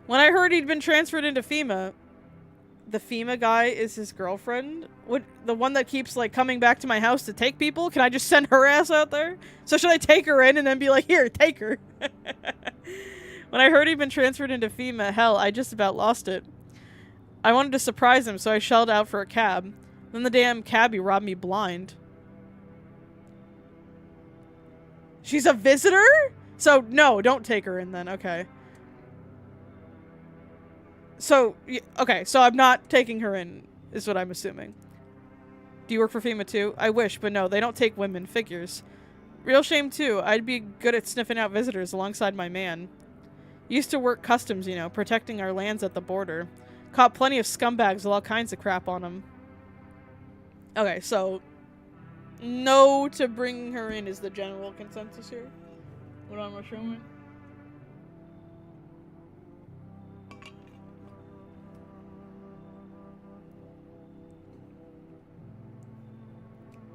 When I heard he'd been transferred into FEMA, the FEMA guy is his girlfriend? The one that keeps, like, coming back to my house to take people? Can I just send her ass out there? So should I take her in and then be like, here, take her? When I heard he'd been transferred into FEMA, hell, I just about lost it. I wanted to surprise him, so I shelled out for a cab. Then the damn cabbie robbed me blind. She's a visitor? So, no, don't take her in then, okay. So, okay, so I'm not taking her in, is what I'm assuming. Do you work for FEMA too? I wish, but no, they don't take women. Figures. Real shame too. I'd be good at sniffing out visitors alongside my man. Used to work customs, you know, protecting our lands at the border. Caught plenty of scumbags with all kinds of crap on them. Okay, so no to bringing her in is the general consensus here. What am I showing?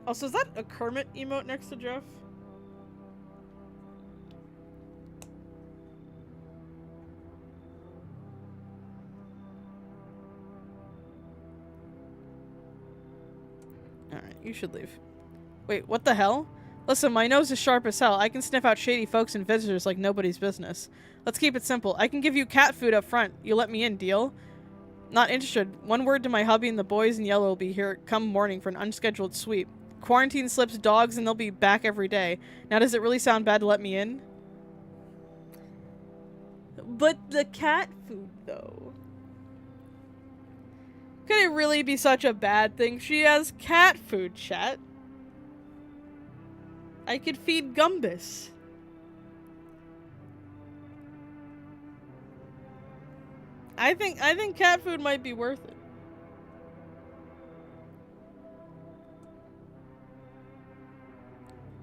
Also, is that a Kermit emote next to Jeff? Alright, you should leave. Wait, what the hell? Listen, my nose is sharp as hell. I can sniff out shady folks and visitors like nobody's business. Let's keep it simple. I can give you cat food up front. You let me in, deal? Not interested. One word to my hubby and the boys in yellow will be here come morning for an unscheduled sweep. Quarantine slips dogs and they'll be back every day. Now, does it really sound bad to let me in? But the cat food, though. Could it really be such a bad thing? She has cat food, chat. I could feed Gumbus. I think cat food might be worth it.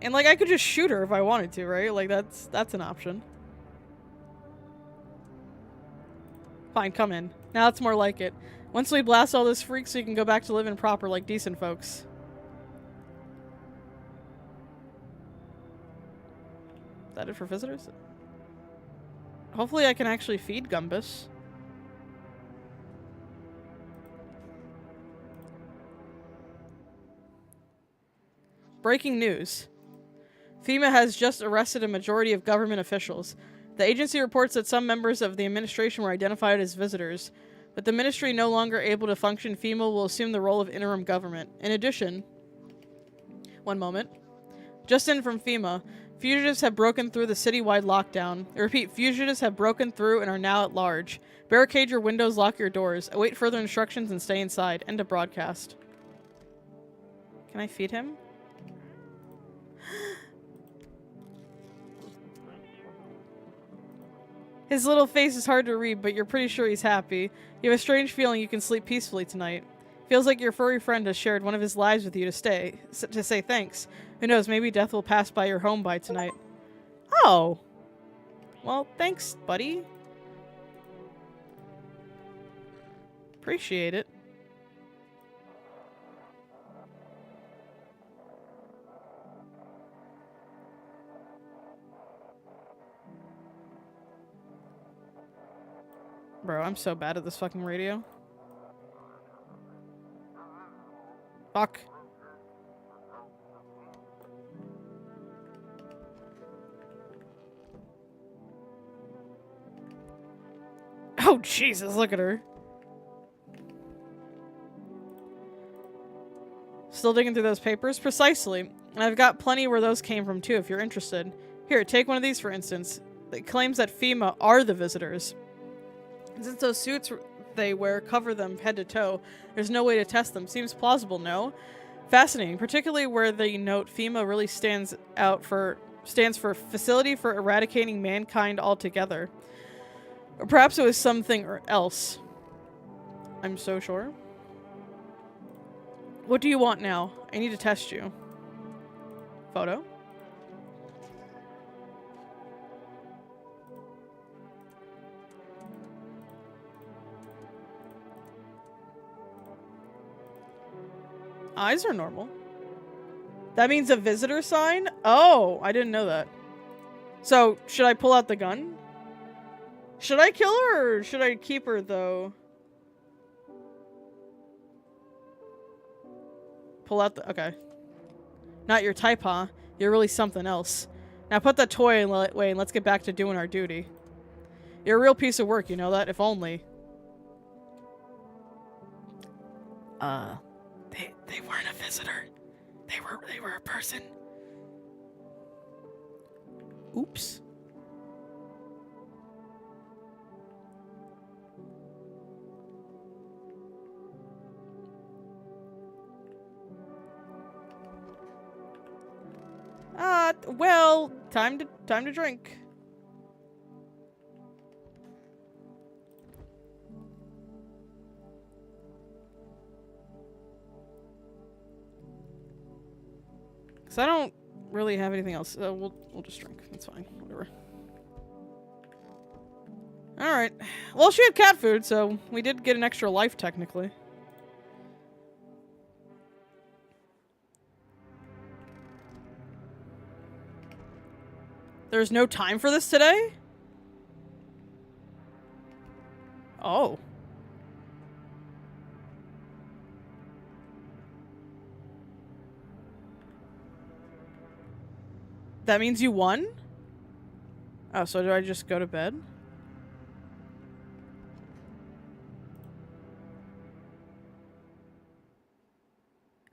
And, like, I could just shoot her if I wanted to, right? Like, that's an option. Fine, come in. Now it's more like it. Once we blast all those freaks, we can go back to living proper like decent folks. Is that it for visitors? Hopefully I can actually feed Gumbus. Breaking news. FEMA has just arrested a majority of government officials. The agency reports that some members of the administration were identified as visitors. With the ministry no longer able to function, FEMA will assume the role of interim government. In addition, one moment. Just in from FEMA. Fugitives have broken through the citywide lockdown. I repeat, fugitives have broken through and are now at large. Barricade your windows, lock your doors. Await further instructions and stay inside. End of broadcast. Can I feed him? His little face is hard to read, but you're pretty sure he's happy. You have a strange feeling you can sleep peacefully tonight. Feels like your furry friend has shared one of his lives with you to say thanks. Who knows, maybe death will pass by your home by tonight. Oh. Well, thanks, buddy. Appreciate it. Bro, I'm so bad at this fucking radio. Fuck. Oh, Jesus, look at her. Still digging through those papers? Precisely. And I've got plenty where those came from, too, if you're interested. Here, take one of these, for instance. It claims that FEMA are the visitors. And since those suits they wear cover them head to toe, there's no way to test them. Seems plausible, no? Fascinating, particularly where the note FEMA really stands for Facility for Eradicating Mankind Altogether. Or perhaps it was something else. I'm so sure. What do you want now? I need to test you. Photo? Eyes are normal. That means a visitor sign? Oh, I didn't know that. So, should I pull out the gun? Should I kill her or should I keep her, though? Pull out the... Okay. Not your type, huh? You're really something else. Now put that toy away and let's get back to doing our duty. You're a real piece of work, you know that? If only. They weren't a visitor. They were a person. Oops. Well, time to drink. Cause I don't really have anything else. We'll just drink. It's fine. Whatever. All right. Well, she had cat food, so we did get an extra life technically. There's no time for this today? Oh. That means you won? Oh, so do I just go to bed?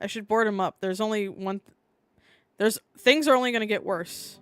I should board him up. There's only one... things are only gonna get worse.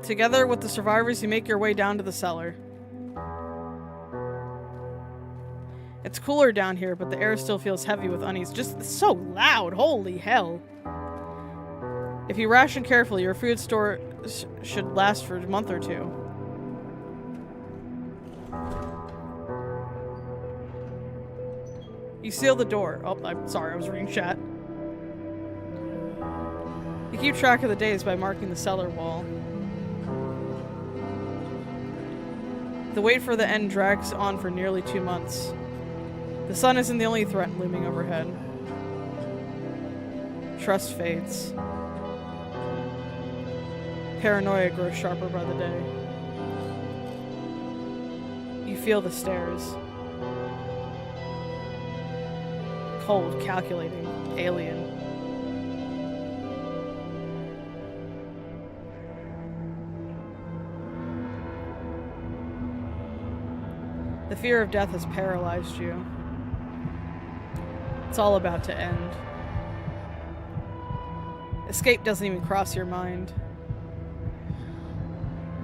Together with the survivors, you make your way down to the cellar. It's cooler down here, but the air still feels heavy with unease. Just so loud, holy hell. If you ration carefully, your food store should last for a month or two. You seal the door. Oh, I'm sorry, I was reading chat. You keep track of the days by marking the cellar wall. The wait for the end drags on for nearly 2 months. The sun isn't the only threat looming overhead. Trust fades. Paranoia grows sharper by the day. You feel the stares. Cold, calculating, alien. The fear of death has paralyzed you. It's all about to end. Escape doesn't even cross your mind.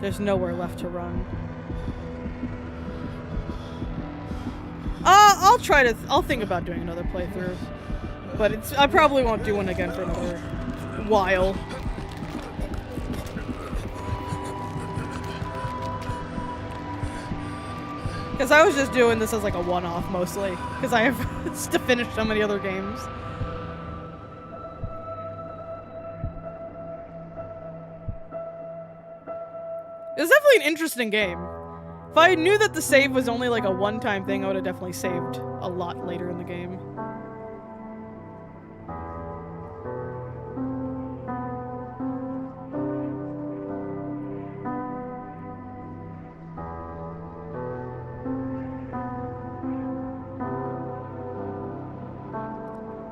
There's nowhere left to run. I'll think about doing another playthrough. But I probably won't do one again for another while. Because I was just doing this as like a one-off mostly. Because I have to finish so many other games. It was definitely an interesting game. If I knew that the save was only like a one-time thing, I would have definitely saved a lot later in the game.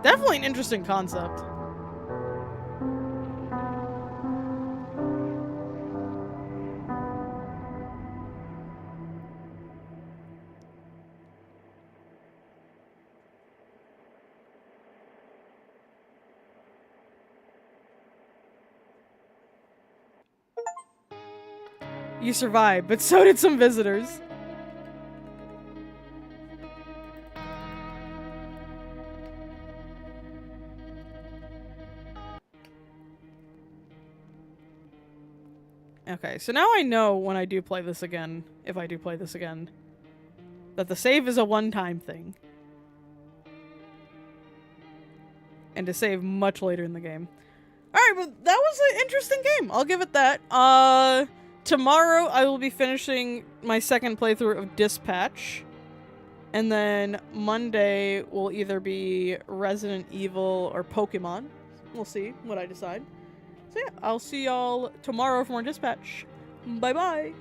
Definitely an interesting concept. You survived, but so did some visitors. Okay, so now I know when I do play this again, if I do play this again, that the save is a one-time thing. And to save much later in the game. Alright, but that was an interesting game. I'll give it that. Tomorrow I will be finishing my second playthrough of Dispatch. And then Monday will either be Resident Evil or Pokemon. We'll see what I decide. So yeah, I'll see y'all tomorrow for more Dispatch. Bye-bye!